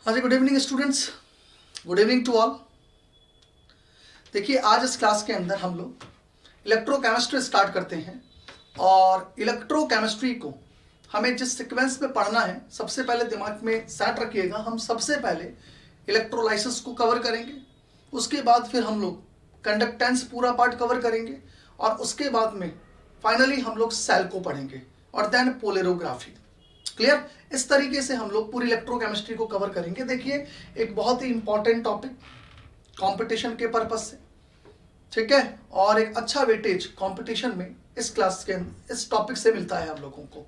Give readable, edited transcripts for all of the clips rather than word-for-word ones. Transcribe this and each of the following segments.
हाँ जी, good evening students, good evening to all. देखिए, आज इस क्लास के अंदर हम लोग इलेक्ट्रोकेमिस्ट्री स्टार्ट करते हैं और इलेक्ट्रोकेमिस्ट्री को हमें जिस सीक्वेंस में पढ़ना है, सबसे पहले दिमाग में सेट रखिएगा। हम सबसे पहले इलेक्ट्रोलाइसिस को कवर करेंगे, उसके बाद फिर हम लोग कंडक्टेंस पूरा पार्ट कवर करेंगे और उसके बाद में फाइनली हम लोग सेल को पढ़ेंगे और देन पोलरोग्राफी। क्लियर? इस तरीके से हम लोग पूरी इलेक्ट्रोकेमिस्ट्री को कवर करेंगे। देखिए, एक बहुत ही इंपॉर्टेंट टॉपिक कंपटीशन के पर्पज से, ठीक है, और एक अच्छा वेटेज कंपटीशन में इस क्लास के इस टॉपिक से मिलता है हम लोगों को,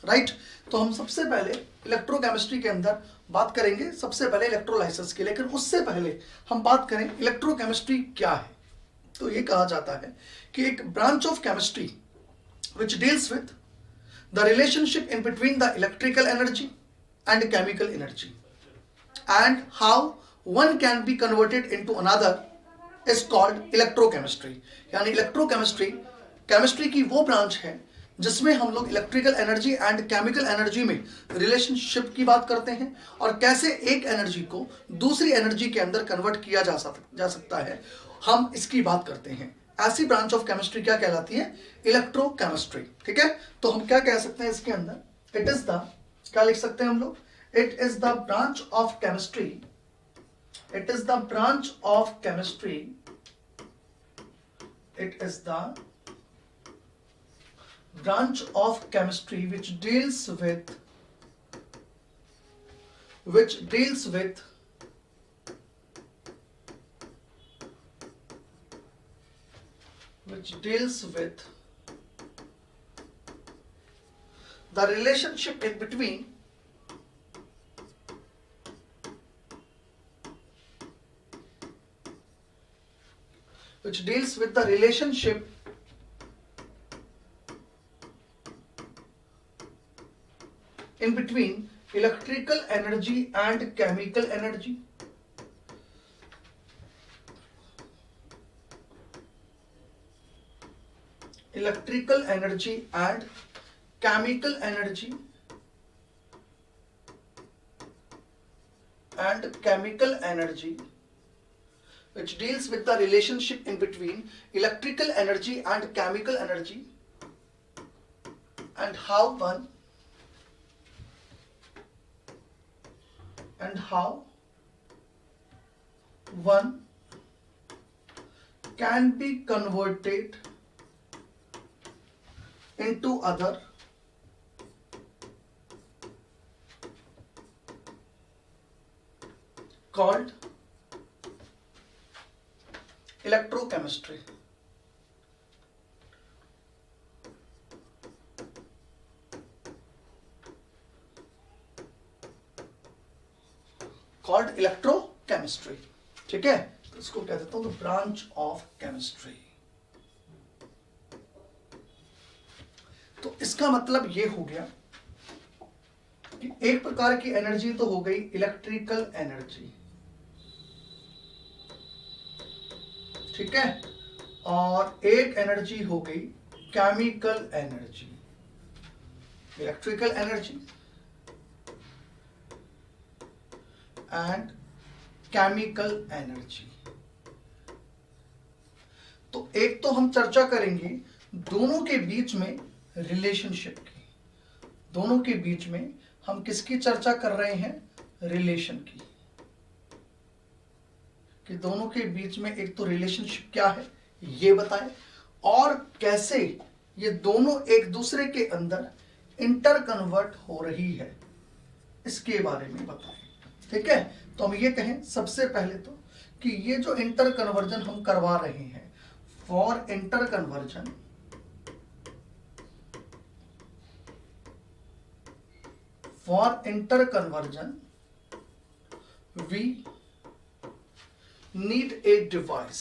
राइट। तो हम सबसे पहले इलेक्ट्रोकेमिस्ट्री के अंदर बात करेंगे, सबसे पहले इलेक्ट्रोलाइसिस की। लेकिन उससे पहले हम बात करें इलेक्ट्रोकेमिस्ट्री क्या है। तो ये कहा जाता है कि एक branch of chemistry which deals with the relationship in between the electrical energy and chemical energy and how one can be converted into another is called electrochemistry। यानी इलेक्ट्रोकेमिस्ट्री केमिस्ट्री की वो ब्रांच है जिसमें हम लोग electrical energy and chemical energy में relationship की बात करते हैं और कैसे एक एनर्जी को दूसरी एनर्जी के अंदर कन्वर्ट किया जा सकता है, हम इसकी बात करते हैं। ऐसी ब्रांच ऑफ केमिस्ट्री क्या कहलाती है? इलेक्ट्रोकेमिस्ट्री। ठीक है, तो हम क्या कह सकते हैं इसके अंदर? इट इज द, क्या लिख सकते हैं हम लोग? It is the branch of chemistry, it is the branch of chemistry, it is the branch of chemistry which deals with the relationship in between which deals with the relationship in between electrical energy and chemical energy, electrical energy and chemical energy which deals with the relationship in between electrical energy and chemical energy and how one can be converted into other called electrochemistry। called electrochemistry। ठीक है, तो इसको कह देता हूं branch of chemistry. तो इसका मतलब ये हो गया कि एक प्रकार की एनर्जी तो हो गई इलेक्ट्रिकल एनर्जी, ठीक है, और एक एनर्जी हो गई chemical energy. Electrical energy and chemical energy. तो एक तो हम चर्चा करेंगे दोनों के बीच में रिलेशनशिप की। दोनों के बीच में हम किसकी चर्चा कर रहे हैं? रिलेशन की। कि दोनों के बीच में एक तो रिलेशनशिप क्या है ये बताएं और कैसे ये दोनों एक दूसरे के अंदर इंटर कन्वर्ट हो रही है, इसके बारे में बताएं। ठीक है, तो हम ये कहें सबसे पहले तो कि ये जो इंटर कन्वर्जन हम करवा रहे हैं, for inter conversion we need a device.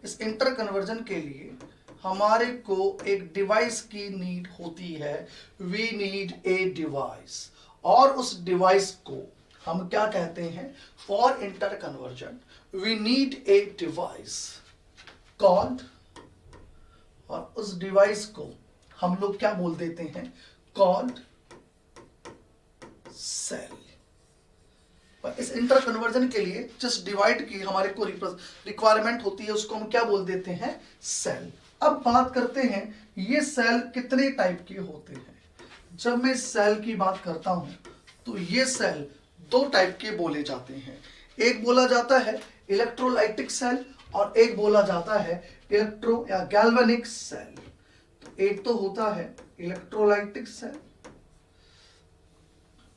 इस इंटर कन्वर्जन के लिए हमारे को एक डिवाइस की नीड होती है। वी नीड ए डिवाइस, और उस डिवाइस को हम क्या कहते हैं? For inter conversion we need a device called, और उस डिवाइस को हम लोग क्या बोल देते हैं? Called cell. पर इस इंटर कन्वर्जन के लिए जस्ट डिवाइड की हमारे को रिक्वायरमेंट होती है, उसको हम क्या बोल देते हैं, सेल। अब बात करते हैं ये सेल कितने टाइप के होते हैं। जब मैं सेल की बात करता हूं तो ये सेल दो टाइप के बोले जाते हैं। एक बोला जाता है इलेक्ट्रोलाइटिक सेल और एक बोला जाता है इलेक्ट्रो या गैल्वेनिक सेल। तो एक तो होता है इलेक्ट्रोलाइटिक सेल,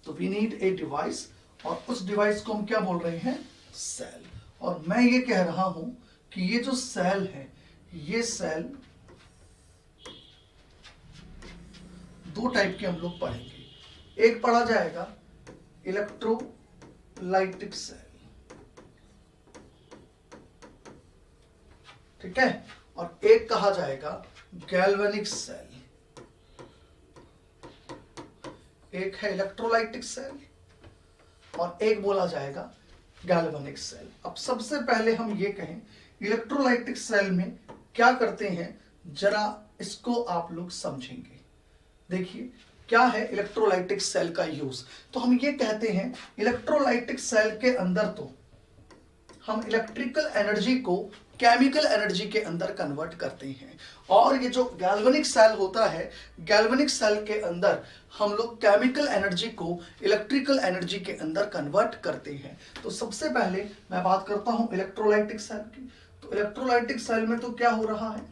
तो वी नीड ए डिवाइस और उस डिवाइस को हम क्या बोल रहे हैं, सेल। और मैं ये कह रहा हूं कि ये जो सेल है, ये सेल दो टाइप के हम लोग पढ़ेंगे। एक पढ़ा जाएगा इलेक्ट्रोलाइटिक सेल, ठीक है, और एक कहा जाएगा गैल्वेनिक सेल। एक है इलेक्ट्रोलाइटिक सेल और एक बोला जाएगा गैल्वेनिक सेल। अब सबसे पहले हम ये कहें इलेक्ट्रोलाइटिक सेल में क्या करते हैं, जरा इसको आप लोग समझेंगे। देखिए क्या है इलेक्ट्रोलाइटिक सेल का यूज। तो हम ये कहते हैं इलेक्ट्रोलाइटिक सेल के अंदर तो हम इलेक्ट्रिकल एनर्जी को केमिकल एनर्जी के अंदर कन्वर्ट करते हैं, और ये जो गैल्वेनिक सेल होता है, गैल्वेनिक सेल के अंदर हम लोग केमिकल एनर्जी को इलेक्ट्रिकल एनर्जी के अंदर कन्वर्ट करते हैं। तो सबसे पहले मैं बात करता हूं इलेक्ट्रोलाइटिक सेल की। तो इलेक्ट्रोलाइटिक सेल में तो क्या हो रहा है,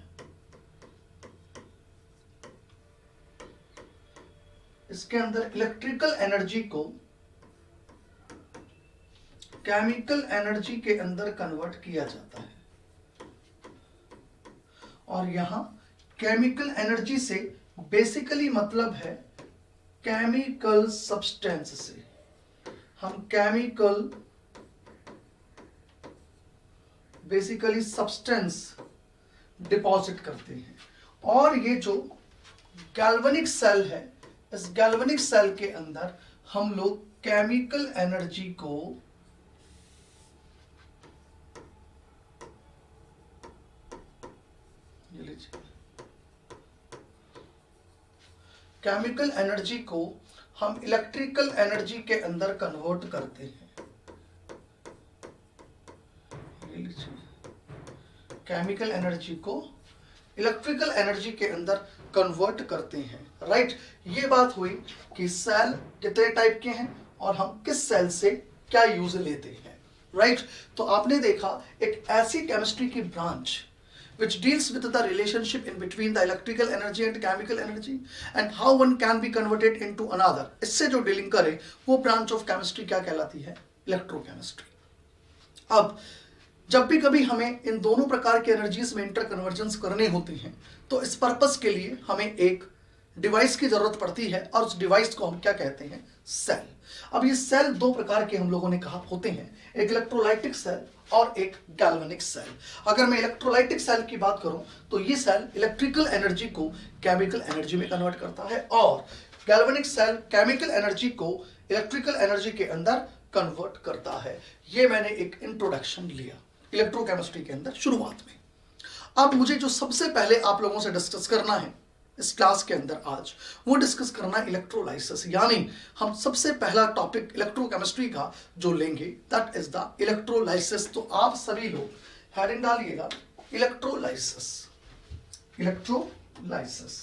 इसके अंदर इलेक्ट्रिकल एनर्जी को केमिकल एनर्जी के अंदर कन्वर्ट किया जाता है, और यहां केमिकल एनर्जी से बेसिकली मतलब है केमिकल सब्सटेंस से। हम केमिकल बेसिकली सब्सटेंस डिपॉजिट करते हैं। और ये जो गैल्वेनिक सेल है, इस गैल्वेनिक सेल के अंदर हम लोग केमिकल एनर्जी को केमिकल एनर्जी को हम इलेक्ट्रिकल एनर्जी के अंदर कन्वर्ट करते हैं। केमिकल एनर्जी को इलेक्ट्रिकल एनर्जी के अंदर कन्वर्ट करते हैं, राइट। ये बात हुई कि सेल कितने टाइप के हैं और हम किस सेल से क्या यूज लेते हैं, राइट। तो आपने देखा एक ऐसी केमिस्ट्री की branch which deals with the relationship in between the electrical energy and chemical energy and how one can be converted into another, इससे जो डीलिंग करे वो ब्रांच ऑफ केमिस्ट्री क्या कहलाती है, इलेक्ट्रोकेमिस्ट्री। अब जब भी कभी हमें इन दोनों प्रकार के एनर्जीज में इंटर कन्वर्जेंस करने होते हैं तो इस पर्पस के लिए हमें एक डिवाइस की जरूरत पड़ती है, और उस डिवाइस को हम क्या कहते हैं, सेल। अब ये सेल दो प्रकार के हम लोगों ने कहा होते हैं, एक इलेक्ट्रोलाइटिक सेल और एक गैल्वेनिक सेल। अगर मैं इलेक्ट्रोलाइटिक सेल की बात करूं तो ये सेल इलेक्ट्रिकल एनर्जी को केमिकल एनर्जी में कन्वर्ट करता है, और गैल्वेनिक सेल केमिकल एनर्जी को इलेक्ट्रिकल एनर्जी के अंदर कन्वर्ट करता है। ये मैंने एक इंट्रोडक्शन लिया इलेक्ट्रोकेमिस्ट्री के अंदर शुरुआत में। अब मुझे जो सबसे पहले आप लोगों से डिस्कस करना है इस क्लास के अंदर आज, वो डिस्कस करना इलेक्ट्रोलाइसिस, यानी हम सबसे पहला टॉपिक इलेक्ट्रोकेमिस्ट्री का जो लेंगे दैट इज द इलेक्ट्रोलाइसिस। तो आप सभी लोग हेडिंग डालिएगा इलेक्ट्रोलाइसिस, इलेक्ट्रोलाइसिस।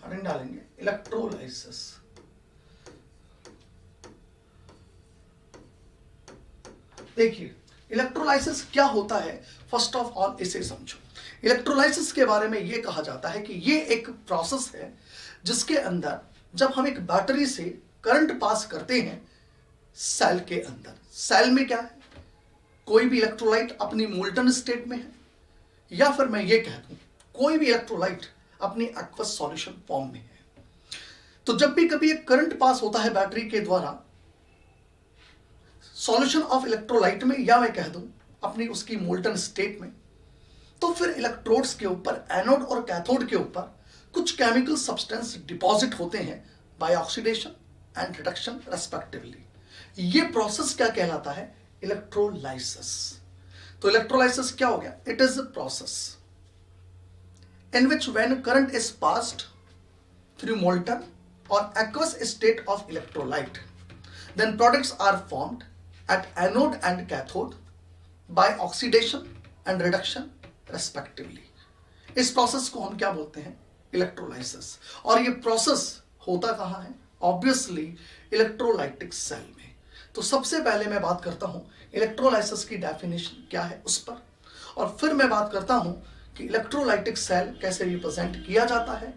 हेडिंग डालेंगे इलेक्ट्रोलाइसिस। देखिए इलेक्ट्रोलाइसिस क्या होता है, फर्स्ट ऑफ ऑल इसे समझो। इलेक्ट्रोलाइसिस के बारे में यह कहा जाता है कि ये एक प्रोसेस है जिसके अंदर जब हम एक बैटरी से करंट पास करते हैं सेल के अंदर, सेल में क्या है, कोई भी इलेक्ट्रोलाइट अपनी मोल्टन स्टेट में है, या फिर मैं ये कह दूं कोई भी इलेक्ट्रोलाइट अपनी एक्वस सॉल्यूशन फॉर्म में है। तो जब भी कभी एक करंट पास होता है बैटरी के द्वारा सॉल्यूशन ऑफ इलेक्ट्रोलाइट में, या मैं कह दूं अपनी उसकी मोल्टन स्टेट में, तो फिर इलेक्ट्रोड्स के ऊपर, एनोड और कैथोड के ऊपर कुछ केमिकल सब्सटेंस डिपॉजिट होते हैं by oxidation and reduction respectively. ये प्रोसेस क्या कहलाता है, इलेक्ट्रोलाइसिस। तो इलेक्ट्रोलाइसिस क्या हो गया, it is a process in which when current is passed through molten or aqueous state of electrolyte. Then products are formed at anode and cathode by oxidation and reduction respectively. इस process को हम क्या बोलते हैं? Electrolysis. और ये process होता कहाँ है? ऑब्वियसली इलेक्ट्रोलाइटिक सेल में. तो सबसे पहले मैं बात करता हूँ इलेक्ट्रोलाइसिस की डेफिनेशन क्या है उस पर, और फिर मैं बात करता हूँ कि इलेक्ट्रोलाइटिक सेल कैसे रिप्रेजेंट किया जाता है,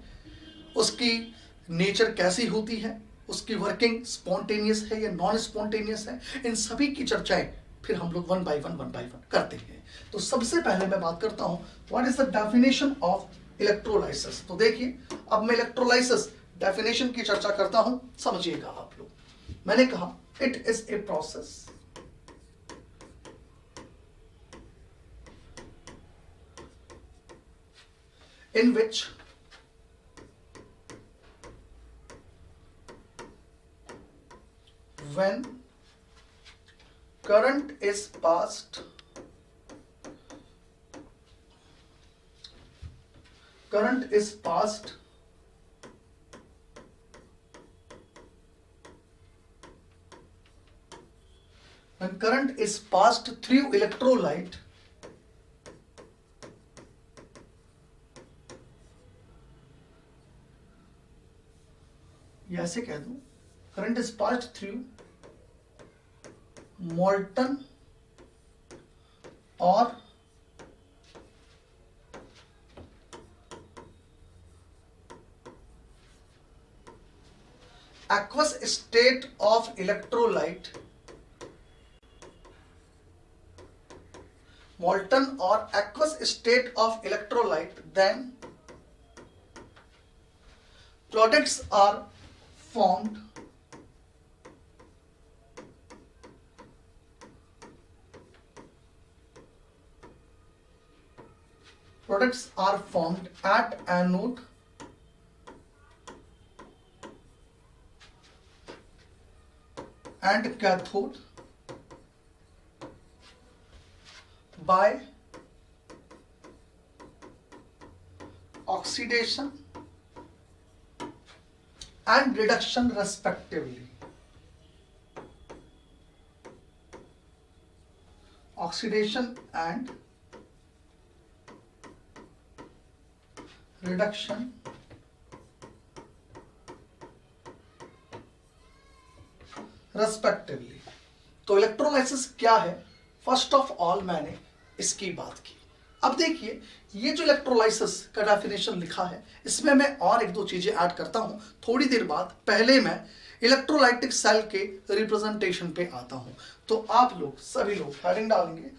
उसकी नेचर कैसी होती है, उसकी वर्किंग स्पॉन्टेनियस है या नॉन स्पॉन्टेनियस है. इन सभी की चर्चाएं फिर हम लोग वन बाय वन करते हैं. तो सबसे पहले मैं बात करता हूं what is the definition of electrolysis. तो देखिए, अब मैं इलेक्ट्रोलाइसिस डेफिनेशन की चर्चा करता हूं, समझिएगा आप लोग. मैंने कहा it is a process in which when current is passed through electrolyte, या ऐसे कह दूं, current is passed through molten or aqueous state of electrolyte, molten or aqueous state of electrolyte, then products are formed at anode and cathode by oxidation and reduction respectively. Oxidation and reduction respectively. तो electrolysis क्या है, first of all मैंने इसकी बात की. अब देखिए, ये जो इलेक्ट्रोलाइसिस का डेफिनेशन लिखा है, इसमें मैं और एक दो चीजें ऐड करता हूं थोड़ी देर बाद. पहले मैं इलेक्ट्रोलाइटिक सेल के रिप्रेजेंटेशन पे आता हूं. तो आप लोग सभी लोग हेडिंग डालेंगे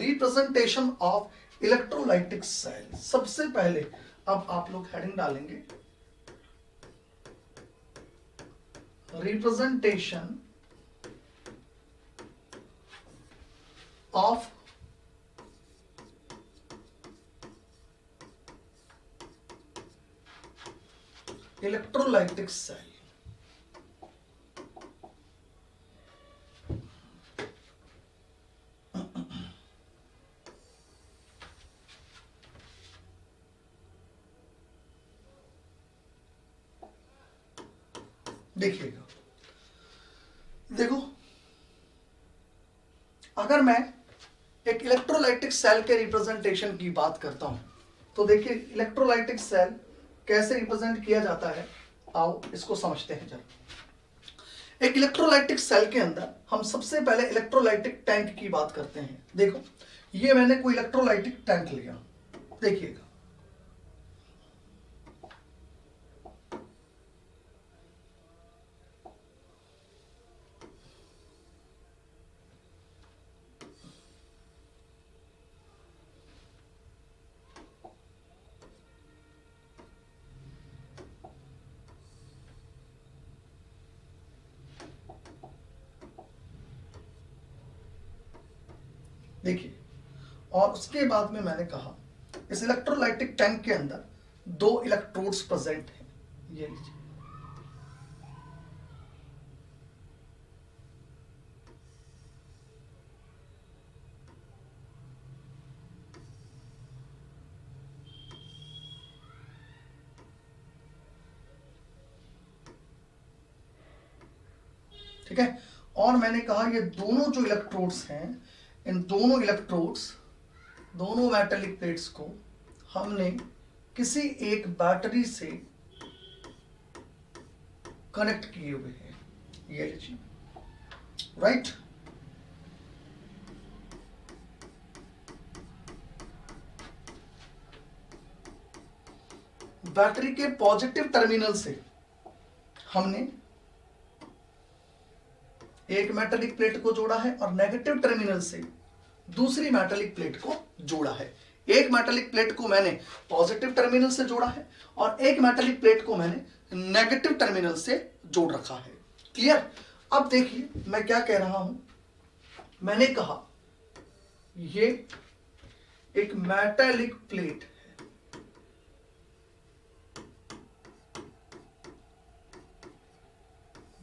रिप्रेजेंटेशन ऑफ इलेक्ट्रोलाइटिक सेल. सबसे पहले अब आप लोग हेडिंग डालेंगे रिप्रेजेंटेशन ऑफ इलेक्ट्रोलाइटिक सेल. देखिएगा, देखो, अगर मैं एक इलेक्ट्रोलाइटिक सेल के रिप्रेजेंटेशन की बात करता हूं, तो देखिए इलेक्ट्रोलाइटिक सेल कैसे रिप्रेजेंट किया जाता है. आओ इसको समझते हैं जरा. एक इलेक्ट्रोलाइटिक सेल के अंदर हम सबसे पहले इलेक्ट्रोलाइटिक टैंक की बात करते हैं. देखो, ये मैंने कोई इलेक्ट्रोलाइटिक टैंक लिया. देखिएगा, देखिए, और उसके बाद में मैंने कहा इस इलेक्ट्रोलाइटिक टैंक के अंदर दो इलेक्ट्रोड्स प्रेजेंट हैं. ये लीजिए, ठीक है। और मैंने कहा ये दोनों जो इलेक्ट्रोड्स हैं, इन दोनों इलेक्ट्रोड्स, दोनों मेटालिक प्लेट्स को हमने किसी एक बैटरी से कनेक्ट किए हुए हैं, ये लीजिए, राइट। बैटरी के पॉजिटिव टर्मिनल से हमने एक मेटालिक प्लेट को जोड़ा है और नेगेटिव टर्मिनल से दूसरी मेटालिक प्लेट को जोड़ा है। एक मेटालिक प्लेट को मैंने पॉजिटिव टर्मिनल से जोड़ा है और एक मेटालिक प्लेट को मैंने नेगेटिव टर्मिनल से जोड़ रखा है। क्लियर? अब देखिए मैं क्या कह रहा हूं। मैंने कहा ये एक मेटालिक प्लेट है,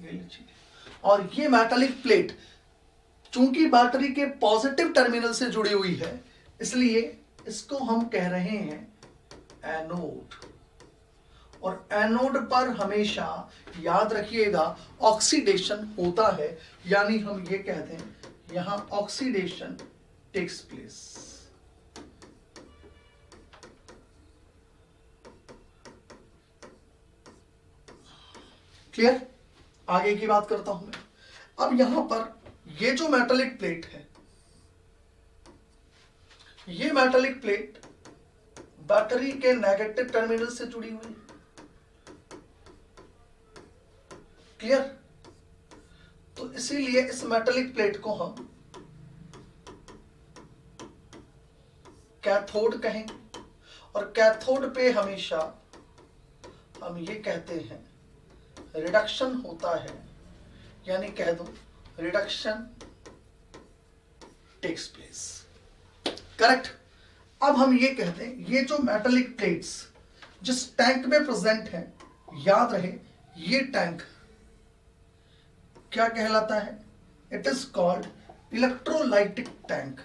ये लीजिए, और ये मेटालिक प्लेट चूंकि बैटरी के पॉजिटिव टर्मिनल से जुड़ी हुई है, इसलिए इसको हम कह रहे हैं एनोड। और एनोड पर हमेशा याद रखिएगा ऑक्सीडेशन होता है, यानी हम ये कहते हैं यहां ऑक्सीडेशन टेक्स प्लेस। क्लियर? आगे की बात करता हूं मैं। अब यहां पर ये जो मेटालिक प्लेट है, ये मेटालिक प्लेट बैटरी के नेगेटिव टर्मिनल से जुड़ी हुई है। क्लियर? तो इसीलिए इस मेटालिक प्लेट को हम कैथोड कहेंगे, और कैथोड पे हमेशा हम ये कहते हैं रिडक्शन होता है, यानी कह दो रिडक्शन टेक्स प्लेस। करेक्ट? अब हम ये कहते हैं ये जो मेटालिक प्लेट्स जिस टैंक में प्रेजेंट है, याद रहे ये टैंक क्या कहलाता है? It is called electrolytic tank.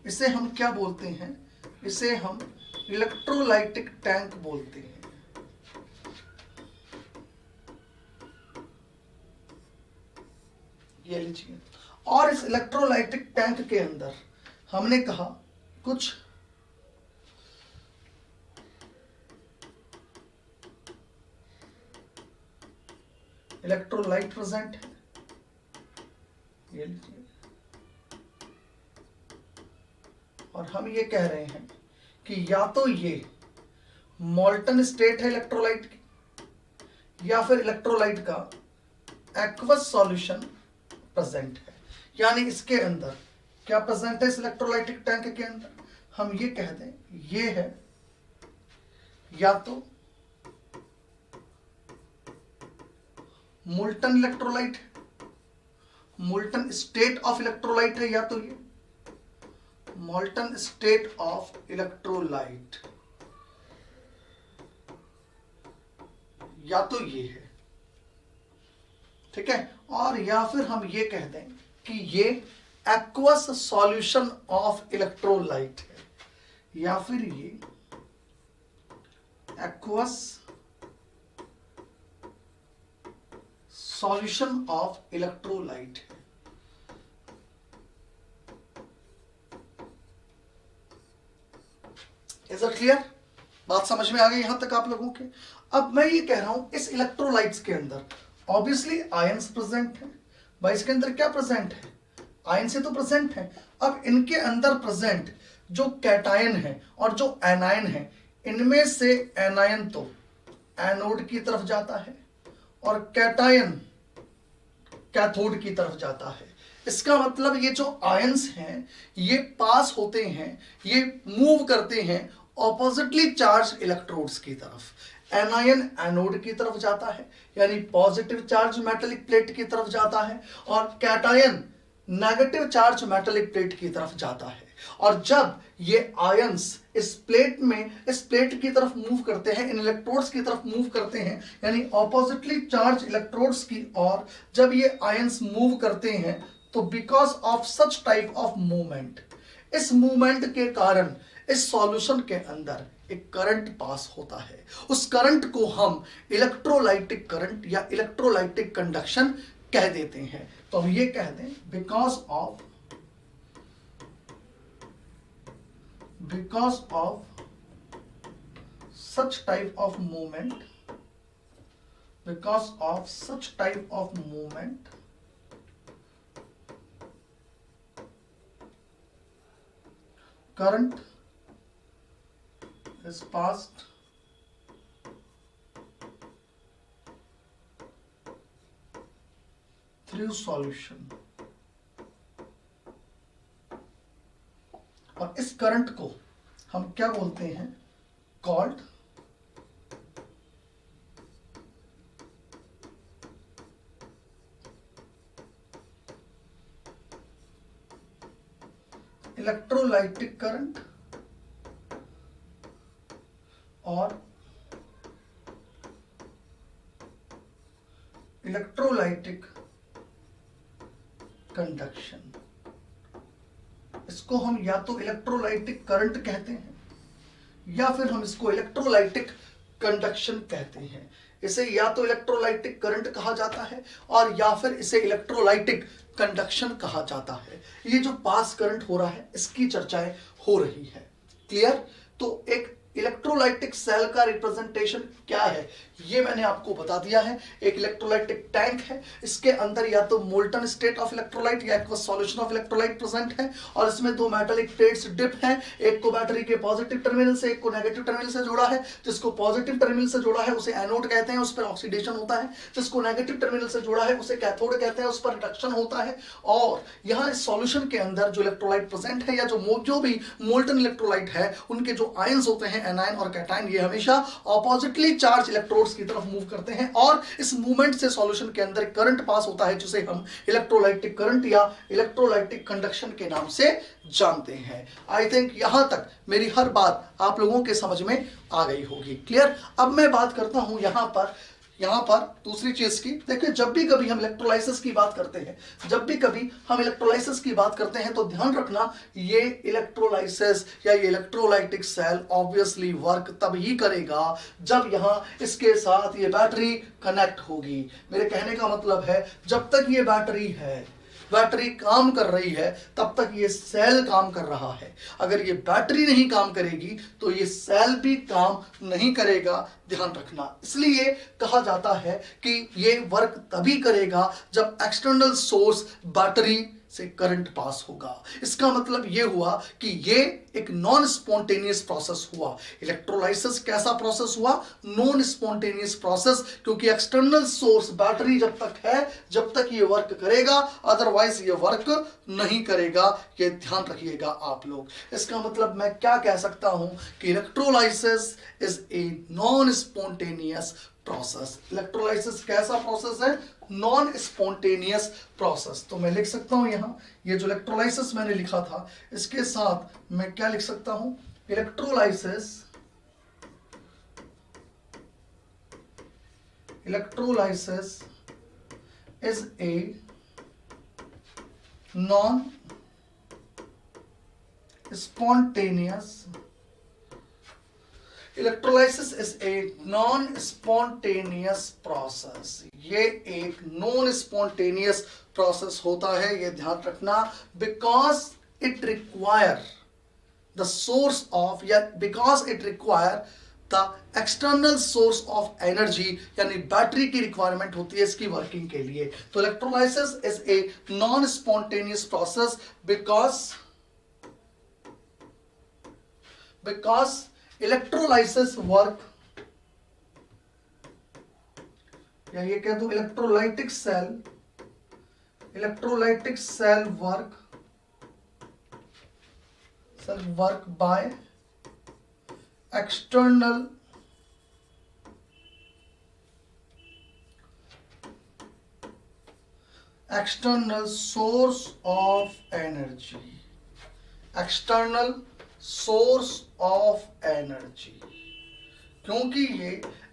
इसे हम क्या बोलते हैं? इसे हम इलेक्ट्रोलाइटिक टैंक बोलते हैं। ये लीजिए, और इस इलेक्ट्रोलाइटिक टैंक के अंदर हमने कहा कुछ इलेक्ट्रोलाइट प्रेजेंट है, ये लीजिए, और हम ये कह रहे हैं कि या तो ये मॉल्टन स्टेट है इलेक्ट्रोलाइट की, या फिर इलेक्ट्रोलाइट का एक्वस सॉल्यूशन प्रेजेंट है। यानी इसके अंदर क्या प्रेजेंट है? इस इलेक्ट्रोलाइटिक टैंक के अंदर हम ये कहते हैं ये है या तो मोल्टन इलेक्ट्रोलाइट है, मोल्टन स्टेट ऑफ इलेक्ट्रोलाइट है, या तो ये मोल्टन स्टेट ऑफ इलेक्ट्रोलाइट, या तो ये है। ठीक है? और या फिर हम ये कहते हैं कि ये एक्वस सॉल्यूशन ऑफ इलेक्ट्रोलाइट है, या फिर ये एक्वस सॉल्यूशन ऑफ इलेक्ट्रोलाइट है। Is it clear? बात समझ में आ गई यहां तक आप लोगों के? अब मैं ये कह रहा हूं इस इलेक्ट्रोलाइट्स के अंदर ऑब्वियसली आयंस प्रेजेंट है। भाई इसके अंदर क्या प्रेजेंट है? आयन से तो प्रेजेंट है। अब इनके अंदर प्रेजेंट जो कैटायन है और जो एनायन है, इनमें से एनायन तो एनोड की तरफ जाता है और कैटायन कैथोड की तरफ जाता है। इसका मतलब ये जो आयंस हैं ये पास होते हैं, ये मूव करते हैं ऑपोजिटली चार्ज इलेक्ट्रोड्स की तरफ। एनायन एनोड की तरफ जाता है, यानी पॉजिटिव चार्ज मेटालिक प्लेट की तरफ जाता है, और cation negative charge metallic plate की तरफ जाता है। और जब ये आयंस इस प्लेट की तरफ मूव करते हैं, इन इलेक्ट्रोड्स की तरफ मूव करते हैं, यानी ऑपोजिटली चार्ज इलेक्ट्रोड्स की ओर जब ये आयंस मूव करते हैं, तो because of such type of movement, इस मूवमेंट के कारण इस सॉल्यूशन के अंदर एक करंट पास होता है। उस करंट को हम इलेक्ट्रोलाइटिक करंट या इलेक्ट्रोलाइटिक कंडक्शन कह देते हैं। तो हम ये कह दें because of such type of movement, current is passed through solution। और इस करंट को हम क्या बोलते हैं? कॉल्ड इलेक्ट्रोलाइटिक करंट और इलेक्ट्रोलाइटिक कंडक्शन। इसको हम या तो इलेक्ट्रोलाइटिक करंट कहते हैं या फिर हम इसको इलेक्ट्रोलाइटिक कंडक्शन कहते हैं। इसे या तो इलेक्ट्रोलाइटिक करंट कहा जाता है और या फिर इसे इलेक्ट्रोलाइटिक कंडक्शन कहा जाता है। ये जो पास करंट हो रहा है इसकी चर्चाएं हो रही है। क्लियर? तो एक इलेक्ट्रोलाइटिक सेल का रिप्रेजेंटेशन क्या है ये मैंने आपको बता दिया है। एक इलेक्ट्रोलाइटिक टैंक है, इसके अंदर या तो मोल्टन स्टेट ऑफ इलेक्ट्रोलाइट या aqueous solution of electrolyte present है और इसमें दो मेटालिक प्लेट्स डिप हैं। एक को बैटरी के पॉजिटिव टर्मिनल से, एक को नेगेटिव टर्मिनल से जोड़ा है। जिसको पॉजिटिव टर्मिनल से जोड़ा है उसे एनोड कहते हैं, उस पर ऑक्सीडेशन होता है। जिसको नेगेटिव टर्मिनल से जोड़ा है उसे कैथोड कहते हैं, उस पर रिडक्शन होता है। और यहाँ इस सॉल्यूशन के अंदर जो इलेक्ट्रोलाइट प्रेजेंट है या जो भी मोल्टन इलेक्ट्रोलाइट है उनके जो आयंस होते हैं एनायन और कैटायन, ये हमेशा ऑपोजिटली चार्ज इलेक्ट्रोड्स की तरफ मूव करते हैं और इस मूवमेंट से सॉल्यूशन के अंदर करंट पास होता है जिसे हम इलेक्ट्रोलाइटिक करंट या इलेक्ट्रोलाइटिक कंडक्शन के नाम से जानते हैं। आई थिंक यहां तक मेरी हर बात आप लोगों के समझ में आ गई होगी। क्लियर? अब मैं बात करता हूं यहां पर दूसरी चीज की। देखिए, जब भी कभी हम इलेक्ट्रोलाइसिस की बात करते हैं तो ध्यान रखना ये इलेक्ट्रोलाइसिस या ये इलेक्ट्रोलाइटिक सेल ऑब्वियसली वर्क तब ही करेगा जब यहां इसके साथ ये बैटरी कनेक्ट होगी। मेरे कहने का मतलब है जब तक ये बैटरी काम कर रही है तब तक ये सेल काम कर रहा है। अगर ये बैटरी नहीं काम करेगी तो ये सेल भी काम नहीं करेगा, ध्यान रखना। इसलिए कहा जाता है कि ये वर्क तभी करेगा जब एक्सटर्नल सोर्स बैटरी से करंट पास होगा। इसका मतलब यह हुआ कि ये एक नॉन स्पॉन्टेनियस प्रोसेस हुआ। इलेक्ट्रोलाइसिस कैसा प्रोसेस हुआ? नॉन स्पॉन्टेनियस प्रोसेस, क्योंकि एक्सटर्नल सोर्स बैटरी जब तक है जब तक ये वर्क करेगा, अदरवाइज ये वर्क नहीं करेगा। ये ध्यान रखिएगा आप लोग। इसका मतलब मैं क्या कह सकता हूं कि electrolysis is a non spontaneous process. Electrolysis कैसा प्रोसेस है? Non spontaneous process. तो मैं लिख सकता हूं यहां, ये जो इलेक्ट्रोलाइसिस मैंने लिखा था इसके साथ मैं क्या लिख सकता हूं? Electrolysis is a non spontaneous electrolysis is a non spontaneous process. ये एक नॉन स्पॉन्टेनियस प्रोसेस होता है, ये ध्यान रखना। Because it require the source of या because it require the external source of energy, यानी बैटरी की रिक्वायरमेंट होती है इसकी वर्किंग के लिए। तो electrolysis is a non spontaneous process because electrolysis work, या ये कह दो electrolytic cell work by external source of energy. क्योंकि ये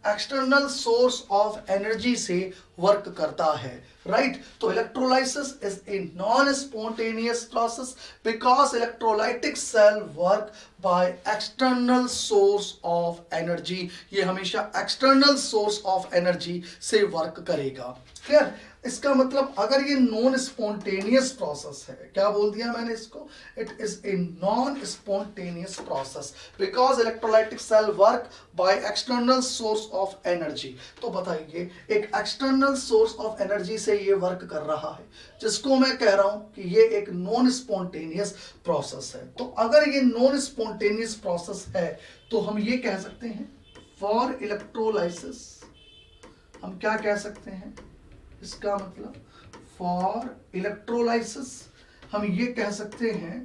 एक्सटर्नल सोर्स ऑफ एनर्जी से वर्क करता है, राइट। तो electrolysis is a non spontaneous process because electrolytic cell work by external source of energy. ये हमेशा एक्सटर्नल सोर्स ऑफ एनर्जी से work करेगा, क्लियर। इसका मतलब अगर ये नॉन स्पॉन्टेनियस प्रोसेस है, क्या बोल दिया मैंने इसको, it is a non spontaneous process because electrolytic cell work by external source of energy. तो बताइए एक एक्सटर्नल सोर्स ऑफ एनर्जी से ये वर्क कर रहा है, जिसको मैं कह रहा हूं कि ये एक नॉन स्पॉन्टेनियस प्रोसेस है। तो अगर ये नॉन स्पॉन्टेनियस प्रोसेस है तो हम ये कह सकते हैं फॉर इलेक्ट्रोलाइसिस, हम क्या कह सकते हैं, इसका मतलब फॉर इलेक्ट्रोलाइसिस हम ये कह सकते हैं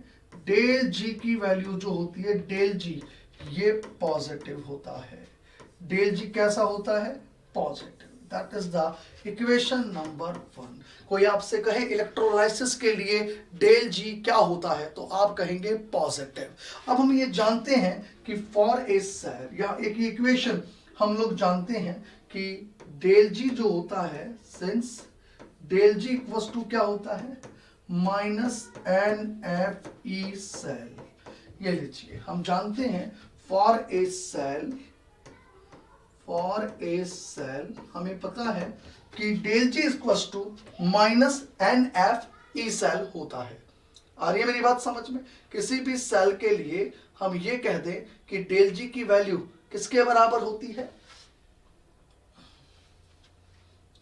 डेल जी की वैल्यू जो होती है, डेल जी ये पॉजिटिव होता है। डेल जी कैसा होता है, positive. That is the equation number 1। कोई आपसे कहे इलेक्ट्रोलाइसिस के लिए डेल जी क्या होता है तो आप कहेंगे पॉजिटिव। अब हम ये जानते हैं कि फॉर ए सेल, या एक इक्वेशन हम लोग जानते हैं कि डेल जी जो होता है, since del G equals to क्या होता है, minus n F E cell. ये लीजिए हम जानते हैं फॉर ए सेल हमें पता है कि del G equals to minus n F E cell होता है। आ रही है मेरी बात समझ में। किसी भी सेल के लिए हम ये कह दें कि डेल जी की वैल्यू किसके बराबर होती है,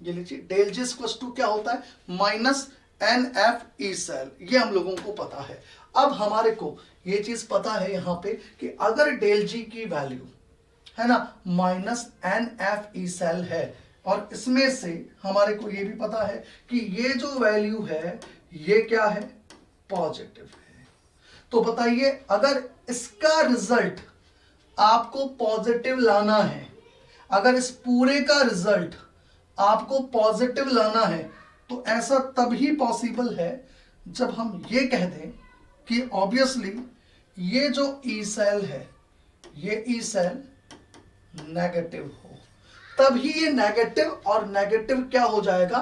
ये लीजिए डेल जी इक्वल्स टू क्या होता है, minus n F E cell. ये हम लोगों को पता है। अब हमारे को ये चीज पता है यहां पे कि अगर डेल जी की वैल्यू है ना minus n F E cell है, और इसमें से हमारे को ये भी पता है कि ये जो वैल्यू है ये क्या है, पॉजिटिव है। तो बताइए अगर इसका रिजल्ट आपको पॉजिटिव लाना है, अगर इस पूरे का रिजल्ट आपको पॉजिटिव लाना है, तो ऐसा तभी पॉसिबल है जब हम ये कह दें कि ऑब्वियसली ये जो ई सेल है, ये ई सेल नेगेटिव हो, तभी ये नेगेटिव और नेगेटिव क्या हो जाएगा,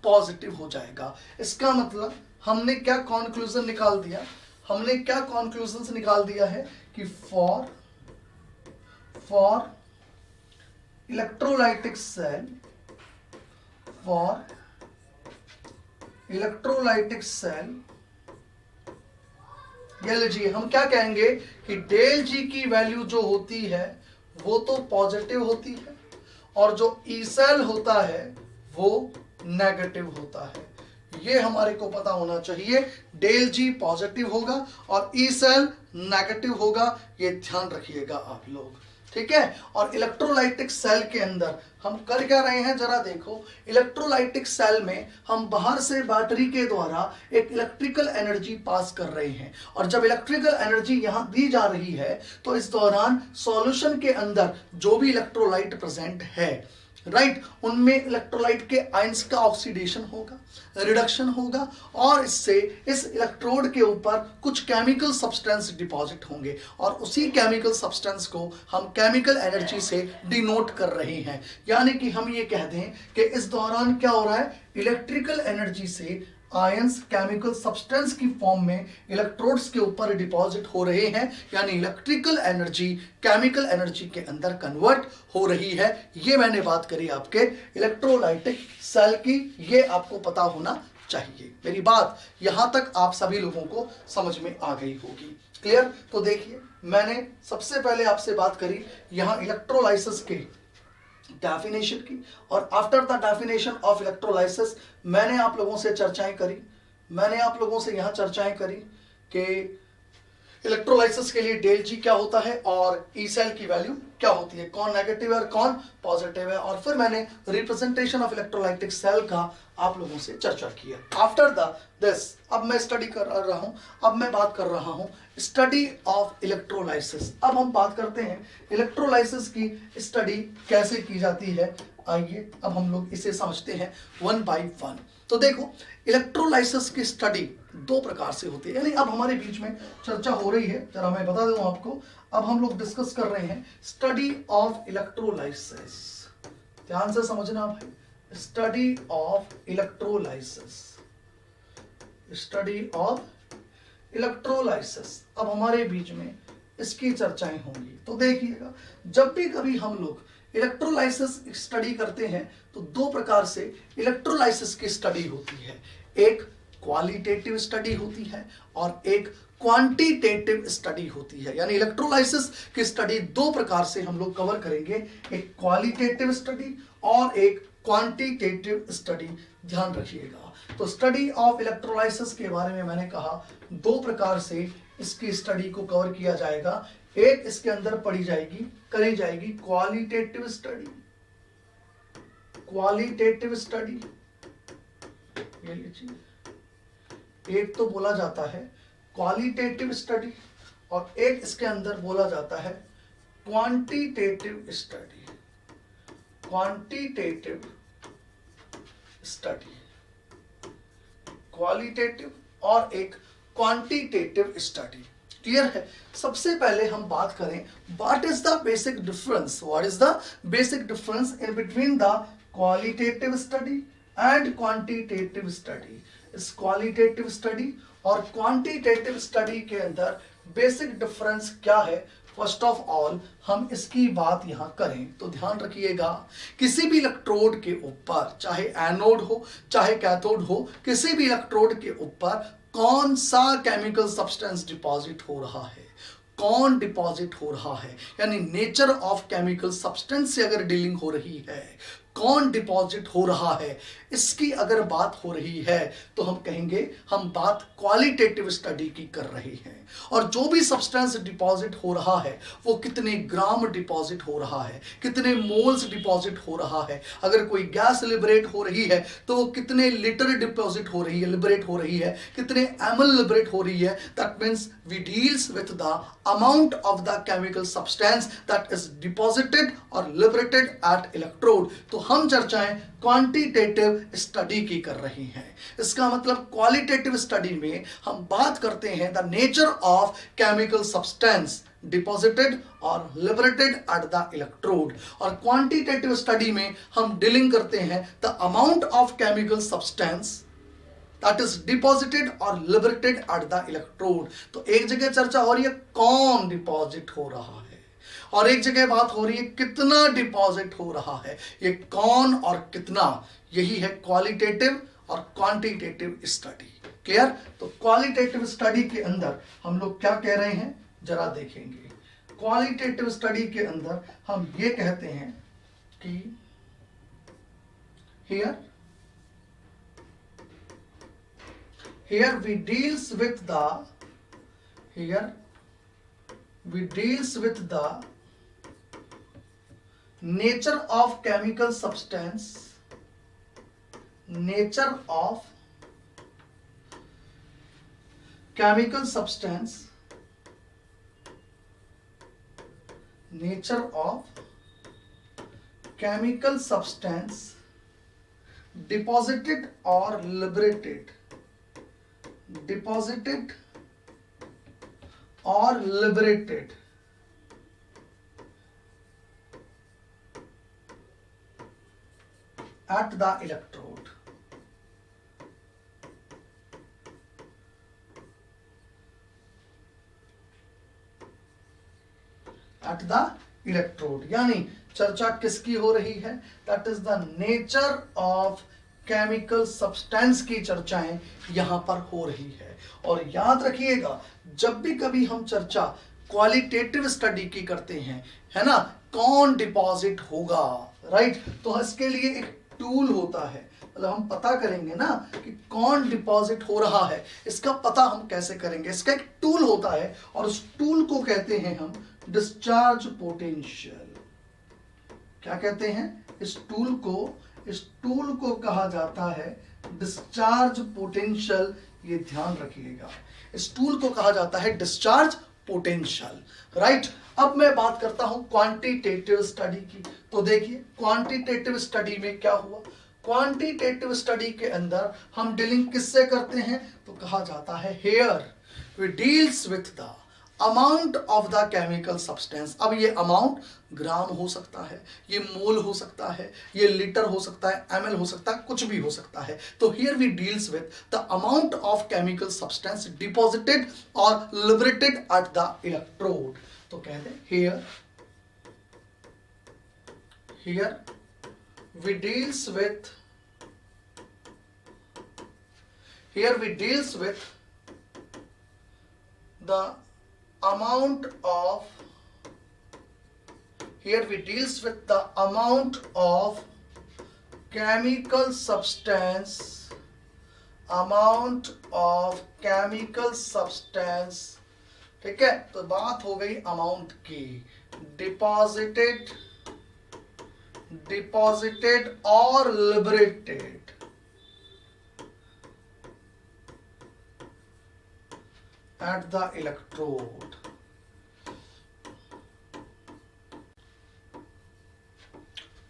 पॉजिटिव हो जाएगा। इसका मतलब हमने क्या कॉन्क्लूजन निकाल दिया, हमने क्या कॉन्क्लूजन निकाल दिया है कि for electrolytic cell, for electrolytic cell, ये लीजिए हम क्या कहेंगे कि डेल जी की वैल्यू जो होती है वो तो पॉजिटिव होती है, और जो ई सेल होता है वो नेगेटिव होता है। ये हमारे को पता होना चाहिए, डेल जी पॉजिटिव होगा और ई सेल नेगेटिव होगा, ये ध्यान रखिएगा आप लोग, ठीक है। और इलेक्ट्रोलाइटिक सेल के अंदर हम कर क्या रहे हैं, जरा देखो। इलेक्ट्रोलाइटिक सेल में हम बाहर से बैटरी के द्वारा एक इलेक्ट्रिकल एनर्जी पास कर रहे हैं, और जब इलेक्ट्रिकल एनर्जी यहां दी जा रही है तो इस दौरान सॉल्यूशन के अंदर जो भी इलेक्ट्रोलाइट प्रेजेंट है, राइट, उनमें इलेक्ट्रोलाइट के आयंस का ऑक्सीडेशन होगा, रिडक्शन होगा, और इससे इस इलेक्ट्रोड के ऊपर कुछ केमिकल सब्सटेंस डिपॉजिट होंगे, और उसी केमिकल सब्सटेंस को हम केमिकल एनर्जी से डिनोट कर रहे हैं। यानी कि हम ये कह दें कि इस दौरान क्या हो रहा है, इलेक्ट्रिकल एनर्जी से आयंस केमिकल सब्सटेंस की फॉर्म में इलेक्ट्रोड्स के ऊपर डिपॉजिट हो रहे हैं, यानी इलेक्ट्रिकल एनर्जी केमिकल एनर्जी के अंदर कन्वर्ट हो रही है। ये मैंने बात करी आपके इलेक्ट्रोलाइटिक सेल की, ये आपको पता होना चाहिए। मेरी बात यहां तक आप सभी लोगों को समझ में आ गई होगी, क्लियर। तो देखिए मैंने सबसे पहले आपसे बात करी यहां इलेक्ट्रोलाइसिस के डेफिनेशन की, और after the definition of electrolysis मैंने आप लोगों से चर्चाएं करी, मैंने आप लोगों से यहां चर्चाएं करी कि इलेक्ट्रोलाइसिस के लिए डेल जी क्या होता है और ई सेल की वैल्यू क्या होती है, कौन नेगेटिव है और कौन पॉजिटिव है, और फिर मैंने रिप्रेजेंटेशन ऑफ इलेक्ट्रोलाइटिक सेल का आप लोगों से चर्चा की है। आफ्टर दिस अब मैं स्टडी कर रहा हूं, अब मैं बात कर रहा हूं स्टडी ऑफ इलेक्ट्रोलाइसिस। अब हम बात करते हैं इलेक्ट्रोलाइसिस की स्टडी कैसे की जाती है। आइए अब हम लोग इसे समझते हैं वन बाय वन। तो देखो इलेक्ट्रोलाइसिस की स्टडी दो प्रकार से होती है, यानी अब हमारे बीच में चर्चा हो रही है, जरा मैं बता दूं आपको। अब हम लोग डिस्कस कर रहे हैं स्टडी ऑफ इलेक्ट्रोलाइसिस। ध्यान से समझना भाई, study of electrolysis, study of electrolysis. अब हमारे बीच में इसकी चर्चाएं होंगी। तो देखिएगा, जब भी कभी हम लोग इलेक्ट्रोलाइसिस स्टडी करते हैं तो दो प्रकार से इलेक्ट्रोलाइसिस की स्टडी होती है, एक क्वालिटेटिव स्टडी होती है और एक क्वांटिटेटिव स्टडी होती है। यानी इलेक्ट्रोलाइसिस की स्टडी दो प्रकार से हम लोग कवर करेंगे, एक क्वालिटेटिव स्टडी और एक क्वांटिटेटिव स्टडी। ध्यान रखिएगा। तो स्टडी ऑफ इलेक्ट्रोलाइसिस के बारे में मैंने कहा दो प्रकार से इसकी स्टडी को कवर किया जाएगा। एक इसके अंदर करी जाएगी क्वालिटेटिव स्टडी, क्वालिटेटिव स्टडी, ये लीजिए, एक तो बोला जाता है क्वालिटेटिव स्टडी और एक इसके अंदर बोला जाता है quantitative study, quantitative study, qualitative और एक क्वांटिटेटिव स्टडी। क्लियर है। सबसे पहले हम बात करें what is the basic difference, what is the basic difference in between the qualitative study and quantitative study. इस क्वालिटेटिव स्टडी और क्वांटिटेटिव स्टडी के अंदर बेसिक डिफरेंस क्या है, फर्स्ट ऑफ ऑल हम इसकी बात यहां करें तो ध्यान रखिएगा, किसी भी इलेक्ट्रोड के ऊपर, चाहे एनोड हो चाहे कैथोड हो, किसी भी इलेक्ट्रोड के ऊपर कौन सा केमिकल सब्सटेंस डिपॉजिट हो रहा है, कौन डिपॉजिट हो रहा है, यानी नेचर ऑफ केमिकल सब्सटेंस से अगर डीलिंग हो रही है, कौन डिपॉजिट हो रहा है, इसकी अगर बात हो रही है तो हम कहेंगे हम बात क्वालिटेटिव स्टडी की कर रहे हैं। और जो भी सब्सटेंस डिपॉजिट हो रहा है वो कितने ग्राम डिपॉजिट हो रहा है, कितने मोल्स डिपॉजिट हो रहा है, अगर कोई गैस लिबरेट हो रही है तो वो कितने लीटर डिपॉजिट हो रही है, लिबरेट हो रही है, कितने ml लिबरेट हो रही है। That means we deals with the amount of the chemical substance that is deposited और लिबरेटेड एट इलेक्ट्रोड। तो हम चर्चाएं क्वांटिटेटिव स्टडी की कर रही हैं। इसका मतलब क्वालिटेटिव स्टडी में हम बात करते हैं the nature of chemical substance deposited और लिबरेटेड एट द इलेक्ट्रोड, और क्वांटिटेटिव स्टडी में हम डीलिंग करते हैं the amount of chemical substance that is deposited और लिबरेटेड एट द इलेक्ट्रोड। तो एक जगह चर्चा हो रही है कौन डिपॉजिट हो रहा है और एक जगह बात हो रही है कितना डिपॉजिट हो रहा है। ये कौन और कितना, यही है क्वालिटेटिव और क्वांटिटेटिव स्टडी। क्लियर। तो क्वालिटेटिव स्टडी के अंदर हम लोग क्या कह रहे हैं जरा देखेंगे। क्वालिटेटिव स्टडी के अंदर हम ये कहते हैं कि here we deals with the nature of chemical substance, nature of chemical substance, nature of chemical substance deposited or liberated, deposited or liberated at the electrode. At the electrode, यानी चर्चा किसकी हो रही है, that is the nature of chemical substance की चर्चाएं यहां पर हो रही है। और याद रखिएगा जब भी कभी हम चर्चा क्वालिटेटिव स्टडी की करते हैं, है ना, कौन डिपॉजिट होगा, राइट, तो इसके लिए एक टूल होता है, मतलब हम पता करेंगे ना कि कौन डिपॉजिट हो रहा है, इसका पता हम कैसे करेंगे, इसका एक टूल होता है और उस टूल को कहते हैं हम डिस्चार्ज पोटेंशियल। क्या कहते हैं इस टूल को कहा जाता है डिस्चार्ज पोटेंशियल। ये ध्यान रखिएगा, इस टूल को कहा जाता है डिस्चार्ज पोटेंशियल, राइट। अब मैं बात करता हूं क्वांटिटेटिव स्टडी की। तो देखिए क्वांटिटेटिव स्टडी में क्या हुआ, क्वांटिटेटिव स्टडी के अंदर हम डीलिंग किससे करते हैं, तो कहा जाता है here we deals with the amount of the chemical substance. अब ये अमाउंट ग्राम हो सकता है, ये मोल हो सकता है, ये लीटर हो सकता है, ml हो सकता है, कुछ भी हो सकता है। तो here we deals with the amount of chemical substance deposited और लिबरेटेड एट द इलेक्ट्रोड। तो कहते हैं here we deals with the amount of chemical substance, ठीक है। तो बात हो गई अमाउंट की, डिपॉजिटेड और लिबरेटेड एट द इलेक्ट्रोड।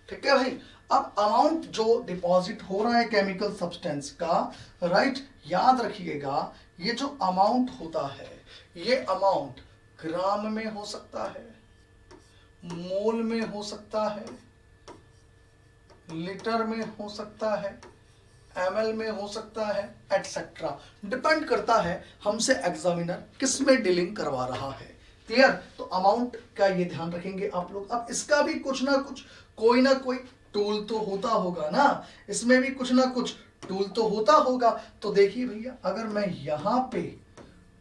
ठीक है भाई। अब अमाउंट जो डिपॉजिट हो रहा है केमिकल सब्सटेंस का, राइट, याद रखिएगा ये जो अमाउंट होता है, ये अमाउंट ग्राम में हो सकता है, मोल में हो सकता है, लीटर में हो सकता है, ml में हो सकता है, एटसेट्रा। डिपेंड करता है हमसे एग्जामिनर किस में डीलिंग करवा रहा है। क्लियर? तो अमाउंट का ये ध्यान रखेंगे आप लोग। अब इसका भी कुछ ना कुछ कोई ना कोई टूल तो होता होगा ना, इसमें भी कुछ ना कुछ टूल तो होता होगा। तो देखिए भैया, अगर मैं यहां पे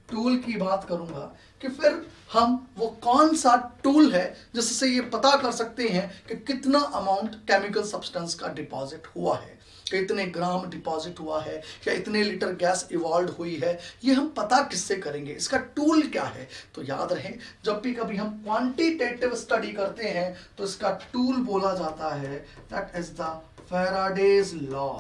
टूल की बात करूंगा कि फिर हम वो कौन सा टूल है जिससे ये पता कर सकते हैं कि कितना अमाउंट केमिकल सब्सटेंस का डिपॉजिट हुआ है, कि इतने ग्राम डिपॉजिट हुआ है या इतने लीटर गैस इवॉल्व हुई है। ये हम पता किससे करेंगे, इसका टूल क्या है? तो याद रहे, जब भी कभी हम क्वांटिटेटिव स्टडी करते हैं तो इसका टूल बोला जाता है, that is the Faraday's law.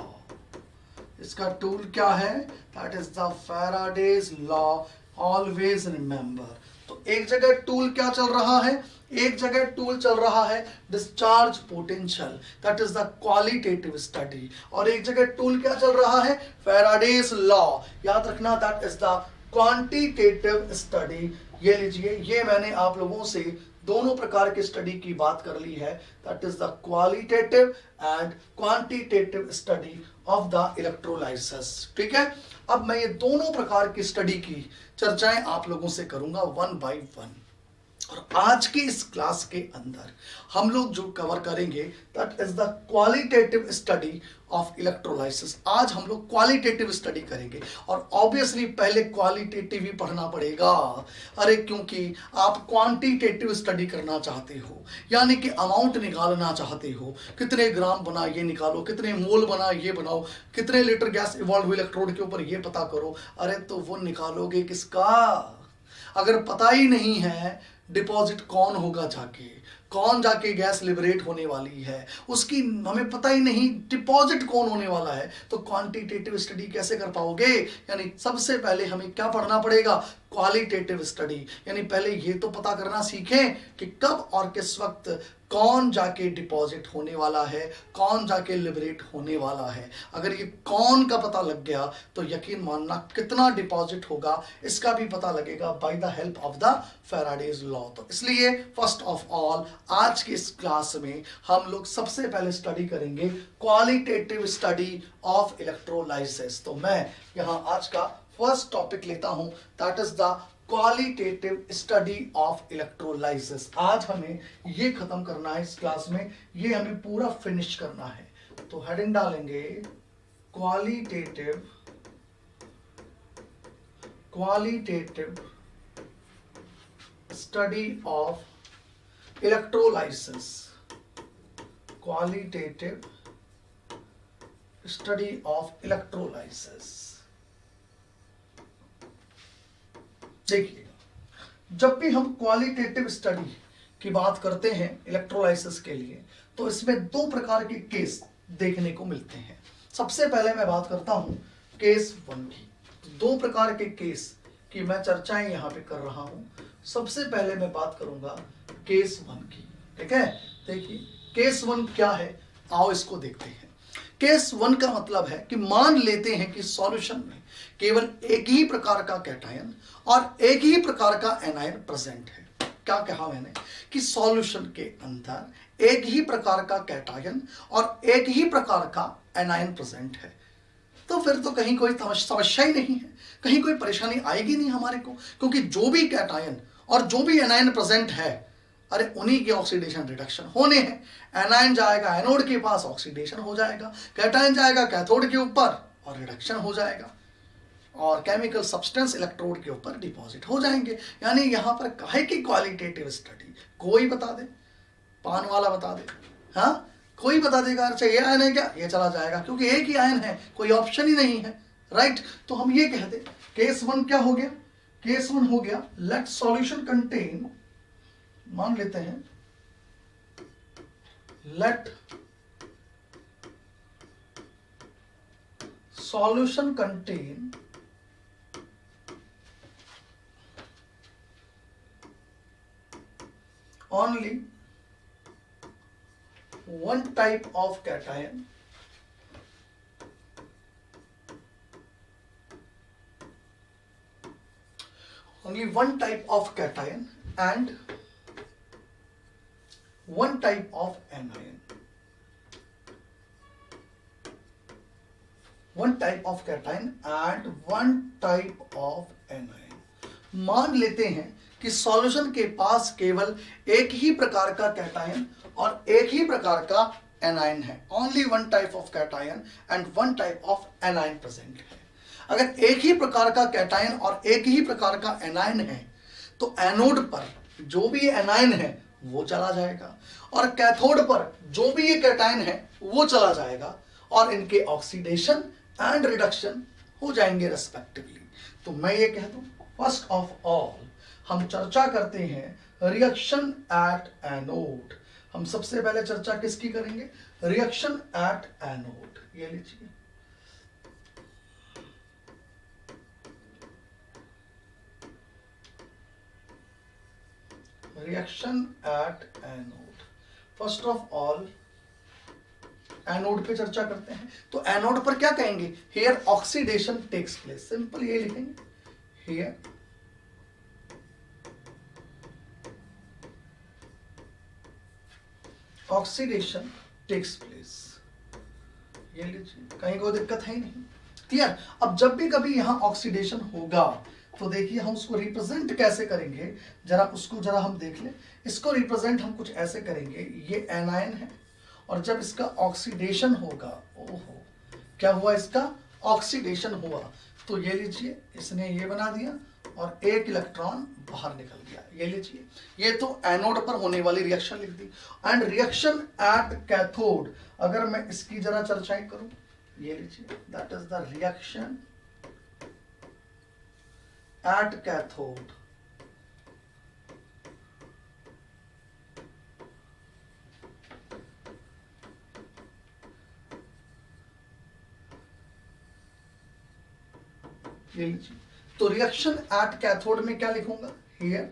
इसका टूल क्या है? That is the Faraday's law. Always remember. तो एक जगह टूल क्या चल रहा है? एक जगह टूल चल रहा है discharge potential, that is the qualitative study. और एक जगह टूल क्या चल रहा है? Faraday's law. याद रखना, that is the quantitative study. ये लीजिए, ये मैंने आप लोगों से दोनों प्रकार की स्टडी की बात कर ली है, that is the qualitative and quantitative study of the electrolysis. ठीक है। अब मैं ये दोनों प्रकार की स्टडी की चर्चाएं आप लोगों से करूंगा वन बाय वन। और आज की इस क्लास के अंदर हम लोग जो कवर करेंगे, that is the qualitative study of electrolysis. आज हम लोग क्वालिटेटिव स्टडी करेंगे और ऑब्वियसली पहले क्वालिटेटिव ही पढ़ना पड़ेगा। अरे क्योंकि आप क्वांटिटेटिव स्टडी करना चाहते हो, यानी कि अमाउंट निकालना चाहते हो, कितने ग्राम बना ये निकालो, कितने मोल बना ये बनाओ, कितने लीटर गैस इवॉल्व हुई इलेक्ट्रोड के ऊपर ये पता करो। अरे तो वो निकालोगे किसका? अगर पता ही नहीं है डिपॉजिट कौन होगा, कौन जाके गैस लिबरेट होने वाली है, उसकी हमें पता ही नहीं डिपॉजिट कौन होने वाला है, तो क्वांटिटेटिव स्टडी कैसे कर पाओगे? यानी सबसे पहले हमें क्या पढ़ना पड़ेगा? Qualitative study. यानी पहले ये तो पता करना सीखें कि कब और किस वक्त कौन जाके डिपॉजिट होने वाला है, कौन जाके लिबरेट होने वाला है। अगर ये कौन का पता लग गया तो यकीन मानना कितना डिपॉजिट होगा इसका भी पता लगेगा by the help of the Faraday's law. तो इसलिए फर्स्ट ऑफ ऑल आज की इस क्लास में हम लोग सबसे पहले स्टडी करेंगे क्वालिटेटिव स्टडी ऑफ इलेक्ट्रोलाइसिस। तो मैं यहाँ आज का फर्स्ट टॉपिक लेता हूं, that is the qualitative study of electrolysis. आज हमें ये खत्म करना है इस क्लास में, ये हमें पूरा फिनिश करना है। तो हेडिंग डालेंगे qualitative study of electrolysis. Qualitative study of electrolysis. देखिएगा, जब भी हम क्वालिटेटिव स्टडी की बात करते हैं इलेक्ट्रोलाइसिस के लिए, तो इसमें दो प्रकार के केस देखने को मिलते हैं। सबसे पहले मैं बात करता हूं केस वन की। दो प्रकार के केस की मैं चर्चाएं यहां पे कर रहा हूं। सबसे पहले मैं बात करूंगा केस वन की। ठीक है, देखिए केस वन क्या है, आओ इसको देखते हैं। केस 1 का मतलब है कि मान लेते हैं कि सॉल्यूशन में केवल एक ही प्रकार का कैटायन और एक ही प्रकार का एनायन प्रेजेंट है। क्या कहा मैंने कि सॉल्यूशन के अंदर एक ही प्रकार का कैटायन और एक ही प्रकार का एनायन प्रेजेंट है, तो फिर तो कहीं कोई समस्या ही नहीं है, कहीं कोई परेशानी आएगी नहीं हमारे को, क्योंकि जो भी कैटायन और जो भी एनायन प्रेजेंट है, अरे उन्हीं के ऑक्सीडेशन रिडक्शन होने हैं। एनायन जाएगा एनोड के पास, ऑक्सीडेशन हो जाएगा, कैटायन जाएगा कैथोड के ऊपर और रिडक्शन हो जाएगा, और केमिकल सब्सटेंस इलेक्ट्रोड के ऊपर डिपॉजिट हो जाएंगे। यानी यहां पर काहे की क्वालिटेटिव स्टडी कोई बता दे, पान वाला बता दे, हाँ कोई बता देगा अच्छा ये आयन है क्या, ये चला जाएगा, क्योंकि एक ही आयन है, कोई ऑप्शन ही नहीं है, राइट। तो हम ये कह दे केस 1 क्या हो गया, केस 1 हो गया लेट सॉल्यूशन कंटेन, मान लेते हैं let solution contain only one type of cation only one type of cation and one type of anion, one type of cation and one type of anion। मान लेते हैं कि solution के पास केवल एक ही प्रकार का कैटायन और एक ही प्रकार का एनायन है, only one type of cation and one type of anion present है। अगर एक ही प्रकार का कैटायन और एक ही प्रकार का एनायन है तो एनोड पर जो भी एनायन है वो चला जाएगा और कैथोड पर जो भी ये कैटायन है वो चला जाएगा और इनके ऑक्सीडेशन एंड रिडक्शन हो जाएंगे रेस्पेक्टिवली। तो मैं ये कह दूं फर्स्ट ऑफ ऑल हम चर्चा करते हैं रिएक्शन एट एनोड। हम सबसे पहले चर्चा किसकी करेंगे, रिएक्शन एट एनोड। ये लीजिए reaction at anode. First of all anode पे चर्चा करते हैं। तो एनोड पर क्या कहेंगे, here oxidation takes place, simple ये लिखेंगे हियर ऑक्सीडेशन टेक्स प्लेस। ये लीजिए कहीं कोई दिक्कत है ही नहीं, क्लियर। अब जब भी कभी यहां ऑक्सीडेशन होगा तो देखिए हम उसको रिप्रेजेंट कैसे करेंगे, जरा हम देख लें। इसको रिप्रेजेंट हम कुछ ऐसे करेंगे, ये एनायन है और जब इसका ऑक्सीडेशन होगा, ओहो क्या हुआ, इसका ऑक्सीडेशन हुआ, तो ये लीजिए इसने ये बना दिया और एक इलेक्ट्रॉन बाहर निकल गया। ये लीजिए ये तो एनोड पर होने वाली रिएक्शन लिख दी। एंड रिएक्शन एट कैथोड, अगर मैं इसकी जरा चर्चाएं करूं, ये लीजिए that is the reaction at cathode. ये लीजिए तो रिएक्शन एट कैथोड में क्या लिखूंगा, हियर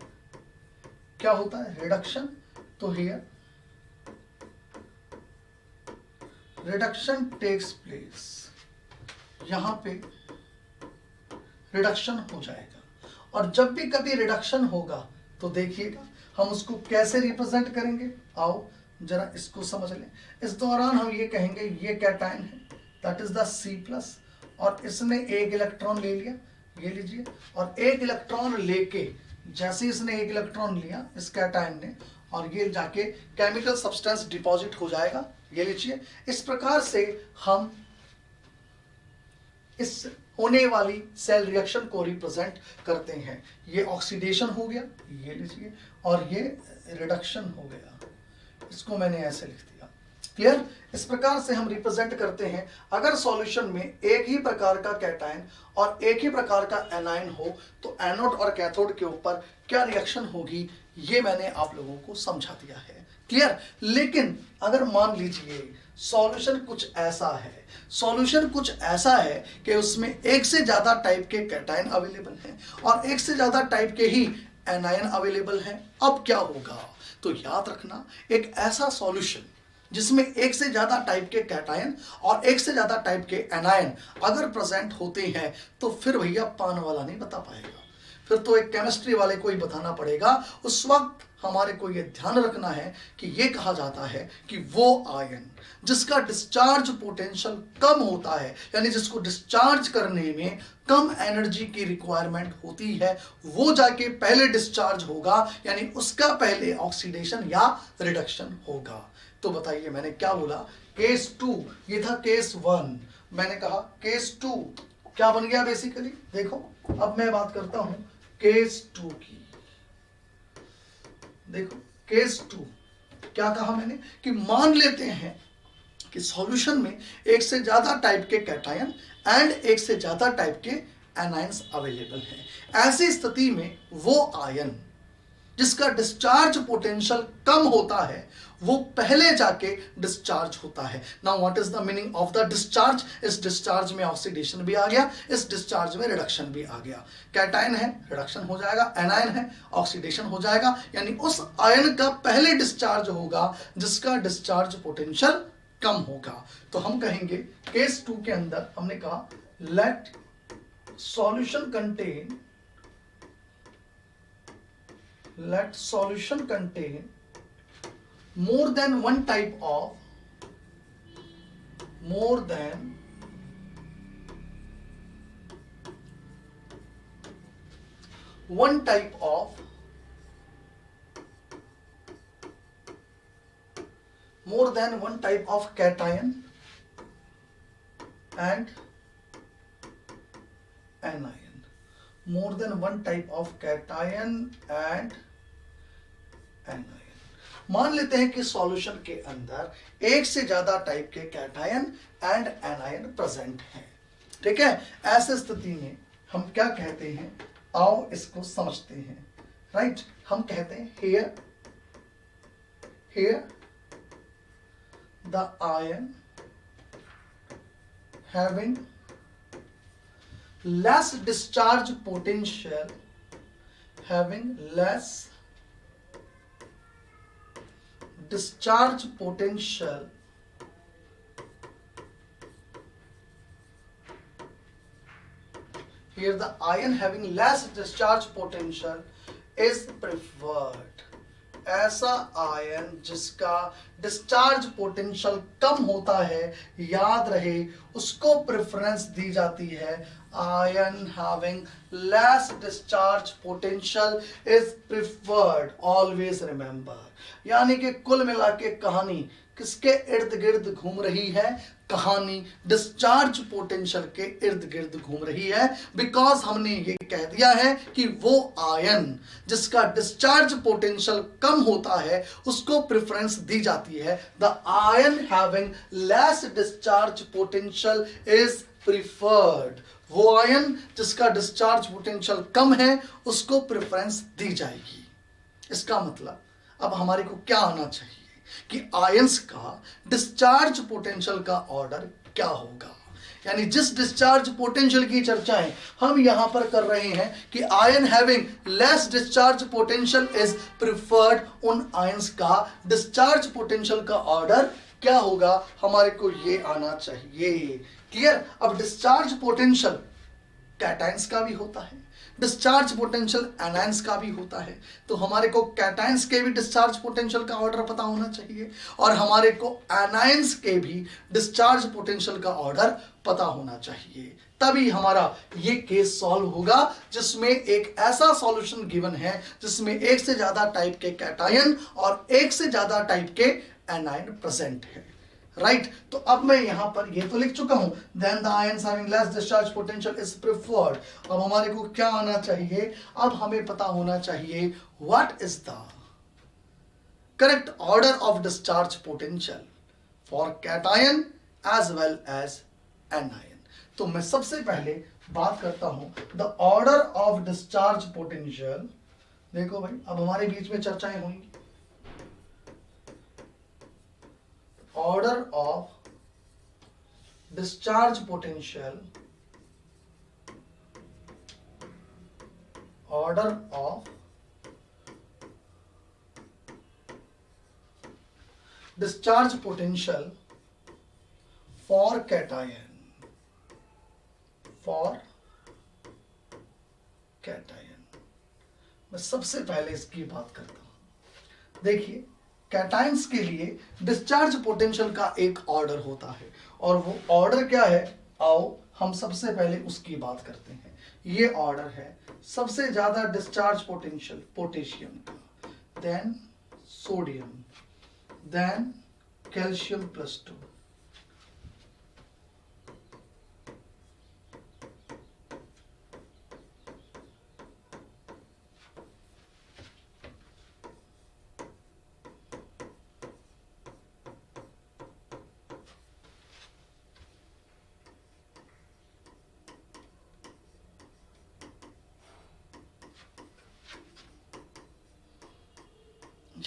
क्या होता है रिडक्शन, तो हियर रिडक्शन टेक्स प्लेस, यहां पे रिडक्शन हो जाएगा। और जब भी कभी रिडक्शन होगा तो देखिएगा हम उसको कैसे रिप्रेजेंट करेंगे, आओ जरा इसको समझ लें। इस दौरान हम ये कहेंगे ये कैटायन है दैट इज द C+, और इसने एक इलेक्ट्रॉन ले लिया, ये लीजिए, और एक इलेक्ट्रॉन लेके जैसे इसने एक इलेक्ट्रॉन लिया इस कैटायन ने, और ये जाके केमिकल सब्सटेंस डिपॉजिट हो जाएगा, ये लीजिए। इस प्रकार से हम इस होने वाली सेल रिएक्शन को रिप्रेजेंट करते हैं। ये ऑक्सीडेशन हो गया, ये लीजिए, और ये रिडक्शन हो गया, इसको मैंने ऐसे लिख दिया, क्लियर। इस प्रकार से हम रिप्रेजेंट करते हैं। अगर सॉल्यूशन में एक ही प्रकार का कैटायन और एक ही प्रकार का एनायन हो तो एनोड और कैथोड के ऊपर क्या रिएक्शन होगी, ये मैंने आप लोगों को समझा दिया है, क्लियर। लेकिन अगर मान लीजिए सॉल्यूशन कुछ ऐसा है कि उसमें एक से ज्यादा टाइप के कैटायन अवेलेबल हैं और एक से ज्यादा टाइप के ही एनायन अवेलेबल हैं, अब क्या होगा। तो याद रखना एक ऐसा सॉल्यूशन जिसमें एक से ज्यादा टाइप के कैटायन और एक से ज्यादा टाइप के एनायन अगर प्रेजेंट होते हैं तो फिर भैया पान वाला नहीं बता पाएगा, फिर तो एक केमिस्ट्री वाले को ही बताना पड़ेगा। उस वक्त हमारे को यह ध्यान रखना है कि यह कहा जाता है कि वो आयन जिसका डिस्चार्ज पोटेंशियल कम होता है, यानी जिसको डिस्चार्ज करने में कम एनर्जी की रिक्वायरमेंट होती है, वो जाके पहले डिस्चार्ज होगा, यानी उसका पहले ऑक्सीडेशन या रिडक्शन होगा। तो बताइए मैंने क्या बोला, केस 2, ये था केस 1, मैंने कहा केस 2 क्या बन गया बेसिकली। देखो अब मैं बात करता हूं केस 2 की। देखो केस 2 क्या कहा मैंने कि मान लेते हैं कि सॉल्यूशन में एक से ज्यादा टाइप के कैटायन एंड एक से ज्यादा टाइप के एनायंस अवेलेबल हैं। ऐसी स्थिति में वो आयन जिसका डिस्चार्ज पोटेंशियल कम होता है वो पहले जाके डिस्चार्ज होता है। Now what is the meaning of the discharge, इस डिस्चार्ज में ऑक्सीडेशन भी आ गया, इस डिस्चार्ज में रिडक्शन भी आ गया। कैटायन है रिडक्शन हो जाएगा, एनायन है ऑक्सीडेशन हो जाएगा, यानी उस आयन का पहले डिस्चार्ज होगा जिसका डिस्चार्ज पोटेंशियल कम होगा। तो हम कहेंगे केस 2 के अंदर हमने कहा let solution contain more than one type of cation and anion, more than one type of cation and anion। मान लेते हैं कि सॉल्यूशन के अंदर एक से ज्यादा टाइप के कैटायन एंड एनायन प्रेजेंट हैं, ठीक है। ऐसे स्थिति में हम क्या कहते हैं, आओ इसको समझते हैं, राइट। हम कहते हैं here the ion having less discharge potential, here the ion having less discharge potential is preferred। ऐसा आयन जिसका डिस्चार्ज पोटेंशियल कम होता है, याद रहे उसको प्रेफरेंस दी जाती है। Ion having less discharge potential is preferred, always remember. यानी कि कुल मिला के कहानी किसके इर्द गिर्द घूम रही है, कहानी डिस्चार्ज पोटेंशियल के इर्द गिर्द घूम रही है। बिकॉज हमने ये कह दिया है कि वो आयन जिसका डिस्चार्ज पोटेंशियल कम होता है उसको प्रेफरेंस दी जाती है। The ion having less discharge potential is preferred. वो आयन जिसका डिस्चार्ज पोटेंशियल कम है उसको प्रेफरेंस दी जाएगी। इसका मतलब अब हमारे को क्या आना चाहिए कि आयंस का डिस्चार्ज पोटेंशियल का ऑर्डर क्या होगा। यानी जिस डिस्चार्ज पोटेंशियल की चर्चाएं हम यहां पर कर रहे हैं कि ion having less discharge potential is preferred, उन आयंस का डिस्चार्ज पोटेंशियल का ऑर्डर क्या होगा, हमारे को ये आना चाहिए। क्लियर। अब डिस्चार्ज पोटेंशियल कैटायंस का भी होता है, डिस्चार्ज पोटेंशियल एनायंस का भी होता है, तो हमारे को कैटायंस के भी डिस्चार्ज पोटेंशियल का ऑर्डर पता होना चाहिए और हमारे को एनायंस के भी डिस्चार्ज पोटेंशियल का ऑर्डर पता होना चाहिए। तभी हमारा ये केस सॉल्व होगा जिसमें एक ऐसा सॉल्यूशन गिवन है जिसमें एक से ज्यादा टाइप के कैटायन और एक से ज्यादा टाइप के एनायन प्रेजेंट है, राइट। तो अब मैं यहां पर ये तो लिख चुका हूं, then the ions having less discharge potential is preferred. अब हमारे को क्या आना चाहिए, अब हमें पता होना चाहिए what is the correct order of discharge potential for cation as well as anion. तो मैं सबसे पहले बात करता हूं the order of discharge potential. देखो भाई अब हमारे बीच में चर्चाएं होंगी। Order of discharge potential, order of discharge potential for cation, मैं सबसे पहले इसकी बात करता हूं। देखिए कैटायंस के लिए डिस्चार्ज पोटेंशियल का एक ऑर्डर होता है, और वो ऑर्डर क्या है, आओ हम सबसे पहले उसकी बात करते हैं। ये ऑर्डर है सबसे ज्यादा डिस्चार्ज पोटेंशियल पोटेशियम का, देन सोडियम, देन कैल्शियम +2,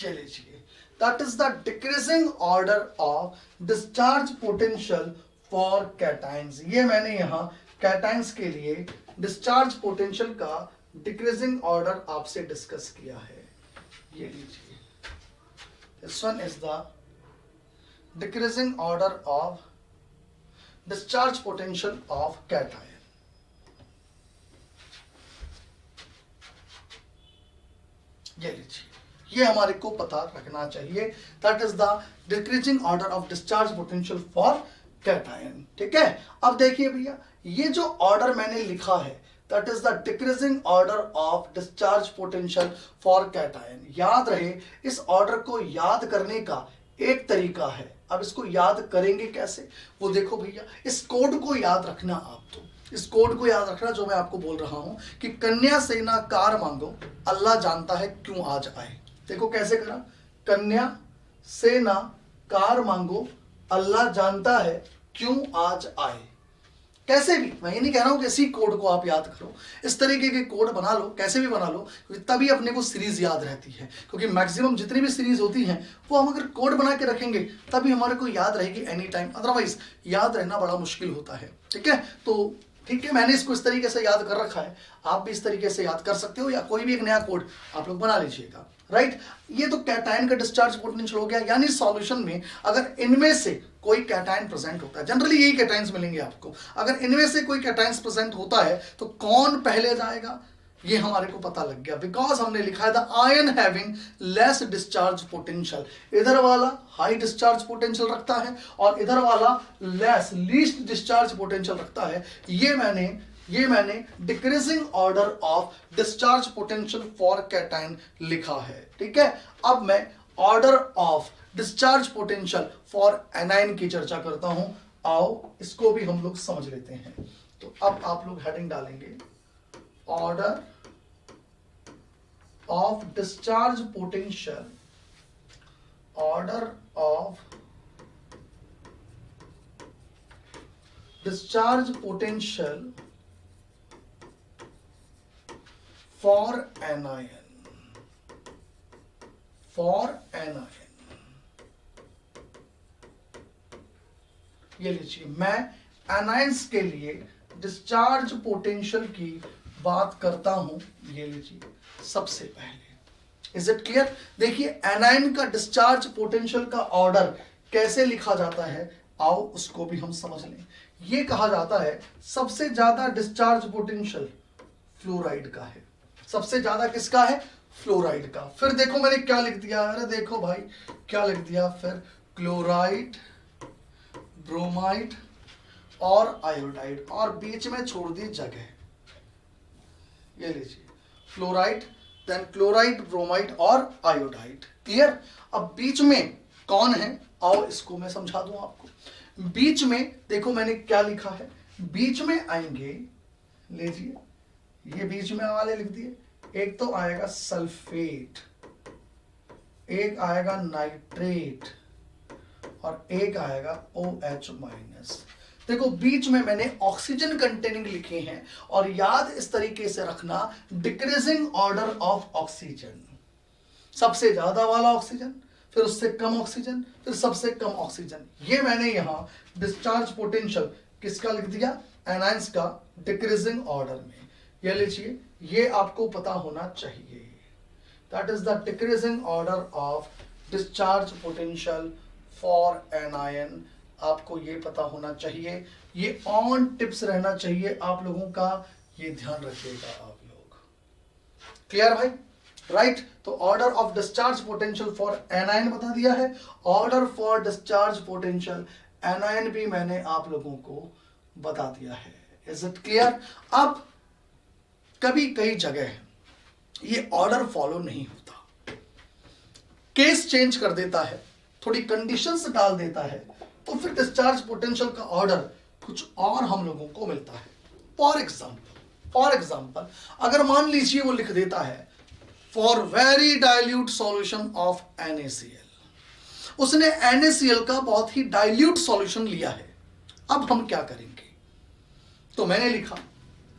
लीजिए that is the decreasing order of discharge potential for cations. ये मैंने यहां कैटायंस के लिए डिस्चार्ज पोटेंशियल का डिक्रीजिंग ऑर्डर आपसे डिस्कस किया है। ये लीजिए, this one is the decreasing order of discharge potential of cation. ये लीजिए, ये हमारे को पता रखना चाहिए, that is the decreasing order of discharge potential for cation. ठीक है, अब देखिए भैया, ये जो ऑर्डर मैंने लिखा है that is the decreasing order of discharge potential for cation. याद रहे, इस ऑर्डर को याद करने का एक तरीका है। अब इसको याद करेंगे कैसे, वो देखो भैया, इस कोड को याद रखना। आप तो इस कोड को याद रखना जो मैं आपको बोल रहा हूं कि कन्या से ना कार मांगो, अल्लाह जानता है क्यों आज आए। देखो कैसे करा, कन्या से ना कार मांगो, अल्लाह जानता है क्यों आज आए। कैसे भी, मैं ये नहीं कह रहा हूं कि इसी कोड को आप याद करो, इस तरीके के कोड बना लो, कैसे भी बना लो, तभी अपने को सीरीज याद रहती है। क्योंकि मैक्सिमम जितनी भी सीरीज होती हैं वो हम अगर कोड बना के रखेंगे तभी हमारे को याद रहेगी एनी टाइम, अदरवाइज याद रहना बड़ा मुश्किल होता है। ठीक है, तो ठीक है, मैंने इसको इस तरीके से याद कर रखा है, आप भी इस तरीके से याद कर सकते हो, या कोई भी एक नया कोड आप लोग बना लीजिएगा। राइट, ये तो कैटायन का डिस्चार्ज पोटेंशियल हो गया। यानी सॉल्यूशन में अगर इनमें से कोई कैटायन प्रेजेंट होता है, जनरली यही कैटायंस मिलेंगे आपको, अगर इनमें से कोई कैटायंस प्रेजेंट होता है तो कौन पहले जाएगा, ये हमारे को पता लग गया, बिकॉज हमने लिखा है the ion having less discharge potential. इधर वाला हाई डिस्चार्ज पोटेंशियल रखता है और इधर वाला लेस लीस्ट डिस्चार्ज पोटेंशियल रखता है। ये मैंने decreasing order of discharge potential for cation लिखा है। ठीक है, अब मैं order of discharge potential for anion की चर्चा करता हूं। आओ इसको भी हम लोग समझ लेते हैं। तो अब आप लोग हेडिंग डालेंगे, order of discharge potential, order of discharge potential for anion, ये लीजिए, मैं एनायंस के लिए डिस्चार्ज पोटेंशियल की बात करता हूं। ये लीजिए सबसे पहले, इज इट क्लियर। देखिए एनायन का डिस्चार्ज पोटेंशियल का ऑर्डर कैसे लिखा जाता है, आओ उसको भी हम समझ लें। ये कहा जाता है सबसे ज्यादा डिस्चार्ज पोटेंशियल फ्लोराइड का है। सबसे ज्यादा किसका है, फ्लोराइड का। फिर देखो मैंने क्या लिख दिया, अरे देखो भाई क्या लिख दिया, फिर क्लोराइड, ब्रोमाइड और आयोडाइड, और बीच में छोड़ दी जगह। ये लीजिए, फ्लोराइड, देन क्लोराइड, ब्रोमाइड और आयोडाइड। क्लियर। अब बीच में कौन है, आओ इसको मैं समझा दूं आपको। बीच में देखो मैंने क्या लिखा है, बीच में आएंगे, लीजिए ये बीच में वाले लिख दिए, एक तो आएगा सल्फेट, एक आएगा नाइट्रेट और एक आएगा OH-। देखो बीच में मैंने ऑक्सीजन कंटेनिंग लिखे हैं, और याद इस तरीके से रखना, डिक्रीजिंग ऑर्डर ऑफ ऑक्सीजन, सबसे ज्यादा वाला ऑक्सीजन, फिर उससे कम ऑक्सीजन, फिर सबसे कम ऑक्सीजन। ये मैंने यहां डिस्चार्ज पोटेंशियल किसका लिख दिया, एनायंस का डिक्रीजिंग ऑर्डर में। ये लीजिए, ये आपको पता होना चाहिए, that is the decreasing order of discharge potential for anion. आपको ये पता होना चाहिए, ये ऑन टिप्स रहना चाहिए आप लोगों का, ये ध्यान रखिएगा आप लोग। क्लियर भाई? राइट। तो order of discharge potential for anion बता दिया है, order for discharge potential anion भी मैंने आप लोगों को बता दिया है। Is it clear? अब कभी कई जगह ये ऑर्डर फॉलो नहीं होता, केस चेंज कर देता है, थोड़ी कंडीशंस डाल देता है, तो फिर डिस्चार्ज पोटेंशियल का ऑर्डर कुछ और हम लोगों को मिलता है। फॉर एग्जाम्पल अगर मान लीजिए वो लिख देता है for very dilute solution of NaCl, उसने NaCl का बहुत ही डाइल्यूट सॉल्यूशन लिया है। अब हम क्या करेंगे? तो मैंने लिखा,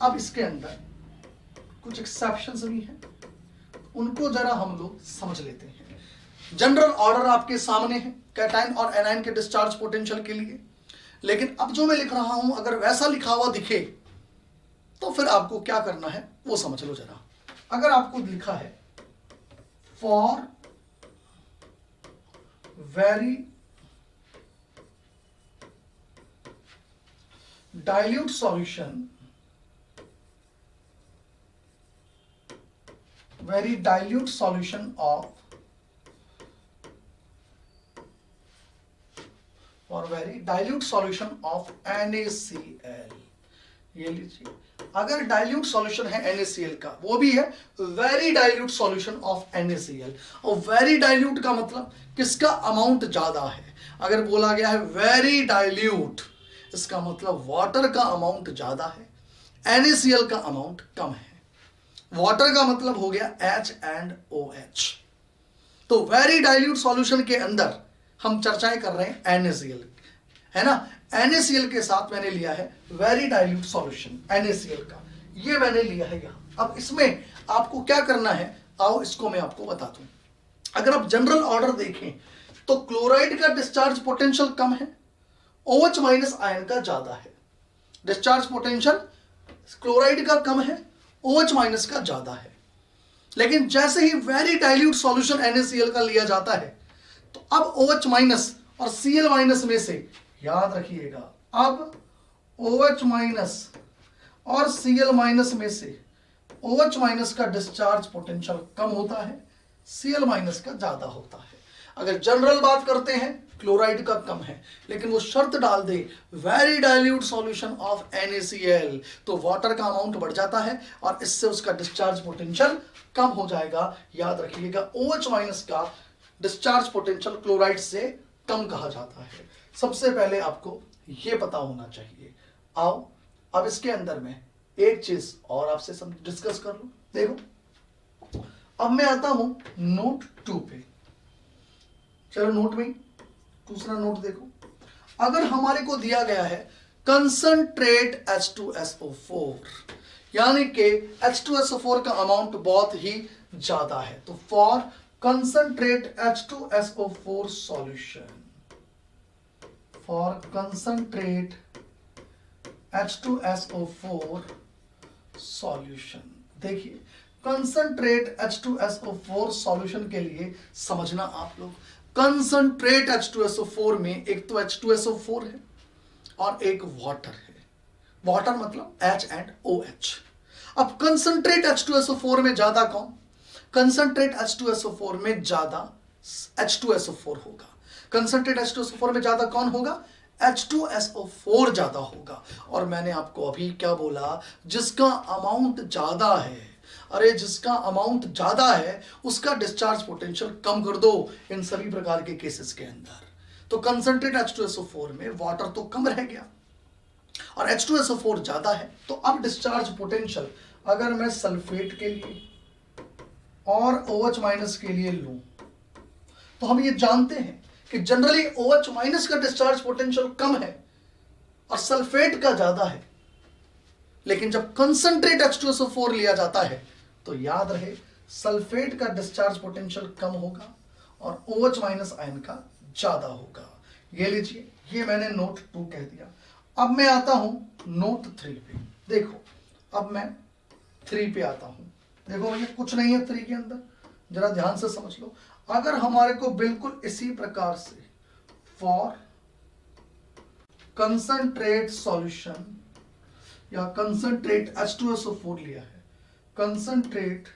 अब इसके अंदर कुछ एक्सेप्शंस भी हैं, उनको जरा हम लोग समझ लेते हैं। जनरल ऑर्डर आपके सामने है कैटायन और एनायन के डिस्चार्ज पोटेंशियल के लिए, लेकिन अब जो मैं लिख रहा हूं अगर वैसा लिखा हुआ दिखे तो फिर आपको क्या करना है वो समझ लो जरा। अगर आपको लिखा है for very dilute solution, very dilute solution of NaCl, ये लीजिए। अगर डाइल्यूट सॉल्यूशन है NaCl का, वो भी है very dilute solution of NaCl, और वेरी डाइल्यूट का मतलब किसका अमाउंट ज्यादा है। अगर बोला गया है वेरी डाइल्यूट, इसका मतलब वाटर का अमाउंट ज्यादा है, NaCl का अमाउंट कम है। वाटर का मतलब हो गया H&OH। तो वेरी डाइल्यूट सॉल्यूशन के अंदर हम चर्चाएं कर रहे हैं NaCl, है ना। NaCl के साथ मैंने लिया है वेरी डाइल्यूट सॉल्यूशन NaCl का, ये मैंने लिया है यहां। अब इसमें आपको क्या करना है, आओ इसको मैं आपको बता दूं। अगर आप जनरल ऑर्डर देखें तो क्लोराइड का डिस्चार्ज पोटेंशियल कम है, OH माइनस आयन का ज्यादा है। डिस्चार्ज पोटेंशियल क्लोराइड का कम है, OH माइनस का ज्यादा है। लेकिन जैसे ही वेरी डाइल्यूट सॉल्यूशन NaCl का लिया जाता है तो अब OH माइनस और Cl माइनस में से, याद रखिएगा, अब OH माइनस और Cl माइनस में से OH माइनस का डिस्चार्ज पोटेंशियल कम होता है, Cl माइनस का ज्यादा होता है। अगर जनरल बात करते हैं क्लोराइड का कम है, लेकिन वो शर्त डाल दे very dilute solution of NaCl, तो वाटर का अमाउंट बढ़ जाता है और इससे उसका डिस्चार्ज पोटेंशियल कम हो जाएगा। याद रखिएगा OH माइनस का डिस्चार्ज पोटेंशियल क्लोराइड से कम कहा जाता है। सबसे पहले आपको ये पता होना चाहिए। आओ अब इसके अंदर में एक चीज और आपसे डिस्कस कर लो। देखो अब मैं आता हूं नोट 2 पे। चलो नोट में दूसरा नोट देखो। अगर हमारे को दिया गया है कंसंट्रेट H2SO4, यानी कि H2SO4 का अमाउंट बहुत ही ज्यादा है, तो for concentrate H2SO4 solution, for concentrate H2SO4 solution, देखिए कंसंट्रेट H2SO4 सॉल्यूशन के लिए समझना आप लोग, कंसंट्रेट H2SO4 में एक तो H2SO4 है और एक वाटर है। वाटर मतलब H&OH। अब कंसंट्रेट H2SO4 में ज्यादा कौन? कंसंट्रेट H2SO4 में ज्यादा H2SO4 होगा। कंसंट्रेट H2SO4 में ज्यादा कौन होगा? H2SO4 ज्यादा होगा। और मैंने आपको अभी क्या बोला? जिसका अमाउंट ज्यादा है, अरे जिसका अमाउंट ज्यादा है उसका डिस्चार्ज पोटेंशियल कम कर दो इन सभी प्रकार के केसेस के अंदर। तो कंसंट्रेट H2SO4 में वाटर तो कम रह गया और H2SO4 ज्यादा है, तो अब डिस्चार्ज पोटेंशियल अगर मैं सल्फेट के लिए और OH माइनस के लिए लूं तो हम ये जानते हैं कि जनरली OH माइनस का डिस्चार्ज पोटेंशियल कम है और सल्फेट का ज्यादा है। लेकिन जब कंसंट्रेट H2SO4 लिया जाता है तो याद रहे सल्फेट का डिस्चार्ज पोटेंशियल कम होगा और OH माइनस आयन का ज्यादा होगा। ये लीजिए, ये मैंने नोट 2 कह दिया। अब मैं आता हूं नोट 3 पे। देखो अब मैं 3 पे आता हूं। देखो भैया कुछ नहीं है 3 के अंदर, जरा ध्यान से समझ लो। अगर हमारे को बिल्कुल इसी प्रकार से फॉर कंसंट्रेट सॉल्यूशन या कंसंट्रेट H2SO4 लिया है, कंसंट्रेट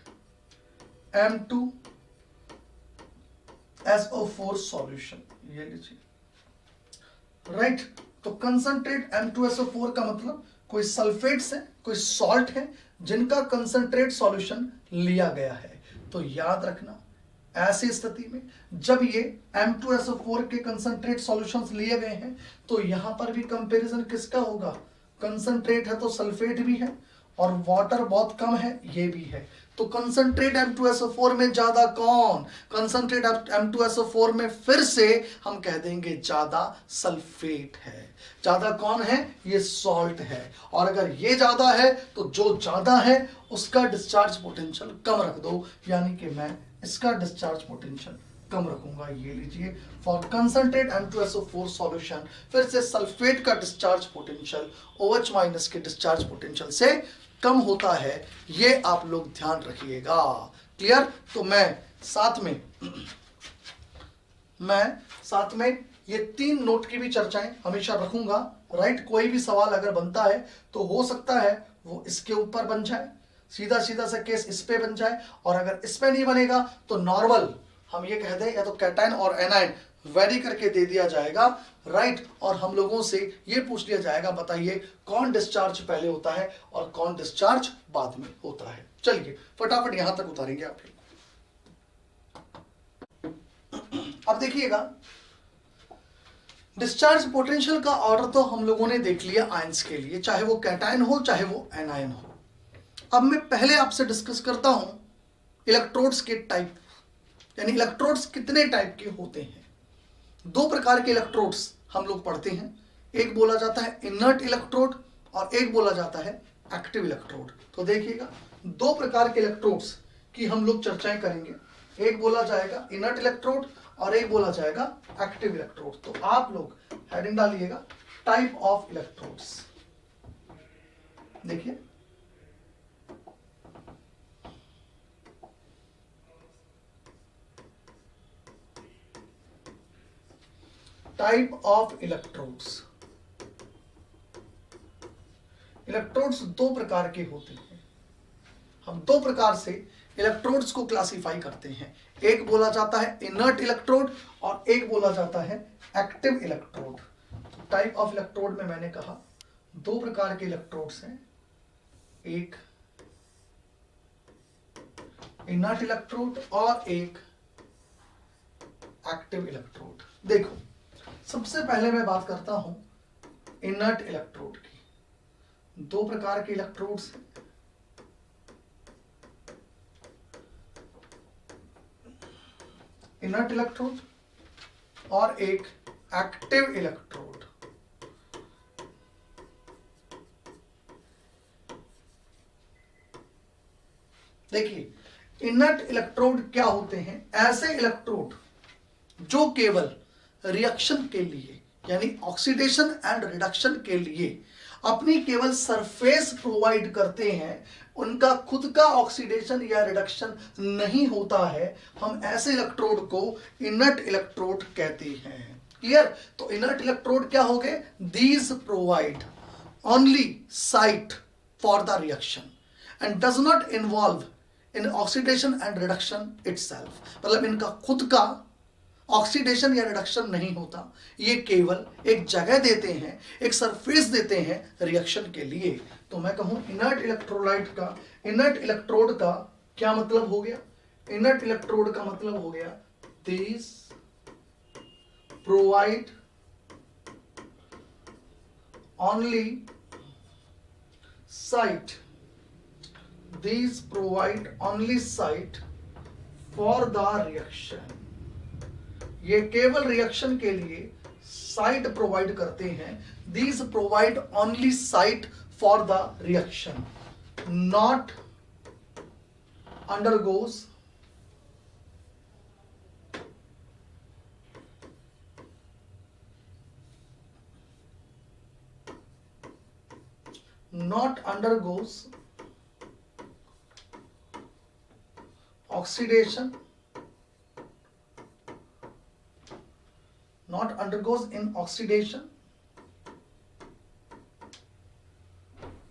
M2SO4 सॉल्यूशन, ये लीजिए, राइट। तो कंसंट्रेट M2SO4 का मतलब कोई सल्फेट्स है, कोई सॉल्ट है जिनका कंसंट्रेट सॉल्यूशन लिया गया है। तो याद रखना ऐसी स्थिति में जब ये M2SO4 के कंसंट्रेट सॉल्यूशंस लिए गए हैं तो यहां पर भी कंपैरिजन किसका होगा, कंसंट्रेट है तो सल्फेट भी है और वाटर बहुत कम है, ये भी है। तो कंसंट्रेट M2SO4 में ज्यादा कौन, कंसंट्रेट M2SO4 में फिर से हम कह देंगे ज्यादा सल्फेट है। ज्यादा कौन है, ये सॉल्ट है। और अगर ये ज्यादा है तो जो ज्यादा है उसका डिस्चार्ज पोटेंशियल कम रख दो, यानी कि मैं इसका डिस्चार्ज पोटेंशियल कम रखूंगा। ये लीजिए, फॉर कंसंट्रेट M2SO4 सॉल्यूशन, फिर से सल्फेट का डिस्चार्ज पोटेंशियल OH माइनस के डिस्चार्ज पोटेंशियल से कम होता है, ये आप लोग ध्यान रखिएगा। क्लियर। तो मैं साथ में ये 3 नोट की भी चर्चाएं हमेशा रखूंगा, राइट। कोई भी सवाल अगर बनता है तो हो सकता है वो इसके ऊपर बन जाए, सीधा सा केस इस पे बन जाए, और अगर इस पे नहीं बनेगा तो नॉर्मल हम ये कह दें या तो कैटायन और एनायन वेरी करके दे दिया जाएगा, राइट। और हम लोगों से ये पूछ लिया जाएगा, बताइए कौन डिस्चार्ज पहले होता है और कौन डिस्चार्ज बाद में होता है। चलिए फटाफट यहां तक उतारेंगे आप लोग। अब देखिएगा, डिस्चार्ज पोटेंशियल का ऑर्डर तो हम लोगों ने देख लिया आयंस के लिए, चाहे वो कैटायन हो चाहे वो एनायन हो। अब मैं पहले आपसे डिस्कस करता हूं इलेक्ट्रोड्स के टाइप, यानी इलेक्ट्रोड्स कितने टाइप के होते हैं। 2 प्रकार के इलेक्ट्रोड्स हम लोग पढ़ते हैं, एक बोला जाता है इनर्ट इलेक्ट्रोड और एक बोला जाता है एक्टिव इलेक्ट्रोड। तो देखिएगा 2 प्रकार के इलेक्ट्रोड्स की हम लोग चर्चाएं करेंगे, एक बोला जाएगा इनर्ट इलेक्ट्रोड और एक बोला जाएगा एक्टिव इलेक्ट्रोड। तो आप लोग हेडिंग डालिएगा टाइप ऑफ इलेक्ट्रोड्स। देखिए टाइप ऑफ इलेक्ट्रोड्स। इलेक्ट्रोड्स 2 प्रकार के होते हैं, हम 2 प्रकार से इलेक्ट्रोड्स को क्लासिफाई करते हैं, एक बोला जाता है इनर्ट इलेक्ट्रोड और एक बोला जाता है active electrode. Type of electrode में मैंने कहा 2 प्रकार के इलेक्ट्रोड्स हैं, एक इनर्ट इलेक्ट्रोड और एक एक्टिव इलेक्ट्रोड। देखो सबसे पहले मैं बात करता हूं इनर्ट इलेक्ट्रोड की। 2 प्रकार के इलेक्ट्रोड्स हैं, इनर्ट इलेक्ट्रोड और एक एक्टिव इलेक्ट्रोड। देखिए इनर्ट इलेक्ट्रोड क्या होते हैं, ऐसे इलेक्ट्रोड जो केवल रिएक्शन के लिए यानी ऑक्सीडेशन एंड रिडक्शन के लिए अपनी केवल सरफेस प्रोवाइड करते हैं, उनका खुद का ऑक्सीडेशन या रिडक्शन नहीं होता है, हम ऐसे इलेक्ट्रोड को इनर्ट इलेक्ट्रोड कहते हैं। क्लियर। तो इनर्ट इलेक्ट्रोड क्या हो गए, these provide only site for the reaction and does not involve in oxidation and reduction itself. मतलब इनका खुद का ऑक्सीडेशन या रिडक्शन नहीं होता, ये केवल एक जगह देते हैं, एक सरफेस देते हैं रिएक्शन के लिए। तो मैं कहूं इनर्ट इलेक्ट्रोलाइट का, इनर्ट इलेक्ट्रोड का क्या मतलब हो गया, इनर्ट इलेक्ट्रोड का मतलब हो गया this provide only site, these provide only site for the reaction। ये केवल रिएक्शन के लिए साइट प्रोवाइड करते हैं, these provide only site for the reaction, not undergoes oxidation not undergoes in oxidation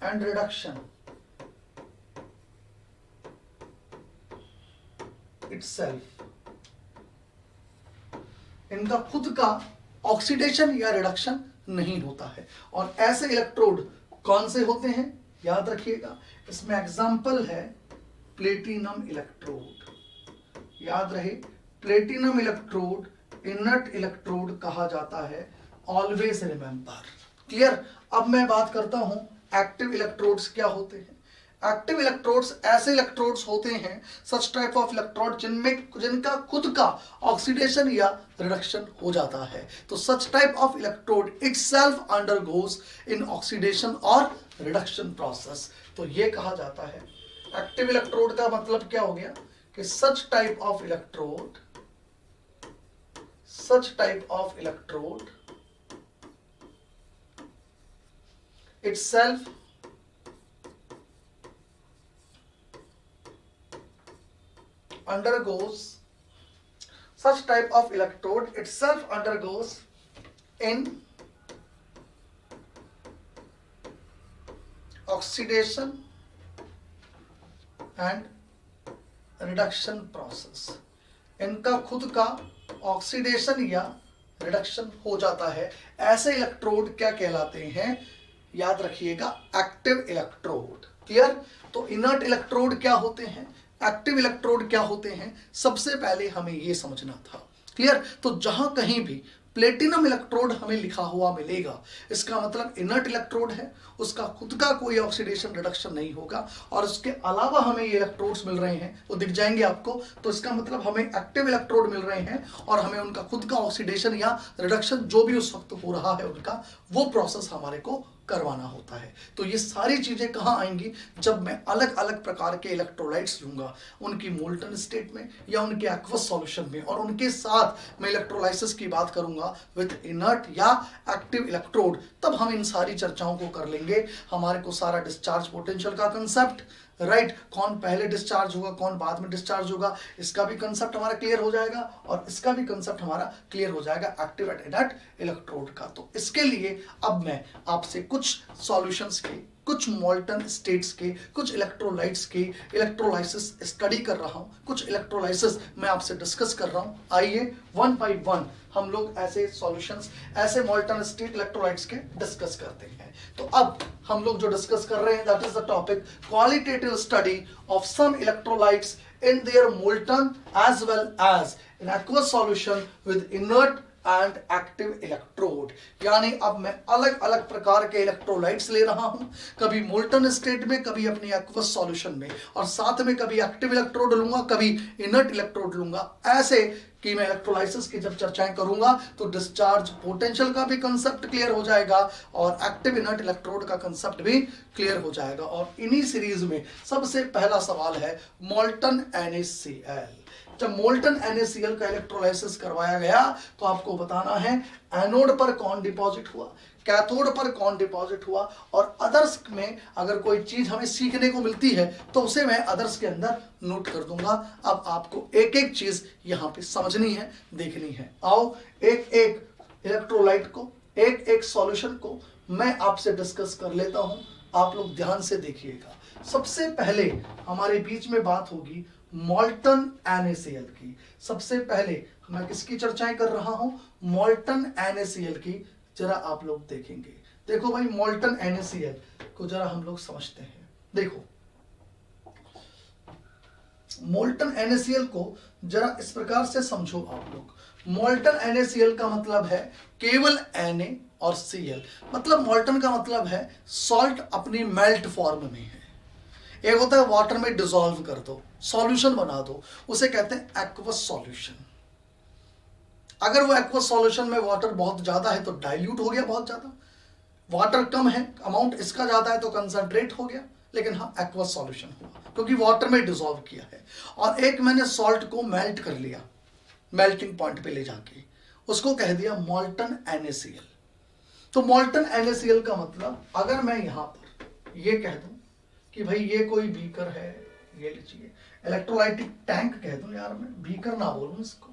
and reduction itself, इनका खुद का oxidation या रिडक्शन नहीं होता है। और ऐसे इलेक्ट्रोड कौन से होते हैं याद रखिएगा, इसमें एग्जाम्पल है प्लेटिनम इलेक्ट्रोड। याद रहे, प्लेटिनम इलेक्ट्रोड इनर्ट इलेक्ट्रोड कहा जाता है, ऑलवेज रिमेंबर। क्लियर। अब मैं बात करता हूं एक्टिव इलेक्ट्रोड्स क्या होते हैं। एक्टिव इलेक्ट्रोड्स ऐसे इलेक्ट्रोड्स होते हैं, सच टाइप ऑफ इलेक्ट्रोड जिनका खुद का ऑक्सीडेशन या रिडक्शन हो जाता है। तो such type of electrode itself undergoes in oxidation और रिडक्शन प्रोसेस। तो ये कहा जाता है एक्टिव इलेक्ट्रोड का मतलब क्या हो गया कि such type of electrode itself undergoes in oxidation and reduction process। इनका खुद का ऑक्सीडेशन या रिडक्शन हो जाता है। ऐसे इलेक्ट्रोड क्या कहलाते हैं याद रखिएगा, एक्टिव इलेक्ट्रोड। क्लियर। तो इनर्ट इलेक्ट्रोड क्या होते हैं, एक्टिव इलेक्ट्रोड क्या होते हैं, सबसे पहले हमें यह समझना था। क्लियर। तो जहां कहीं भी प्लेटिनम इलेक्ट्रोड हमें लिखा हुआ मिलेगा, इसका मतलब इनर्ट इलेक्ट्रोड है, उसका खुद का कोई ऑक्सीडेशन रिडक्शन नहीं होगा, और उसके अलावा हमें ये इलेक्ट्रोड्स मिल रहे हैं, वो दिख जाएंगे आपको। तो इसका मतलब हमें एक्टिव इलेक्ट्रोड मिल रहे हैं और हमें उनका खुद का ऑक्सीडेशन या रिडक्शन जो भी उस वक्त हो रहा है उनका, वो प्रोसेस हमारे को करवाना होता है। तो ये सारी चीजें कहाँ आएंगी, जब मैं अलग अलग प्रकार के इलेक्ट्रोलाइट्स लूंगा, उनकी मोल्टन स्टेट में या उनके एक्वस सॉल्यूशन में, और उनके साथ मैं इलेक्ट्रोलाइसिस की बात करूंगा विद इनर्ट या एक्टिव इलेक्ट्रोड, तब हम इन सारी चर्चाओं को कर लेंगे। हमारे को सारा डिस्चार्ज पोटेंशियल का कंसेप्ट, राइट, कौन पहले डिस्चार्ज होगा कौन बाद में डिस्चार्ज होगा, इसका भी कंसेप्ट हमारा क्लियर हो जाएगा, और इसका भी कंसेप्ट हमारा क्लियर हो जाएगा एक्टिव एंड इनर्ट इलेक्ट्रोड का। तो इसके लिए अब मैं आपसे कुछ सॉल्यूशंस के, कुछ मोल्टन स्टेट्स के, कुछ इलेक्ट्रोलाइट्स के इलेक्ट्रोलाइसिस स्टडी कर रहा हूं, कुछ इलेक्ट्रोलाइसिस मैं आपसे डिस्कस कर रहा हूं। आइए वन बाय वन हम लोग ऐसे सॉल्यूशंस, ऐसे मोल्टन स्टेट इलेक्ट्रोलाइट्स के डिस्कस करते हैं। तो अब हम लोग जो डिस्कस कर रहे हैं that is the topic qualitative study of some electrolytes in their molten as well as in aqueous solution with inert and active electrode। यानी अब मैं अलग अलग प्रकार के इलेक्ट्रोलाइट्स ले रहा हूं, कभी मोल्टन स्टेट में, कभी अपनी एक्वस सॉल्यूशन में, और साथ में कभी एक्टिव इलेक्ट्रोड लूंगा, कभी इनर्ट इलेक्ट्रोड लूंगा। ऐसे कि मैं इलेक्ट्रोलाइसिस की जब चर्चाएं करूंगा तो डिस्चार्ज पोटेंशियल का भी कंसेप्ट क्लियर हो जाएगा और एक्टिव इनर्ट इलेक्ट्रोड का कंसेप्ट भी क्लियर हो जाएगा। और इन्हीं सीरीज में सबसे पहला सवाल है मोल्टन NaCl। जब मोल्टन NaCl का इलेक्ट्रोलाइसिस करवाया गया तो आपको बताना है एनोड पर कौन डिपॉजिट हुआ, कैथोड पर कौन डिपॉजिट हुआ, और अदर्स में अगर कोई चीज हमें सीखने को मिलती है तो उसे मैं अदर्स के अंदर नोट कर दूंगा। अब आपको एक एक चीज यहां पे समझनी है, देखनी है। आओ एक एक इलेक्ट्रोलाइट को, एक एक सॉल्यूशन को मैं आपसे डिस्कस कर लेता हूं, आप लोग ध्यान से देखिएगा। सबसे पहले हमारे बीच में बात होगी मोल्टन NaCl की। सबसे पहले मैं किसकी चर्चाएं कर रहा हूं, मोल्टन NaCl की। जरा आप लोग देखेंगे, देखो भाई मोल्टन NaCl को जरा हम लोग समझते हैं। देखो मोल्टन NaCl को जरा इस प्रकार से समझो आप लोग। मोल्टन NaCl का मतलब है केवल Na और Cl, मतलब मोल्टन का मतलब है सॉल्ट अपनी मेल्ट फॉर्म में है। एक होता है वाटर में डिसॉल्व कर दो, सॉल्यूशन बना दो, उसे कहते हैं एक्वस सॉल्यूशन। अगर वो एक्वस सॉल्यूशन में वाटर बहुत ज्यादा है तो डाइल्यूट हो गया बहुत ज्यादा, वाटर कम है अमाउंट इसका ज्यादा है तो कंसंट्रेट हो गया, लेकिन हाँ एक्वस सॉल्यूशन हुआ क्योंकि वाटर में डिसॉल्व किया है। और एक मैंने सॉल्ट को मेल्ट कर लिया, मेल्टिंग पॉइंट पे ले जाके उसको कह दिया मोल्टन NaCl। तो मोल्टन NaCl का मतलब अगर मैं यहां पर ये कह दूं कि भाई ये कोई बीकर है, ये लीजिए इलेक्ट्रोलाइटिक टैंक कह दूं, यार मैं बीकर ना बोलूं इसको,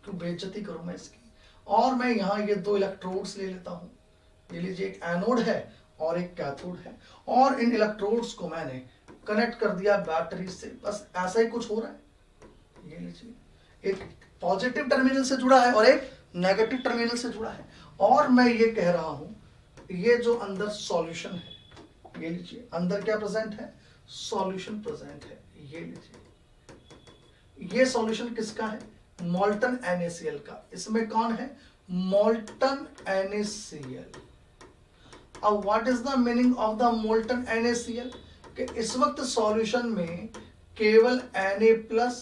क्यों बेइज्जती करूं मैं इसकी, और मैं यहाँ ये दो इलेक्ट्रोड्स ले लेता हूँ। ये लीजिए एक एनोड है और एक कैथोड है, और इन इलेक्ट्रोड्स को मैंने कनेक्ट कर दिया बैटरी से। बस ऐसा ही कुछ हो रहा है। ये लीजिए एक पॉजिटिव टर्मिनल से जुड़ा है और एक नेगेटिव टर्मिनल से जुड़ा है, और मैं ये कह रहा हूं ये जो अंदर सॉल्यूशन है, ये लीजिए अंदर क्या प्रेजेंट है, सॉल्यूशन प्रेजेंट है। ये लीजिए ये सॉल्यूशन किसका है, मोल्टन NaCl का। इसमें कौन है, मोल्टन NaCl। अब what is the meaning of the molten NaCl, कि इस वक्त सॉल्यूशन में केवल Na+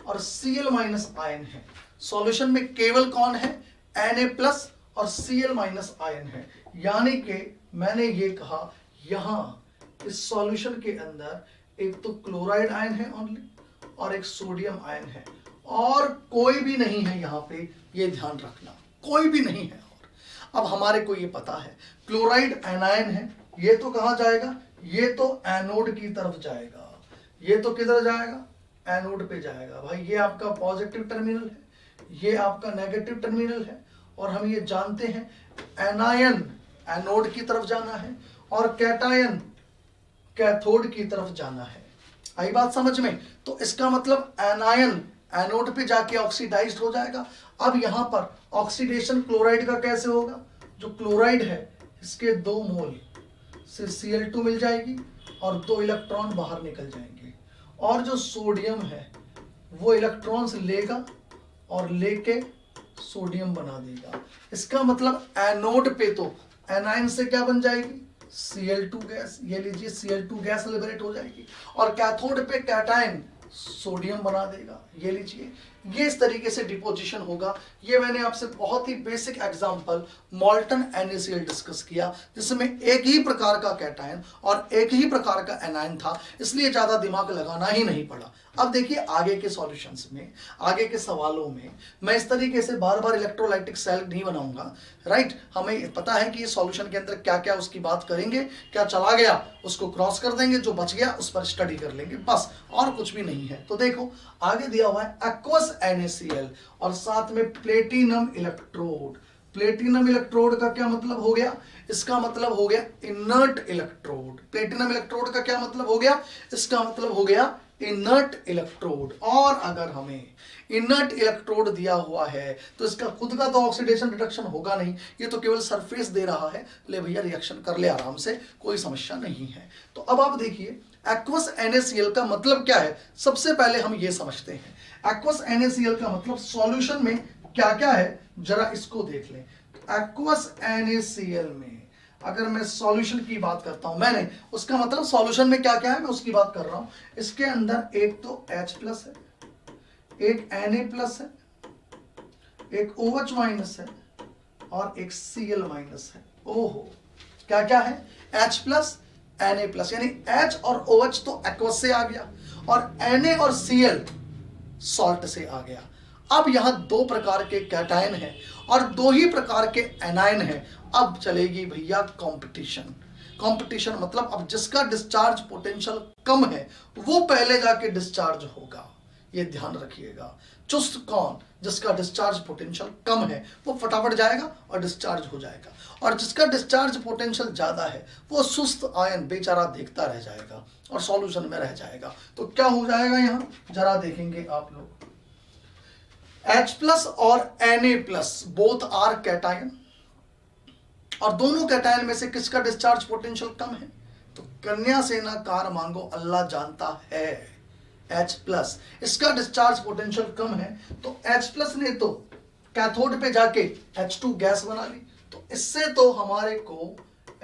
और Cl- आयन है। सॉल्यूशन में केवल कौन है, Na+ और Cl- आयन है। यानी कि मैंने ये कहा यहां इस सॉल्यूशन के अंदर एक तो क्लोराइड आयन है ओनली, और एक सोडियम आयन है, और कोई भी नहीं है यहां पे। ये ध्यान रखना, कोई भी नहीं है। और अब हमारे को ये पता है क्लोराइड एनायन है, ये तो कहां जाएगा, ये तो एनोड की तरफ जाएगा। ये तो किधर जाएगा, एनोड पे जाएगा। भाई ये आपका पॉजिटिव टर्मिनल है, ये आपका नेगेटिव टर्मिनल है, और हम ये जानते हैं एनायन एनोड की तरफ जाना है और कैटायन कैथोड की तरफ जाना है। आई बात समझ में। तो इसका मतलब एनायन एनोड पे जाके ऑक्सीडाइज्ड हो जाएगा। अब यहां पर ऑक्सीडेशन क्लोराइड का कैसे होगा, जो क्लोराइड है इसके 2 मोल से Cl2 मिल जाएगी और 2 इलेक्ट्रॉन बाहर निकल जाएंगे, और जो सोडियम है वो इलेक्ट्रॉन्स लेगा और लेके सोडियम बना देगा। इसका मतलब एनोड पे तो एनायन से क्या बन जाएगी, Cl2 गैस। ये लीजिए Cl2 गैस लिबरेट हो जाएगी, और कैथोड पे कैटायन सोडियम बना देगा। ये लीजिए ये इस तरीके से डिपोजिशन होगा। ये मैंने आपसे बहुत ही basic example molten NaCl discuss किया, जिसमें एक ही प्रकार का कैटायन और एक ही प्रकार का एनायन था, इसलिए ज्यादा दिमाग लगाना ही नहीं पड़ा। अब देखिए आगे के सॉल्यूशंस में, आगे के सवालों में मैं इस तरीके से बार बार इलेक्ट्रोलाइटिक सेल नहीं बनाऊंगा। राइट, हमें पता है कि ये सॉल्यूशन के अंदर क्या क्या उसकी बात करेंगे, क्या चला गया उसको क्रॉस कर देंगे, जो बच गया उस पर स्टडी कर लेंगे, बस और कुछ भी नहीं है। तो देखो आगे दिया हुआ है एक्वस NaCl और साथ में प्लेटिनम इलेक्ट्रोड। प्लेटिनम इलेक्ट्रोड का क्या मतलब हो गया, इसका मतलब हो गया इनर्ट इलेक्ट्रोड। प्लेटिनम इलेक्ट्रोड का क्या मतलब हो गया, इसका मतलब हो गया इनर्ट इलेक्ट्रोड। और अगर हमें इनर्ट इलेक्ट्रोड दिया हुआ है तो इसका खुद का तो ऑक्सीडेशन रिडक्शन होगा नहीं, ये तो केवल सरफेस दे रहा है, ले भैया रिएक्शन कर ले आराम से, कोई समस्या नहीं है। तो अब आप देखिए एक्वस NaCl का मतलब क्या है, सबसे पहले हम ये समझते हैं। एक्वस NaCl का मतलब सॉल्यूशन में क्या क्या है, जरा इसको देख लें। एक्वस NaCl में अगर मैं सॉल्यूशन की बात करता हूं, मैंने उसका मतलब सॉल्यूशन में क्या क्या है मैं उसकी बात कर रहा हूं। इसके अंदर एक तो H+ है, एक Na+ है, एक OH- है और एक Cl- है। ओहो, क्या क्या है, H+, Na+, यानी H और OH तो एक्वस से आ गया, और Na और Cl सॉल्ट से आ गया। अब यहां 2 प्रकार के कैटायन हैं और 2 ही प्रकार के एनायन हैं। अब चलेगी भैया कंपटीशन। कंपटीशन मतलब अब जिसका डिस्चार्ज पोटेंशियल कम है वो पहले जाके डिस्चार्ज होगा, ये ध्यान रखिएगा। चुस्त कौन, जिसका डिस्चार्ज पोटेंशियल कम है वो फटाफट जाएगा और डिस्चार्ज हो जाएगा, और जिसका डिस्चार्ज पोटेंशियल ज्यादा है वो सुस्त आयन बेचारा देखता रह जाएगा और सॉल्यूशन में रह जाएगा। तो क्या हो जाएगा यहां, जरा देखेंगे आप लोग। H+ और Na+ बोथ आर कैटायन, और दोनों कैटायन में से किसका डिस्चार्ज पोटेंशियल कम है, तो कन्या सेना कार मांगो अल्लाह जानता है, H+। इसका डिस्चार्ज पोटेंशियल कम है, तो H+ ने तो कैथोड पे जाके H2 गैस बना ली, तो इससे तो हमारे को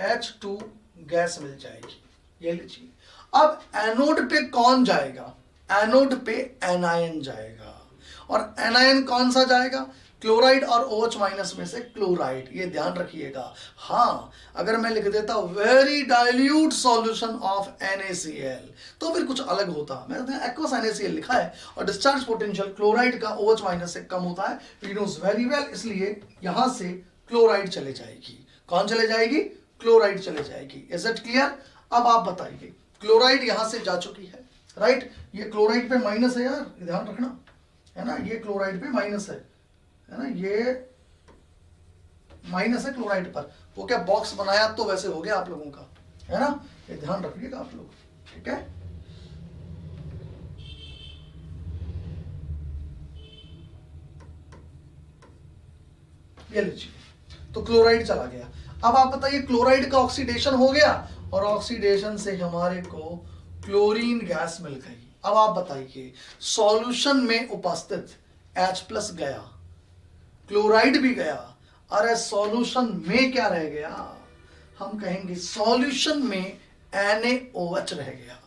H2 गैस मिल जाएगी। ये लीजिए। अब एनोड पे कौन जाएगा, एनोड पे एनायन जाएगा, और एनायन कौन सा जाएगा, क्लोराइड और OH- में से क्लोराइड, ये ध्यान रखिएगा। हाँ, अगर मैं लिख देता very dilute solution of NaCl तो फिर कुछ अलग होता। मैंने एक्वस NaCl लिखा है और डिस्चार्ज पोटेंशियल क्लोराइड का OH- से कम होता है, वी नोज वेरी वेल, इसलिए यहां से क्लोराइड चले जाएगी। कौन चले जाएगी, क्लोराइड चले जाएगी। Is it clear. अब आप बताइए, क्लोराइड यहां से जा चुकी है, राइट। ये क्लोराइड पे माइनस है यार, ध्यान रखना, है ना, ये क्लोराइड पे माइनस है ना, ये माइनस है क्लोराइड पर, वो क्या बॉक्स बनाया तो वैसे हो गया आप लोगों का, है ना, ये ध्यान रखिएगा आप लोग, ठीक है। ये लीजिए, तो क्लोराइड चला गया। अब आप बताइए क्लोराइड का ऑक्सीडेशन हो गया और ऑक्सीडेशन से हमारे को क्लोरीन गैस मिल गई। अब आप बताइए सॉल्यूशन में उपस्थित H+ गया, क्लोराइड भी गया, अरे सॉल्यूशन में क्या रह गया, हम कहेंगे सॉल्यूशन में NaOH रह गया।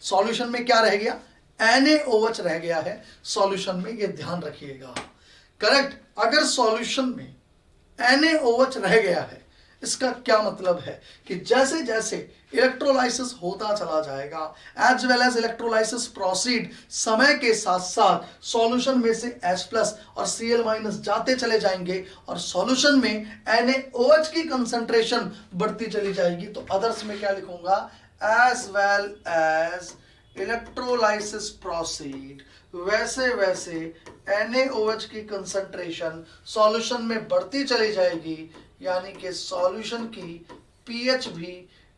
सॉल्यूशन में क्या रह गया, NaOH रह गया है सॉल्यूशन में, ये ध्यान रखिएगा। करेक्ट, अगर सॉल्यूशन में NaOH रह गया है, इसका क्या मतलब है कि जैसे जैसे इलेक्ट्रोलाइसिस होता चला जाएगा, as well as electrolysis proceed, समय के साथ साथ सॉल्यूशन में से H+ और Cl- जाते चले जाएंगे और सॉल्यूशन में NaOH की कंसंट्रेशन बढ़ती चली जाएगी। तो अदर्स में क्या लिखूंगा, as well as electrolysis proceed, वैसे वैसे NaOH की कंसंट्रेशन सॉल्यूशन में बढ़ती चली जाएगी, यानी कि सॉल्यूशन की pH भी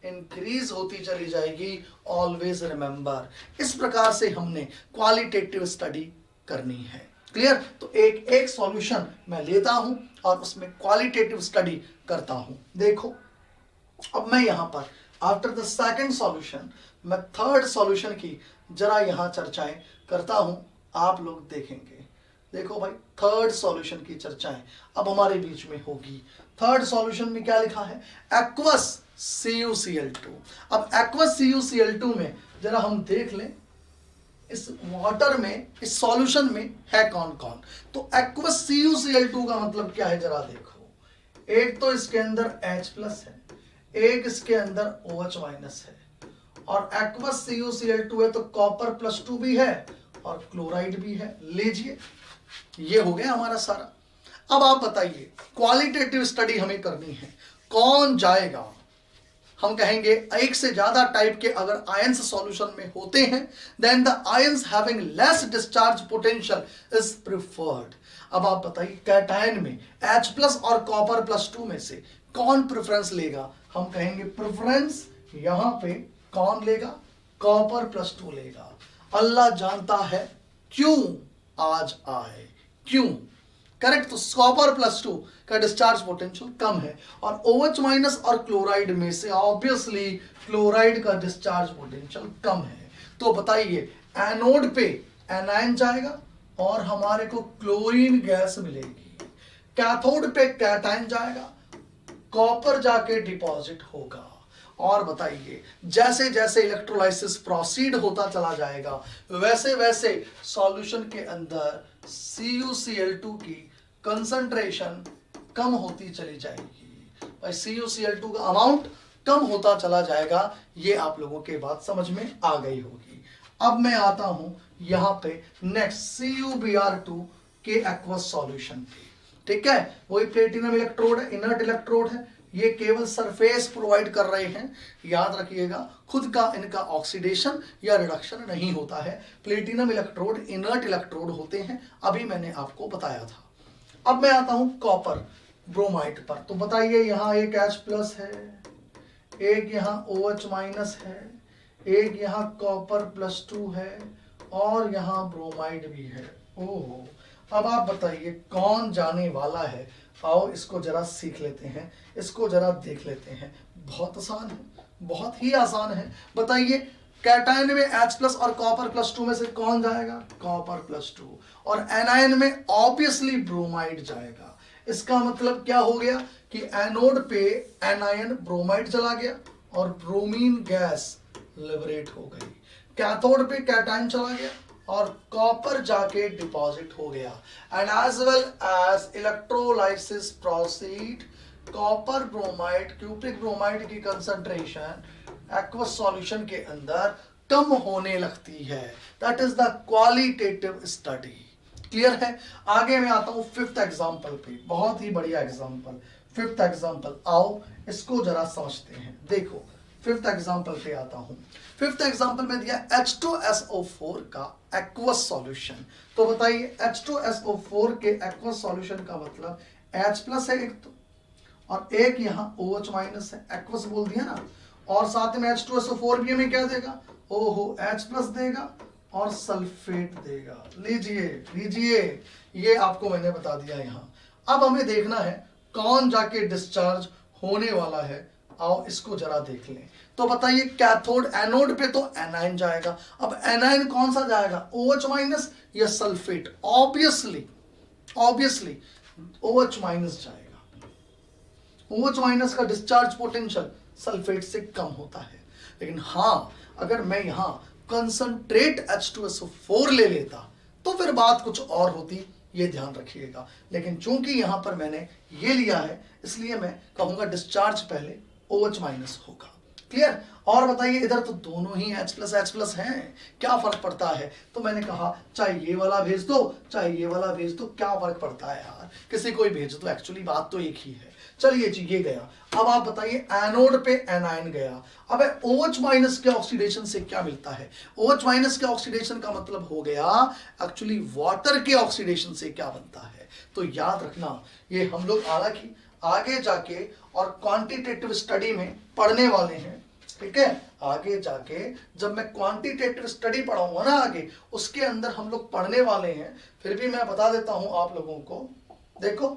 इंक्रीज होती चली जाएगी। ऑलवेज रिमेंबर, इस प्रकार से हमने क्वालिटेटिव स्टडी करनी है। क्लियर, तो एक एक सॉल्यूशन मैं लेता हूं और उसमें क्वालिटेटिव स्टडी करता हूं। देखो अब मैं यहां पर आफ्टर द सेकंड सॉल्यूशन मैं थर्ड सॉल्यूशन की जरा यहां चर्चाएं करता हूं, आप लोग देखेंगे। देखो भाई, थर्ड सॉल्यूशन की चर्चाएं अब हमारे बीच में होगी। थर्ड सॉल्यूशन में क्या लिखा है, एक्वस CuCl2। अब एक्वस CuCl2 में जरा हम देख लें इस वाटर में, इस सॉल्यूशन में है कौन कौन। तो एक्वस CuCl2 का मतलब क्या है, जरा देखो, एक तो इसके अंदर H+ है, एक इसके अंदर OH- है, और एक्वस CuCl2 है तो कॉपर +2 भी है और क्लोराइड भी है। लीजिए, ये हो गया हमारा सारा। अब आप बताइए क्वालिटेटिव स्टडी हमें करनी है, कौन जाएगा। हम कहेंगे एक से ज्यादा टाइप के अगर आयंस सॉल्यूशन में होते हैं, then the ions having less discharge potential is preferred. अब आप बताइए कैटायन में H+ और कॉपर +2 में से कौन प्रेफरेंस लेगा। हम कहेंगे प्रेफरेंस यहां पे कौन लेगा, कॉपर +2 लेगा। अल्लाह जानता है क्यों आज आए, क्यों। करेक्ट, तो कॉपर +2 का डिस्चार्ज पोटेंशियल कम है और OH- और क्लोराइड में से ऑब्वियसली क्लोराइड का डिस्चार्ज पोटेंशियल कम है। तो बताइए एनोड पे एनायन जाएगा और हमारे को क्लोरीन गैस मिलेगी, कैथोड पे कैटायन जाएगा, कॉपर जाके डिपॉजिट होगा। और बताइए जैसे जैसे इलेक्ट्रोलाइसिस प्रोसीड होता चला जाएगा, वैसे वैसे सॉल्यूशन के अंदर CuCl2 की कंसंट्रेशन कम होती चली जाएगी। भाई CuCl2 का अमाउंट कम होता चला जाएगा। ये आप लोगों के बात समझ में आ गई होगी। अब मैं आता हूं यहां पे नेक्स्ट CuBr2 के एक्वस सॉल्यूशन पे। ठीक है, वही प्लेटिनम इलेक्ट्रोड है, इनर्ट इलेक्ट्रोड है, ये केवल सरफेस प्रोवाइड कर रहे हैं। याद रखिएगा खुद का इनका ऑक्सीडेशन या रिडक्शन नहीं होता है। प्लेटिनम इलेक्ट्रोड इनर्ट इलेक्ट्रोड होते हैं, अभी मैंने आपको बताया था। अब मैं आता हूं कॉपर ब्रोमाइड पर। तो बताइए यहां एक H+ है, एक यहां OH- है, एक यहां कॉपर +2 है और यहां ब्रोमाइड भी है। ओहो, अब आप बताइए कौन जाने वाला है। आओ इसको जरा सीख लेते हैं, इसको जरा देख लेते हैं। बहुत आसान है, बहुत ही आसान है। बताइए कैटायन में H+ और कॉपर +2 में से कौन जाएगा, कॉपर +2, और एनायन में ऑब्वियसली ब्रोमाइड जाएगा। इसका मतलब क्या हो गया कि एनोड पे एनायन ब्रोमाइड चला गया और ब्रोमीन गैस लिबरेट हो गई। कैथोड पे कैटायन चला गया और कॉपर जाके डिपॉजिट हो गया। And as well as electrolysis proceed, copper bromide, cupric bromide की कंसंट्रेशन एक्वस सॉल्यूशन के अंदर कम होने लगती है। That is the qualitative study. Clear है। आगे मैं आता हूं फिफ्थ एग्जांपल पे, बहुत ही बढ़िया एग्जांपल। फिफ्थ एग्जांपल, आओ इसको जरा समझते हैं। देखो फिफ्थ एग्जांपल पे आता हूं। फिफ्थ एग्जांपल में दिया H2SO4 का एक्वस सॉल्यूशन। तो बताइए H2SO4 के एक्वस सॉल्यूशन का मतलब H+ है एक तो, और एक यहाँ OH माइनस है, एक्वस बोल दिया ना, और साथ में H2SO4 भी हमें क्या देगा, ओहो H प्लस देगा और सल्फेट देगा। लीजिए लीजिए, ये आपको मैंने बता दिया यहाँ। अब हमें देखना है कौन जाके डिस्चार्ज होने वाला है, आओ इसको जरा देख लें। तो बताइए कैथोड एनोड पे तो एनाइन जाएगा, अब एनाइन कौन सा जाएगा, OH माइनस या सल्फेट, ऑब्वियसली OH माइनस जाएगा। OH माइनस का डिस्चार्ज पोटेंशियल सल्फेट से कम होता है। लेकिन हाँ, अगर मैं यहाँ कंसंट्रेट H2SO4 ले लेता तो फिर बात कुछ और होती, ये ध्यान रखिएगा। लेकिन चूंकि यहां पर मैंने ये लिया है, इसलिए मैं कहूंगा डिस्चार्ज पहले OH माइनस होगा। क्लियर? और बताइए, इधर तो दोनों ही H प्लस हैं, क्या फर्क पड़ता है? तो मैंने कहा चाहे ये वाला भेज दो चाहे ये वाला भेज दो, क्या फर्क पड़ता है यार, किसी को ही भेज दो, एक्चुअली बात तो एक ही है। चलिए जी, ये गया। अब आप बताइए एनोड पे एनाइन गया। अब OH माइनस के ऑक्सीडेशन से क्या मिलता है, OH माइनस के ऑक्सीडेशन का मतलब हो गया एक्चुअली वाटर के ऑक्सीडेशन से क्या बनता है। तो याद रखना, ये हम लोग हालांकि आगे जाके और क्वांटिटेटिव स्टडी में पढ़ने वाले हैं, ठीक है, आगे जाके जब मैं क्वांटिटेटिव स्टडी पढ़ाऊंगा ना आगे, उसके अंदर हम लोग पढ़ने वाले हैं। फिर भी मैं बता देता हूं आप लोगों को, देखो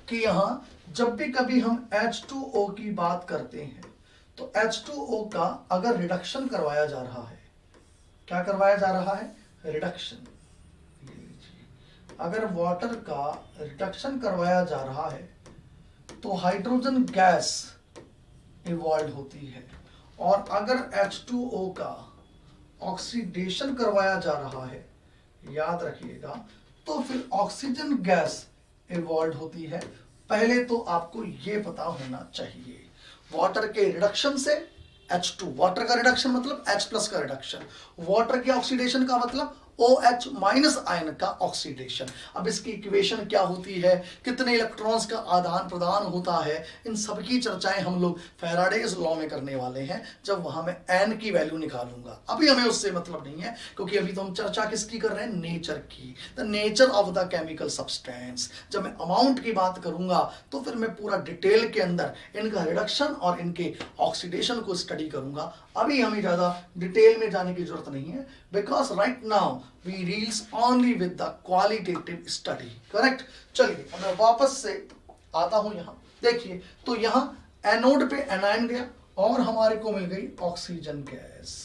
कि यहां जब भी कभी हम H2O की बात करते हैं तो H2O का अगर रिडक्शन करवाया जा रहा है, क्या करवाया जा रहा है, रिडक्शन, अगर वाटर का रिडक्शन करवाया जा रहा है तो हाइड्रोजन गैस इवॉल्व होती है, और अगर H2O का ऑक्सीडेशन करवाया जा रहा है, याद रखिएगा, तो फिर ऑक्सीजन गैस इवॉल्व होती है। पहले तो आपको ये पता होना चाहिए, वाटर के रिडक्शन से H2, वाटर का रिडक्शन मतलब H प्लस का रिडक्शन, वाटर के ऑक्सीडेशन का मतलब OH माइनस आयन का ऑक्सीडेशन। अब इसकी इक्वेशन क्या होती है, कितने इलेक्ट्रॉन्स का आदान प्रदान होता है, इन सब की चर्चाएं हम लोग फैराडेज लॉ में करने वाले हैं, जब वहां मैं n की वैल्यू निकालूंगा। अभी हमें उससे मतलब नहीं है, क्योंकि अभी तो हम चर्चा किसकी कर रहे हैं, नेचर की, the nature of the chemical substance. जब मैं अमाउंट की बात करूंगा तो फिर मैं पूरा डिटेल के अंदर इनका रिडक्शन और इनके ऑक्सीडेशन को स्टडी करूंगा। अभी हमें ज्यादा डिटेल में जाने की जरूरत नहीं है, because right now we deals only with the qualitative study, correct. चलिए अब मैं वापस से आता हूं यहां, देखिए तो यहां एनोड पे एनाइन गया और हमारे को मिल गई ऑक्सीजन गैस,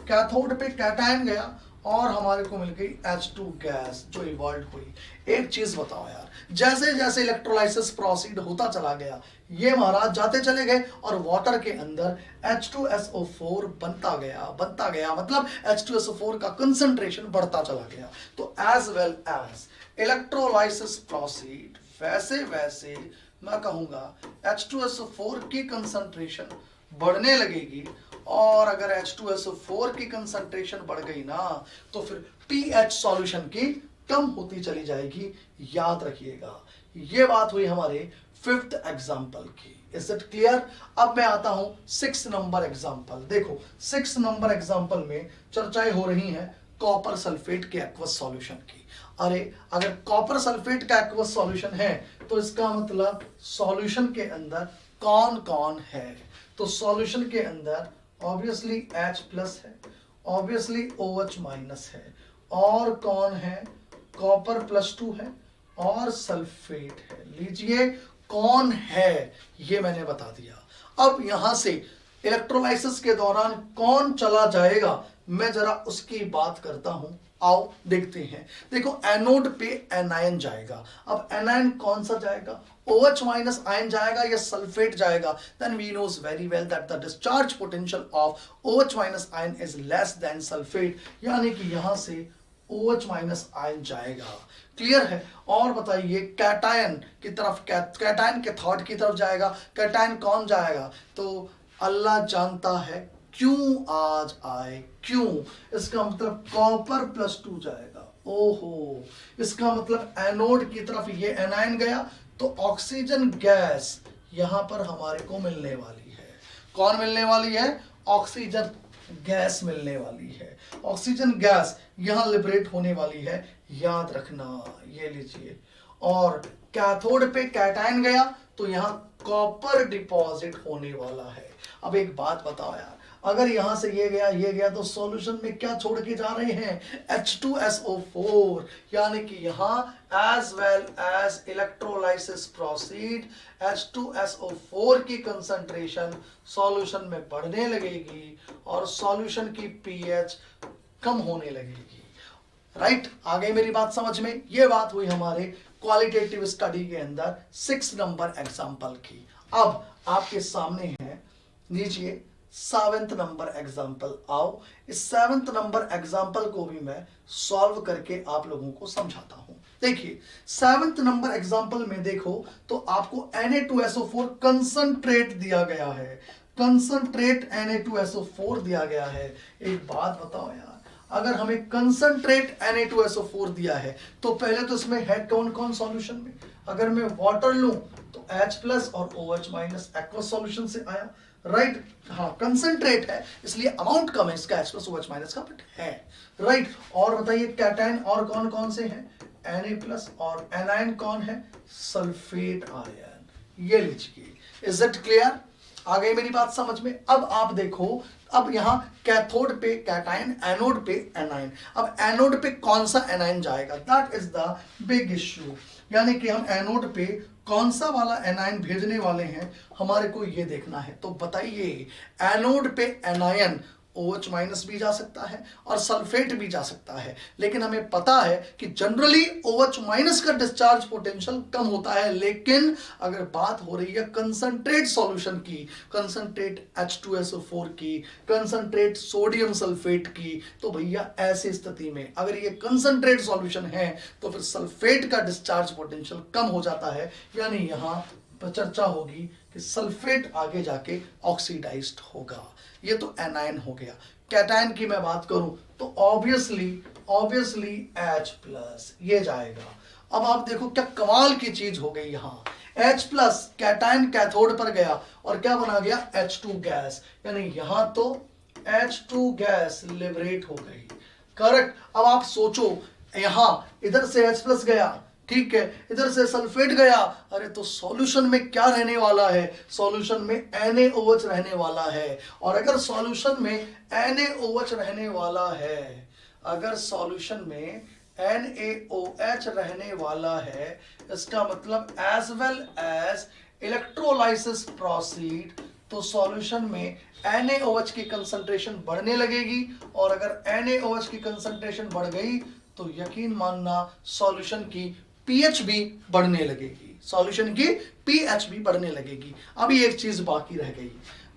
कैथोड पे कैटायन गया और हमारे को मिल गई H2 गैस जो इवॉल्व हुई। एक चीज बताओ यार, जैसे जैसे इलेक्ट्रोलाइसिस प्रोसीड होता चला गया, ये महाराज जाते चले गए और वाटर के अंदर H2SO4 बनता गया, मतलब H2SO4 का कंसंट्रेशन बढ़ता चला गया। तो as well as electrolysis proceed, वैसे वैसे मैं कहूंगा H2SO4 की कंसंट्रेशन बढ़ने लगेगी, और अगर H2SO4 की कंसंट्रेशन बढ़ गई ना तो फिर pH सॉल्यूशन की कम होती चली जाएगी। याद रखिएगा, ये बात हुई हमारे 5th एग्जाम्पल की। Is it clear? अब मैं आता हूं 6 नंबर एग्जाम्पल। देखो 6 नंबर एग्जाम्पल में चर्चाएं हो रही हैं कॉपर सल्फेट के एक्वस सॉल्यूशन की। अरे अगर कॉपर सल्फेट का एक्वस सॉल्यूशन है तो इसका मतलब सॉल्यूशन के अंदर कौन कौन है, तो सॉल्यूशन के अंदर ऑब्वियसली H प्लस है, ऑब्वियसली OH माइनस है, और कौन है, कॉपर +2 है और सल्फेट है। लीजिए कौन है ये मैंने बता दिया। अब यहां से इलेक्ट्रोलाइसिस के दौरान कौन चला जाएगा, मैं जरा उसकी बात करता हूं, आओ देखते हैं। देखो एनोड पे एनायन जाएगा, अब एनायन कौन सा जाएगा, OH माइनस आयन जाएगा या सल्फेट जाएगा। Then we knows very well that the discharge potential of OH minus ion is less than sulphate, यानी कि यहां से OH माइनस आयन जाएगा। क्लियर है? और बताइए कैटायन की तरफ, कैटायन के थॉट की तरफ जाएगा। कैटायन कौन जाएगा, तो अल्लाह जानता है क्यों आज आए, क्यों, इसका मतलब कॉपर +2 जाएगा। ओहो, इसका मतलब एनोड की तरफ ये एनायन गया तो ऑक्सीजन गैस यहां पर हमारे को मिलने वाली है। कौन मिलने वाली है, ऑक्सीजन गैस मिलने वाली है। ऑक्सीजन गैस यहां लिबरेट होने वाली है, याद रखना, ये लीजिए। और कैथोड पे कैटायन गया तो यहाँ कॉपर डिपॉजिट होने वाला है। अब एक बात बताओ यार, अगर यहां से ये गया तो सॉल्यूशन में क्या छोड़ के जा रहे हैं? H2SO4, यानी कि यहां as well as electrolysis proceed H2SO4 की कंसंट्रेशन सॉल्यूशन में बढ़ने लगेगी और सॉल्यूशन की पीएच कम होने लगेगी। राइट, आ गई मेरी बात समझ में? ये बात हुई हमारे क्वालिटेटिव स्टडी के अंदर 6 नंबर एग्जाम्पल की। अब आपके सामने है, लीजिए 7th नंबर एग्जाम्पल। आओ इस 7th नंबर एग्जाम्पल को भी मैं सॉल्व करके आप लोगों को समझाता हूं। देखिए 7th नंबर एग्जाम्पल में देखो तो आपको Na2SO4 कंसंट्रेट दिया गया है, कंसंट्रेट Na2SO4 दिया गया है। एक बात बताओ यार, अगर हमें कंसंट्रेट Na2SO4 दिया है तो पहले तो इसमें है कौन कौन सॉल्यूशन में? अगर मैं वाटर लूं तो H+ और OH- एक्वस सॉल्यूशन से आया। राइट, हाँ कंसंट्रेट है इसलिए अमाउंट कम है इसका H+ OH- का, बट है। राइट, और बताइए कैटायन और कौन कौन से हैं? Na+ और एनायन कौन है? Sulphate ion. ये लीजिए, इज इट क्लियर? आ गई मेरी बात समझ में? अब आप देखो, अब यहां कैथोड पे कैटायन, एनोड पे एनायन। अब एनोड पे कौन सा एनायन जाएगा, that is the big issue. यानी कि हम एनोड पे कौन सा वाला एनायन भेजने वाले हैं, हमारे को ये देखना है। तो बताइए, एनोड पे एनायन OH- भी जा सकता है और सल्फेट भी जा सकता है, लेकिन हमें पता है कि जनरली OH- का डिस्चार्ज पोटेंशियल कम होता है। लेकिन अगर बात हो रही है कंसंट्रेट सॉल्यूशन की, कंसंट्रेट H2SO4 की, कंसंट्रेट सोडियम सल्फेट की, तो भैया ऐसी स्थिति में अगर ये कंसंट्रेट सॉल्यूशन है तो फिर सल्फेट का डिस्चार्ज पोटेंशियल कम हो जाता है। यानी यहां पर चर्चा होगी कि सल्फेट आगे जाके ऑक्सीडाइज्ड होगा। ये तो एनायन हो गया। कैटायन की मैं बात करूं तो ऑब्वियसली H+ ये जाएगा। अब आप देखो क्या कमाल की चीज हो गई, यहां H+ कैटायन कैथोड पर गया और क्या बना गया? H2 गैस, यानी यहां तो H2 गैस लिबरेट हो गई। करेक्ट। अब आप सोचो, यहां इधर से H+ गया, ठीक है, इधर से सल्फेट गया, अरे तो सॉल्यूशन में क्या रहने वाला है? सॉल्यूशन में NaOH रहने वाला है। और अगर सॉल्यूशन में NaOH रहने वाला है, अगर सॉल्यूशन में NaOH रहने वाला है, इसका मतलब as well as electrolysis proceed, तो सॉल्यूशन में NaOH की कंसंट्रेशन बढ़ने लगेगी। और अगर NaOH की कंसंट्रेशन बढ़ गई तो यकीन मानना सॉल्यूशन की पीएच भी बढ़ने लगेगी, सॉल्यूशन की पीएच भी बढ़ने लगेगी। अभी एक चीज बाकी रह गई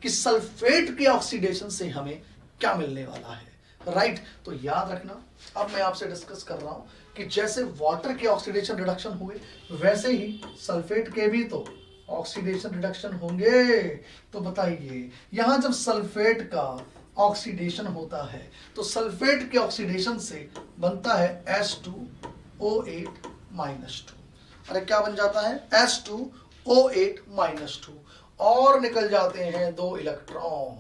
कि सल्फेट के ऑक्सीडेशन से हमें क्या मिलने वाला है। राइट, तो याद रखना, अब मैं आपसे डिस्कस कर रहा हूं कि जैसे वाटर के ऑक्सीडेशन रिडक्शन हुए वैसे ही सल्फेट के भी तो ऑक्सीडेशन रिडक्शन होंगे। तो बताइए, यहां जब सल्फेट का ऑक्सीडेशन होता है तो सल्फेट के ऑक्सीडेशन से बनता है H2O8-2। अरे क्या बन जाता है? H2O8-2, और निकल जाते हैं 2 इलेक्ट्रॉन।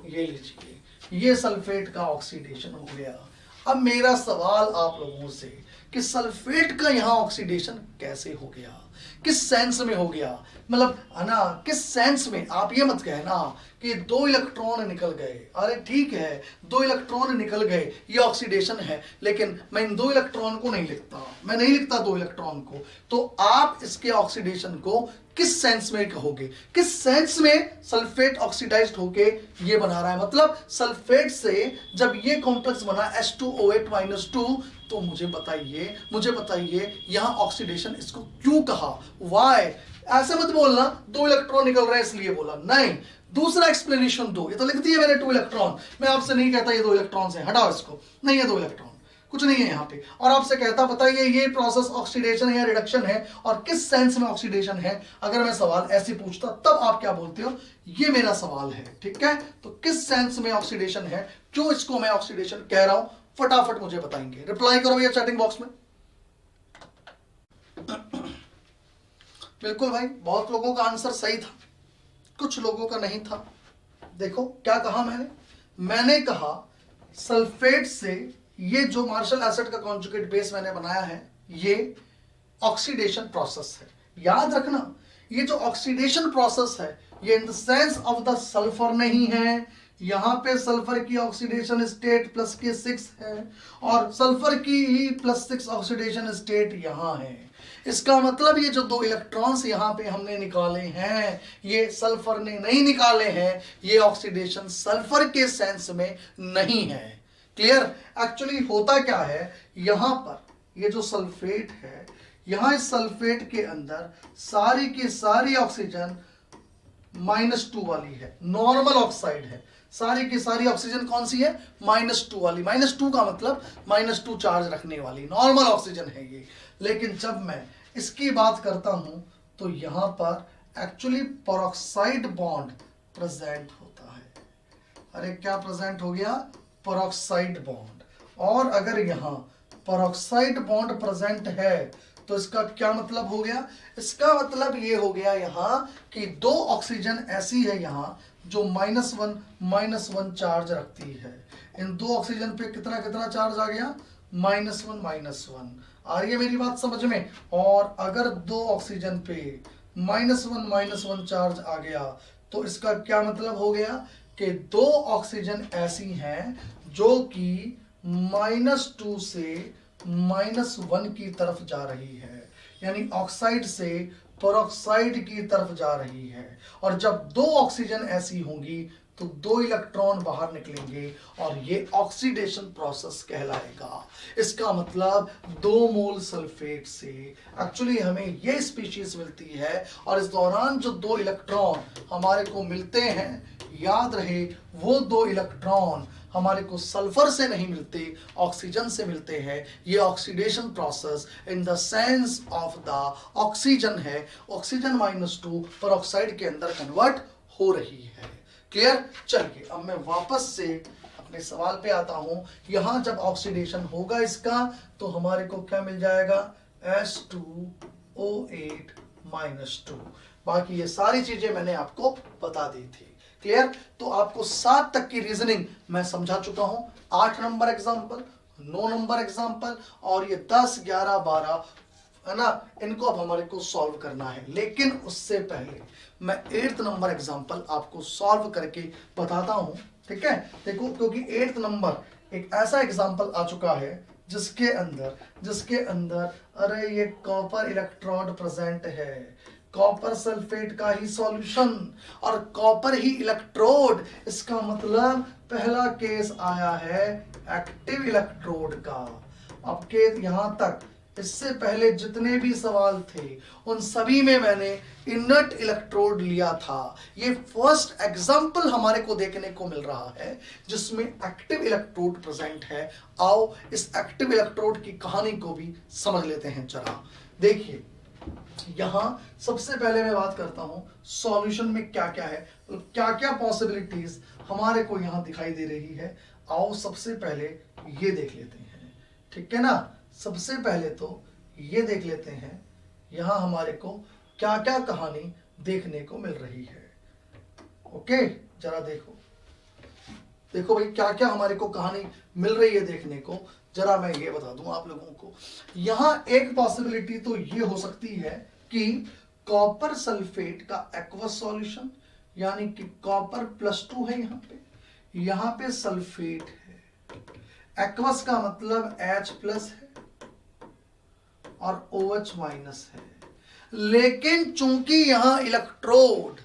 ये लीजिए, ये सल्फेट का ऑक्सीडेशन हो गया। अब मेरा सवाल आप लोगों से कि सल्फेट का यहां ऑक्सीडेशन कैसे हो गया, किस सेंस में हो गया, मतलब है ना, किस सेंस में? आप ये मत कहना कि 2 इलेक्ट्रॉन निकल गए। अरे ठीक है, 2 इलेक्ट्रॉन निकल गए, ये ऑक्सीडेशन है, लेकिन मैं इन 2 इलेक्ट्रॉन को नहीं लिखता, मैं नहीं लिखता 2 इलेक्ट्रॉन को। तो आप इसके ऑक्सीडेशन को किस सेंस में कहोगे? किस सेंस में सल्फेट ऑक्सीडाइज्ड होके ये बना रहा है? मतलब सल्फेट से जब ये कॉम्प्लेक्स बना H2O8-2, तो मुझे बताइए यहां ऑक्सीडेशन इसको क्यों कहा? वाई? ऐसे मत बोलना 2 इलेक्ट्रॉन निकल रहे हैं इसलिए बोला, नहीं, दूसरा एक्सप्लेनेशन दो। ये तो लिख दिया मैंने 2 इलेक्ट्रॉन, मैं आपसे नहीं कहता ये 2 इलेक्ट्रॉन है, हटाओ इसको, नहीं है 2 इलेक्ट्रॉन, कुछ नहीं है यहाँ पे। और आपसे कहता बताइए ये प्रोसेस ऑक्सीडेशन या रिडक्शन है और किस सेंस में ऑक्सीडेशन है। अगर मैं सवाल ऐसे पूछता तब आप क्या बोलते हो? ये मेरा सवाल है, ठीक है, तो किस सेंस में ऑक्सीडेशन है, क्यों इसको मैं ऑक्सीडेशन कह रहा हूं, फटाफट मुझे बताएंगे। रिप्लाई करो ये चैटिंग बॉक्स में। बिल्कुल भाई, बहुत लोगों का आंसर सही था, कुछ लोगों का नहीं था। देखो क्या कहा मैंने कहा सल्फेट से ये जो मार्शल एसिड का कॉन्जुगेट बेस मैंने बनाया है, ये ऑक्सीडेशन प्रोसेस है। याद रखना, ये जो ऑक्सीडेशन प्रोसेस है ये in the sense of the sulphur नहीं है। यहाँ पे सल्फर की ऑक्सीडेशन स्टेट +6 है और सल्फर की ही +6 ऑक्सीडेशन स्टेट यहाँ है। इसका मतलब ये जो 2 इलेक्ट्रॉन्स यहाँ पे हमने निकाले हैं ये सल्फर ने नहीं निकाले हैं, ये ऑक्सीडेशन सल्फर के सेंस में नहीं है। क्लियर? एक्चुअली होता क्या है, यहाँ पर ये जो सल्फेट है, यहाँ इस सल्फेट के अंदर सारी की सारी ऑक्सीजन -2 वाली है, नॉर्मल ऑक्साइड है। सारी की सारी ऑक्सीजन कौन सी है? -2 वाली। -2 का मतलब -2 चार्ज रखने वाली नॉर्मल ऑक्सीजन है ये। लेकिन जब मैं इसकी बात करता हूं तो यहां पर एक्चुअली पेरोक्साइड बॉन्ड प्रेजेंट होता है। अरे क्या प्रेजेंट हो गया? Peroxide bond. और अगर यहां पेरोक्साइड बॉन्ड प्रेजेंट है तो इसका क्या मतलब हो गया? इसका मतलब ये हो गया यहाँ कि 2 ऑक्सीजन ऐसी है यहाँ जो -1 चार्ज रखती है। इन 2 ऑक्सीजन पे कितना कितना चार्ज आ गया? -1 आ रही है मेरी बात समझ में? और अगर 2 ऑक्सीजन पे -1 चार्ज आ गया तो इसका क्या मतलब हो गया कि 2 ऑक्सीजन ऐसी हैं जो कि -2 से -1 की तरफ जा रही है, यानी ऑक्साइड से पेरोक्साइड की तरफ जा रही है। और जब 2 ऑक्सीजन ऐसी होंगी तो 2 इलेक्ट्रॉन बाहर निकलेंगे और ये ऑक्सीडेशन प्रोसेस कहलाएगा। इसका मतलब 2 मोल सल्फेट से एक्चुअली हमें ये स्पीशीज मिलती है और इस दौरान जो 2 इलेक्ट्रॉन हमारे को मिलते हैं, याद रहे वो 2 इलेक्ट्रॉन हमारे को सल्फर से नहीं मिलते, ऑक्सीजन से मिलते हैं। ये oxidation process in the sense of the oxygen है। ऑक्सीजन -2 पेरोक्साइड के अंदर कन्वर्ट हो रही है। क्लियर? चलिए अब मैं वापस से अपने सवाल पे आता हूं। यहां जब ऑक्सीडेशन होगा इसका तो हमारे को क्या मिल जाएगा? H2O8 -2। बाकी ये सारी चीजें मैंने आपको बता दी थी। क्लियर? तो आपको 7 तक की रीजनिंग मैं समझा चुका हूं। 8 नंबर एग्जाम्पल, 9 नंबर एग्जाम्पल और ये 10, 11, 12 है ना, इनको अब हमारे को सॉल्व करना है। लेकिन उससे पहले मैं 8th नंबर एग्जाम्पल आपको सॉल्व करके बताता हूं। ठीक है? देखो, क्योंकि 8th नंबर एक ऐसा एग्जाम्पल आ चुका है जिसके अंदर अरे ये कॉपर इलेक्ट्रोड प्रेजेंट है, कॉपर सल्फेट का ही सॉल्यूशन और कॉपर ही इलेक्ट्रोड। इसका मतलब पहला केस आया है एक्टिव इलेक्ट्रोड का। अब के यहां तक इससे पहले जितने भी सवाल थे उन सभी में मैंने इनर्ट इलेक्ट्रोड लिया था। ये फर्स्ट एग्जाम्पल हमारे को देखने को मिल रहा है जिसमें एक्टिव इलेक्ट्रोड प्रेजेंट है। आओ इस एक्टिव इलेक्ट्रोड की कहानी को भी समझ लेते हैं। जरा देखिए, यहां सबसे पहले मैं बात करता हूं सॉल्यूशन में क्या क्या है, क्या क्या पॉसिबिलिटीज हमारे को यहां दिखाई दे रही है। आओ सबसे पहले ये देख लेते हैं। ठीक है ना? सबसे पहले तो ये देख लेते हैं यहां हमारे को क्या क्या कहानी देखने को मिल रही है। ओके, जरा देखो भाई क्या क्या हमारे को कहानी मिल रही है देखने को। जरा मैं ये बता दूं आप लोगों को। यहां एक पॉसिबिलिटी तो ये हो सकती है कि कॉपर सल्फेट का एक्वस सॉल्यूशन, यानी कि कॉपर +2 है यहां पे सल्फेट है। एक्वस का मतलब H+ है और OH- है। लेकिन चूंकि यहां इलेक्ट्रोड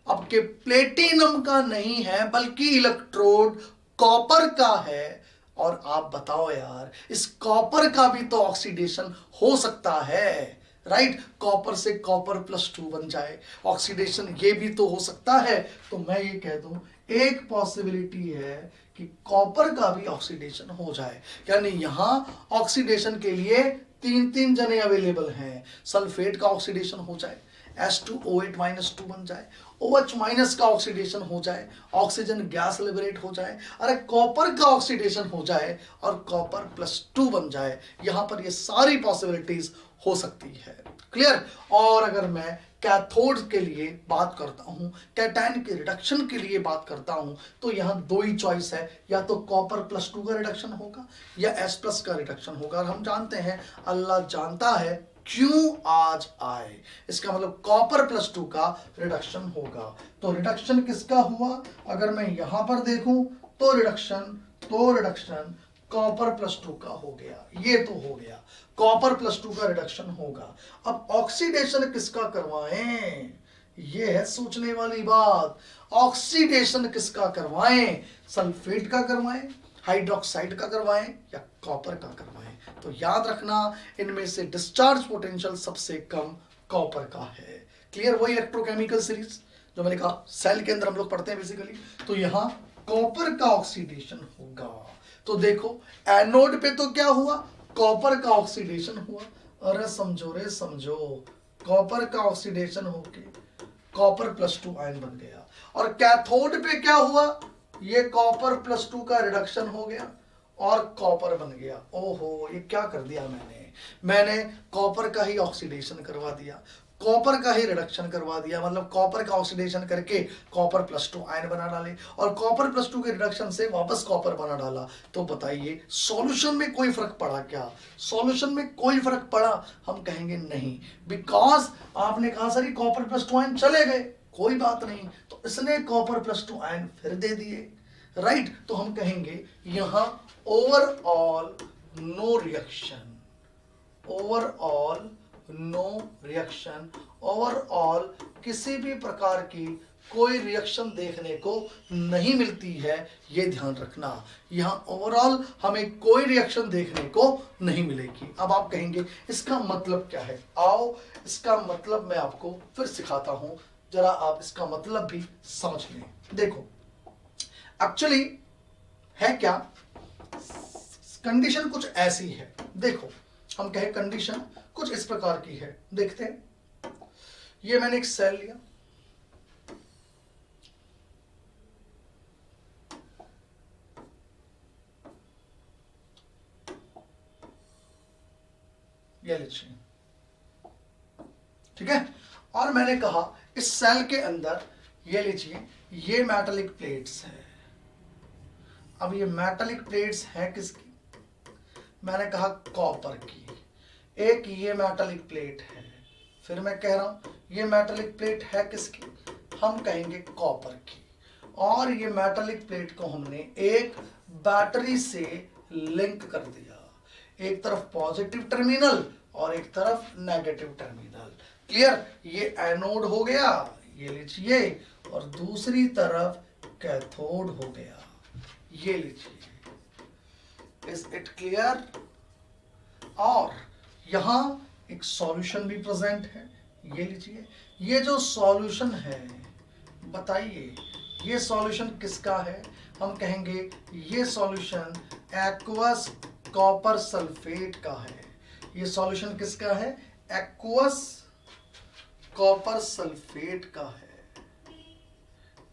अब के प्लेटिनम का नहीं है बल्कि इलेक्ट्रोड कॉपर का है। और आप बताओ यार, इस कॉपर का भी तो ऑक्सीडेशन हो सकता है, राइट? कॉपर से कॉपर +2 बन जाए, ऑक्सीडेशन ये भी तो हो सकता है। तो मैं ये कह दूं एक पॉसिबिलिटी है कि कॉपर का भी ऑक्सीडेशन हो जाए, यानी यहां ऑक्सीडेशन के लिए 3 जने अवेलेबल हैं। सल्फेट का ऑक्सीडेशन हो जाए, H2O8 -2 बन जाए, OH- का ऑक्सीडेशन हो जाए, ऑक्सीजन गैस लिबरेट हो जाए, अरे कॉपर का ऑक्सीडेशन हो जाए और कॉपर +2 बन जाए। यहां पर ये सारी पॉसिबिलिटीज हो सकती है। क्लियर? और अगर मैं कैथोड के लिए बात करता हूं, कैटायन के रिडक्शन के लिए बात करता हूं, तो यहां 2 ही चॉइस है, या तो कॉपर +2 का रिडक्शन होगा या H+ का रिडक्शन होगा। और हम जानते हैं, अल्लाह जानता है क्यों आज आए, इसका मतलब कॉपर प्लस 2 का रिडक्शन होगा। तो रिडक्शन किसका हुआ, अगर मैं यहां पर देखूं तो रिडक्शन कॉपर प्लस 2 का हो गया, ये तो हो गया कॉपर प्लस 2 का रिडक्शन होगा। अब ऑक्सीडेशन किसका करवाएं, ये है सोचने वाली बात। ऑक्सीडेशन किसका करवाएं, सल्फेट का करवाएं, हाइड्रोक्साइड का करवाएं या कॉपर का करवाएं। तो याद रखना इनमें से डिस्चार्ज पोटेंशियल सबसे कम कॉपर का है। क्लियर, वही इलेक्ट्रोकेमिकल सीरीज जो मैंने कहा सेल के अंदर हम लोग पढ़ते हैं बेसिकली। तो यहां कॉपर का ऑक्सीडेशन होगा। तो देखो एनोड पे तो क्या हुआ, कॉपर का ऑक्सीडेशन हुआ। अरे समझो रे समझो, कॉपर का ऑक्सीडेशन होके कॉपर प्लस 2 आयन बन गया। और कैथोड पे क्या हुआ, ये कॉपर प्लस 2 का रिडक्शन हो गया और कॉपर बन गया। ओहो, ये क्या कर दिया मैंने कॉपर का ही ऑक्सीडेशन करवा दिया, कॉपर का ही रिडक्शन करवा दिया, मतलब कॉपर का ऑक्सीडेशन करके कॉपर प्लस 2 आयन बना डाले और कॉपर प्लस 2 के रिडक्शन से वापस कॉपर बना डाला। तो बताइए सॉल्यूशन में कोई फर्क पड़ा क्या, सॉल्यूशन में कोई फर्क पड़ा, हम कहेंगे नहीं, बिकॉज आपने कहा सर कॉपर प्लस 2 आयन चले गए, कोई बात नहीं, तो इसने कॉपर प्लस 2 आयन फिर दे दिए, राइट। तो हम कहेंगे यहां overall no reaction, overall no reaction, overall किसी भी प्रकार की कोई रिएक्शन देखने को नहीं मिलती है, ये ध्यान रखना। यहां ओवरऑल हमें कोई रिएक्शन देखने को नहीं मिलेगी। अब आप कहेंगे इसका मतलब क्या है, आओ इसका मतलब मैं आपको फिर सिखाता हूं, जरा आप इसका मतलब भी समझ लें। देखो एक्चुअली है क्या, कंडीशन कुछ ऐसी है, देखो हम कहें कंडीशन कुछ इस प्रकार की है, देखते हैं। ये मैंने एक सेल लिया, ये लीजिए, ठीक है। और मैंने कहा इस सेल के अंदर ये लीजिए ये मेटालिक प्लेट्स है। अब ये मेटालिक प्लेट्स हैं किसकी, मैंने कहा कॉपर की। एक ये मेटालिक प्लेट है, फिर मैं कह रहा हूं ये मेटालिक प्लेट है किसकी, हम कहेंगे कॉपर की। और ये मेटालिक प्लेट को हमने एक बैटरी से लिंक कर दिया, एक तरफ पॉजिटिव टर्मिनल और एक तरफ नेगेटिव टर्मिनल। क्लियर, ये एनोड हो गया, ये लीजिए, और दूसरी तरफ कैथोड हो गया, ये लीजिए। Is it clear. और यहां एक सॉल्यूशन भी प्रेजेंट है, ये लीजिए। ये जो सॉल्यूशन है बताइए ये सॉल्यूशन किसका है, हम कहेंगे ये सॉल्यूशन एक्वस कॉपर सल्फेट का है। ये सॉल्यूशन किसका है, एक्वस कॉपर सल्फेट का है,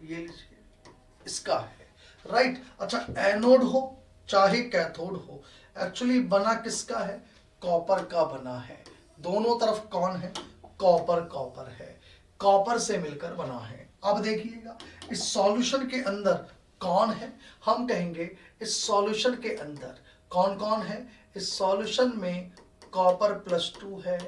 ये लीजिए इसका है, राइट। अच्छा एनोड हो चाहे कैथोड हो, एक्चुअली बना किसका है, कॉपर का बना है। दोनों तरफ कौन है, कॉपर, कॉपर है, कॉपर से मिलकर बना है। अब देखिएगा इस सॉल्यूशन के अंदर कौन है, हम कहेंगे इस सॉल्यूशन के अंदर कौन कौन है, इस सॉल्यूशन में कॉपर प्लस 2 है,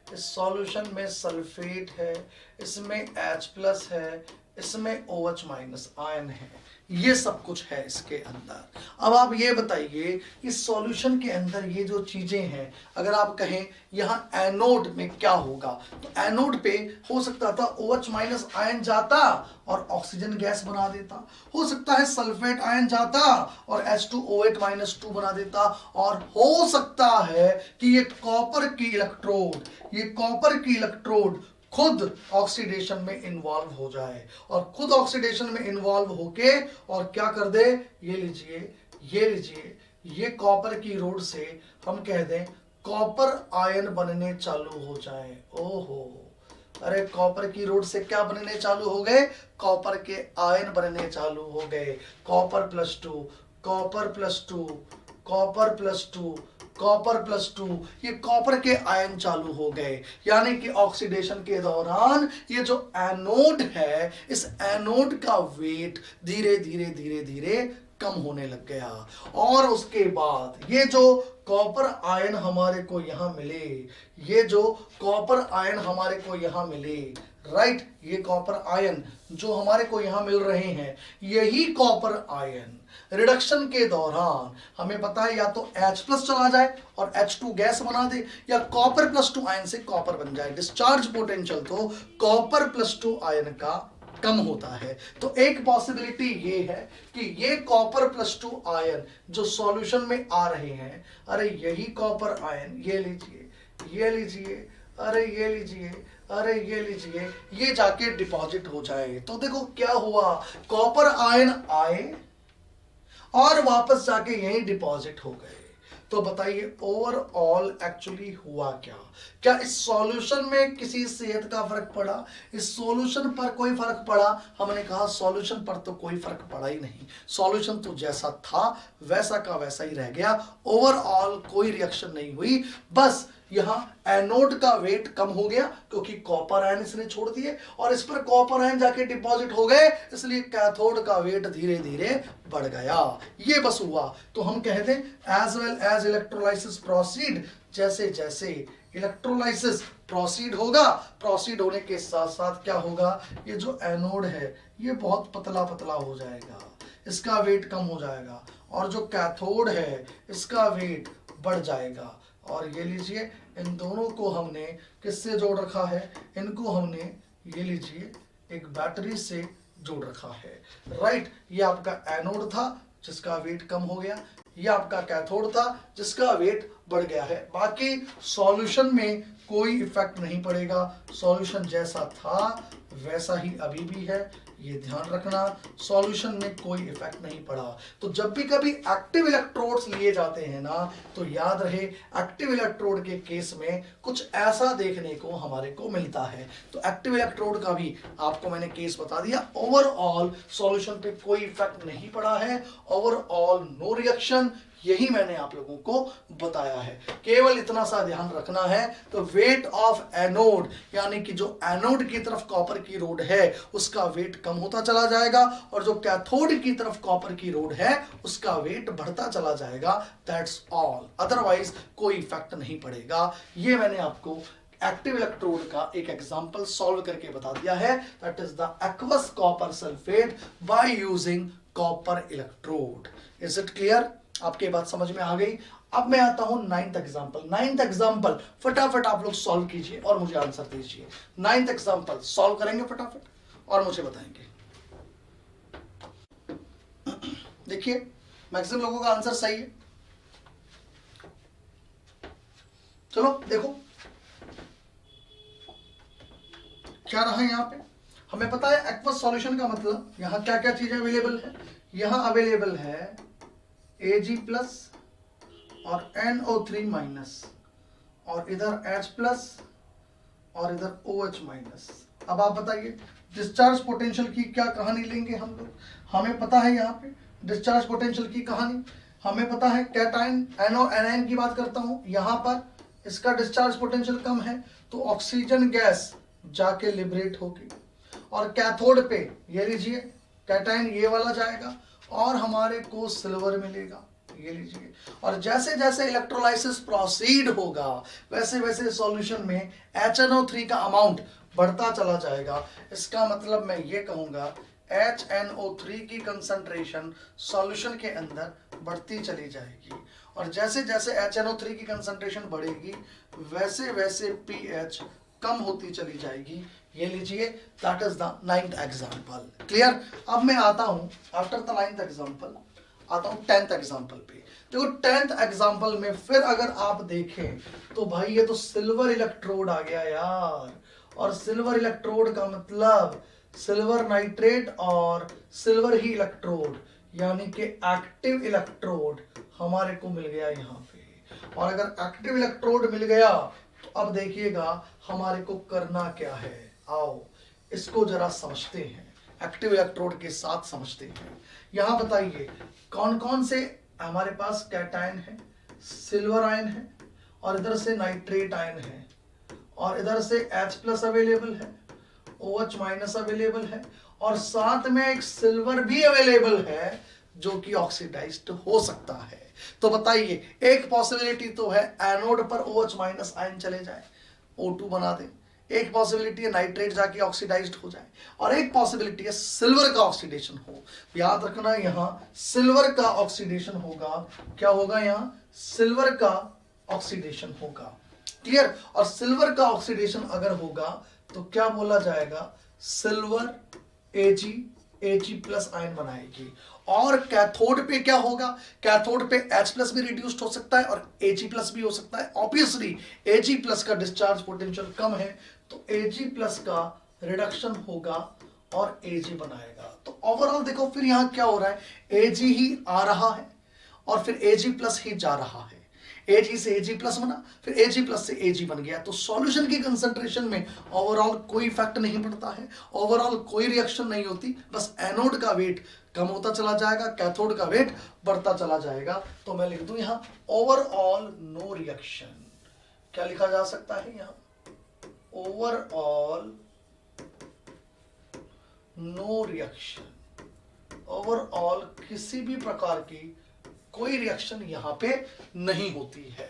इस सॉल्यूशन में सल्फेट है, इसमें H प्लस है, इसमें OH माइनस आयन है, ये सब कुछ है इसके अंदर। अब आप ये बताइए इस सॉल्यूशन के अंदर ये जो चीजें हैं, अगर आप कहें यहाँ एनोड में क्या होगा, तो एनोड पे हो सकता था OH माइनस आयन जाता और ऑक्सीजन गैस बना देता, हो सकता है सल्फेट आयन जाता और H2O8 माइनस 2 बना देता, और हो सकता है कि ये कॉपर की इलेक्ट्रोड खुद ऑक्सीडेशन में इन्वॉल्व हो जाए, और खुद ऑक्सीडेशन में इन्वॉल्व होके और क्या कर दे, ये लीजिए ये कॉपर की रोड से हम कह दें कॉपर आयन बनने चालू हो जाए। ओहो, अरे कॉपर की रोड से क्या बनने चालू हो गए, कॉपर के आयन बनने चालू हो गए। Copper plus 2, copper plus 2, copper plus 2, copper plus 2, ये कॉपर के आयन चालू हो गए। यानी कि ऑक्सीडेशन के दौरान ये जो एनोड है, इस एनोड का वेट धीरे धीरे धीरे धीरे कम होने लग गया। और उसके बाद ये जो कॉपर आयन हमारे को यहां मिले, ये जो कॉपर आयन हमारे को यहां मिले, राइट, ये कॉपर आयन जो हमारे को यहां मिल रहे हैं, यही कॉपर आयन रिडक्शन के दौरान हमें पता है या तो H प्लस चला जाए और H2 गैस बना दे, या कॉपर प्लस 2 आयन से कॉपर बन जाए। डिस्चार्ज पोटेंशियल तो कॉपर प्लस 2 आयन का कम होता है। तो एक पॉसिबिलिटी ये है कि ये कॉपर प्लस 2 आयन जो सॉल्यूशन में आ रहे हैं, अरे यही कॉपर आयन, ये लीजिए, ये लीजिए, अरे ये लीजिए, अरे ये लीजिए, ये जाके डिपॉजिट हो जाए। तो देखो क्या हुआ, कॉपर आयन आए और वापस जाके यहीं डिपॉजिट हो गए। तो बताइए ओवरऑल एक्चुअली हुआ क्या? क्या इस सॉल्यूशन में किसी सेहत का फर्क पड़ा? इस सॉल्यूशन पर कोई फर्क पड़ा? हमने कहा सॉल्यूशन पर तो कोई फर्क पड़ा ही नहीं, सॉल्यूशन तो जैसा था वैसा का वैसा ही रह गया। ओवरऑल कोई रिएक्शन नहीं हुई, बस यहां एनोड का वेट कम हो गया क्योंकि कॉपर आयन इसने छोड़ दिए और इस पर कॉपर आयन जाके डिपॉजिट हो गए, इसलिए कैथोड का वेट धीरे धीरे बढ़ गया। ये बस हुआ। तो हम कहते हैं as well as electrolysis proceed, जैसे जैसे इलेक्ट्रोलाइसिस प्रोसीड होगा, प्रोसीड होने के साथ साथ क्या होगा, ये जो एनोड है ये बहुत पतला पतला हो जाएगा, इसका वेट कम हो जाएगा, और जो कैथोड है इसका वेट बढ़ जाएगा। और ये लीजिए, इन दोनों को हमने किससे जोड़ रखा है, इनको हमने ये लीजिए एक बैटरी से जोड़ रखा है, राइट। ये आपका एनोड था जिसका वेट कम हो गया, ये आपका कैथोड था जिसका वेट बढ़ गया है। बाकी सॉल्यूशन में कोई इफेक्ट नहीं पड़ेगा, सॉल्यूशन जैसा था वैसा ही अभी भी है, ये ध्यान रखना, सॉल्यूशन में कोई इफेक्ट नहीं पड़ा। तो जब भी कभी एक्टिव इलेक्ट्रोड्स लिए जाते हैं ना, तो याद रहे एक्टिव इलेक्ट्रोड के केस में कुछ ऐसा देखने को हमारे को मिलता है। तो एक्टिव इलेक्ट्रोड का भी आपको मैंने केस बता दिया। ओवरऑल सॉल्यूशन पे कोई इफेक्ट नहीं पड़ा है, ओवरऑल नो रिएक्शन, यही मैंने आप लोगों को बताया है। केवल इतना सा ध्यान रखना है, तो वेट ऑफ एनोड यानी कि जो एनोड की तरफ कॉपर की रोड है उसका वेट कम होता चला जाएगा, और जो कैथोड की तरफ कॉपर की रोड है उसका वेट बढ़ता चला जाएगा। दैट्स ऑल, अदरवाइज कोई इफेक्ट नहीं पड़ेगा। ये मैंने आपको एक्टिव इलेक्ट्रोड का एक एग्जांपल सॉल्व करके बता दिया है, that is the aqueous copper sulphate by using copper electrode. Is it clear? आपके बात समझ में आ गई? अब मैं आता हूं नाइन्थ एग्जांपल। नाइन्थ एग्जांपल फटाफट आप लोग सॉल्व कीजिए और मुझे आंसर दीजिए। नाइन्थ एग्जांपल सॉल्व करेंगे फटाफट और मुझे बताएंगे। देखिए मैक्सिमम लोगों का आंसर सही है। चलो देखो क्या रहा यहां पे। हमें पता है एक्वस सॉल्यूशन का मतलब यहां क्या क्या चीजें अवेलेबल है। यहां अवेलेबल है Ag प्लस और NO3 माइनस, और इधर H प्लस और इधर OH माइनस। अब आप बताइए डिस्चार्ज पोटेंशियल की क्या कहानी लेंगे हम लोग। हमें पता है यहाँ पे डिस्चार्ज पोटेंशियल की कहानी, हमें पता है कैटायन NO-anion की बात करता हूँ, यहाँ पर इसका डिस्चार्ज पोटेंशियल कम है तो ऑक्सीजन गैस जाके लिबरेट होगी, और कैथोड पे ये लीजिए कैटायन ये वाला जाएगा और हमारे को सिल्वर मिलेगा, ये लीजिए। और जैसे जैसे इलेक्ट्रोलाइसिस प्रोसीड होगा वैसे वैसे सॉल्यूशन में HNO3 का अमाउंट बढ़ता चला जाएगा। इसका मतलब मैं ये कहूँगा HNO3 की कंसंट्रेशन सॉल्यूशन के अंदर बढ़ती चली जाएगी, और जैसे जैसे HNO3 की कंसंट्रेशन बढ़ेगी वैसे वैसे pH कम होती चली जाएगी। ये लीजिए that is the ninth example. Clear? अब मैं आता हूं आफ्टर द नाइन्थ एग्जाम्पल आता हूं टेंथ एग्जाम्पल पे। देखो टेंथ एग्जाम्पल में फिर अगर आप देखें तो भाई ये तो सिल्वर इलेक्ट्रोड आ गया यार, और सिल्वर इलेक्ट्रोड का मतलब सिल्वर नाइट्रेट और सिल्वर ही इलेक्ट्रोड यानी कि एक्टिव इलेक्ट्रोड हमारे को मिल गया यहाँ पे। और अगर एक्टिव इलेक्ट्रोड मिल गया तो अब देखिएगा हमारे को करना क्या है। आओ इसको जरा समझते हैं, एक्टिव इलेक्ट्रोड के साथ समझते हैं। यहां बताइए कौन कौन से हमारे पास कैटायन है, सिल्वर आयन है, और इधर से नाइट्रेट आयन है, और इधर से H प्लस अवेलेबल है, OH माइनस अवेलेबल है, और साथ में एक सिल्वर भी अवेलेबल है जो कि ऑक्सीडाइज्ड हो सकता है। तो बताइए, एक पॉसिबिलिटी तो है एनोड पर OH माइनस आयन चले जाए, O2 बना दे। एक पॉसिबिलिटी है नाइट्रेट जाके ऑक्सीडाइज्ड हो जाए, और एक पॉसिबिलिटी है सिल्वर का ऑक्सीडेशन हो। याद रखना, यहां सिल्वर का ऑक्सीडेशन होगा। क्या होगा? यहां सिल्वर का ऑक्सीडेशन होगा। क्लियर? और सिल्वर का ऑक्सीडेशन अगर होगा तो क्या बोला जाएगा? सिल्वर Ag प्लस आयन बनाएगी। और कैथोड पे क्या होगा? कैथोड पे H प्लस भी रिड्यूस्ड हो सकता है और Ag प्लस भी हो सकता है। ऑब्वियसली Ag प्लस का डिस्चार्ज पोटेंशियल कम है, तो Ag प्लस का रिडक्शन होगा और Ag बनाएगा। तो ओवरऑल देखो फिर यहां क्या हो रहा है, Ag ही आ रहा है और फिर Ag प्लस ही जा रहा है। Ag से Ag प्लस बना, फिर Ag प्लस से Ag बन गया। तो सॉल्यूशन की कंसंट्रेशन में ओवरऑल कोई इफेक्ट नहीं पड़ता है, ओवरऑल कोई रिएक्शन नहीं होती, बस एनोड का वेट कम होता चला जाएगा, कैथोड का वेट बढ़ता चला जाएगा। तो मैं लिख दूं यहां ओवरऑल नो रिएक्शन। क्या लिखा जा सकता है यहां? Overall no reaction. ओवरऑल किसी भी प्रकार की कोई रिएक्शन यहां पे नहीं होती है।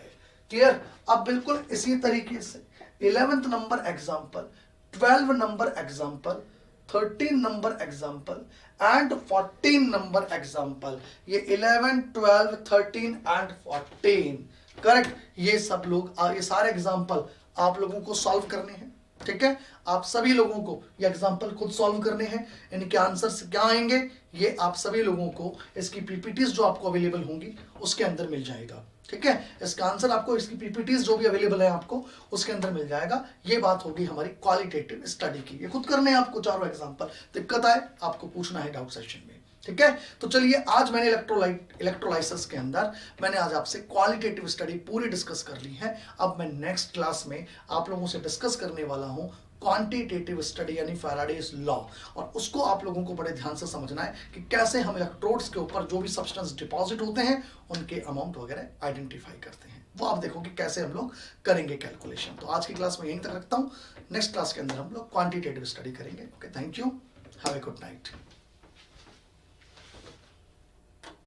क्लियर? अब बिल्कुल इसी तरीके से 11th number example, 12 number example, 13 number example and 14 number example, ये 11, 12, 13 एंड 14, करेक्ट? ये सब लोग, ये सारे एग्जांपल आप लोगों को सॉल्व करने हैं। ठीक है? आप सभी लोगों को ये एग्जांपल खुद सॉल्व करने हैं। इनके आंसर्स क्या आएंगे ये आप सभी लोगों को इसकी पीपीटीज जो आपको अवेलेबल होंगी उसके अंदर मिल जाएगा। ठीक है? इसका आंसर आपको इसकी पीपीटीज जो भी अवेलेबल है आपको उसके अंदर मिल जाएगा। ये बात होगी हमारी क्वालिटेटिव स्टडी की। ये खुद करने हैं आपको चारों एग्जांपल। दिक्कत आए आपको पूछना है डाउट सेशन में। ठीक है? तो चलिए, आज मैंने इलेक्ट्रोलाइसिस के अंदर मैंने आज आपसे क्वालिटेटिव स्टडी पूरी डिस्कस कर ली है। अब मैं नेक्स्ट क्लास में आप लोगों से डिस्कस करने वाला हूं क्वांटिटेटिव स्टडी यानी फैराडेज लॉ, और उसको आप लोगों को बड़े ध्यान से समझना है कि कैसे हम इलेक्ट्रोड्स के ऊपर जो भी सब्सटेंस डिपॉजिट होते हैं उनके अमाउंट वगैरह आइडेंटिफाई करते हैं। वो आप देखो कि कैसे हम लोग करेंगे कैलकुलेशन। तो आज की क्लास में यहीं तक रखता हूं। नेक्स्ट क्लास के अंदर हम लोग क्वांटिटेटिव स्टडी करेंगे। Okay, thank you, have a good night.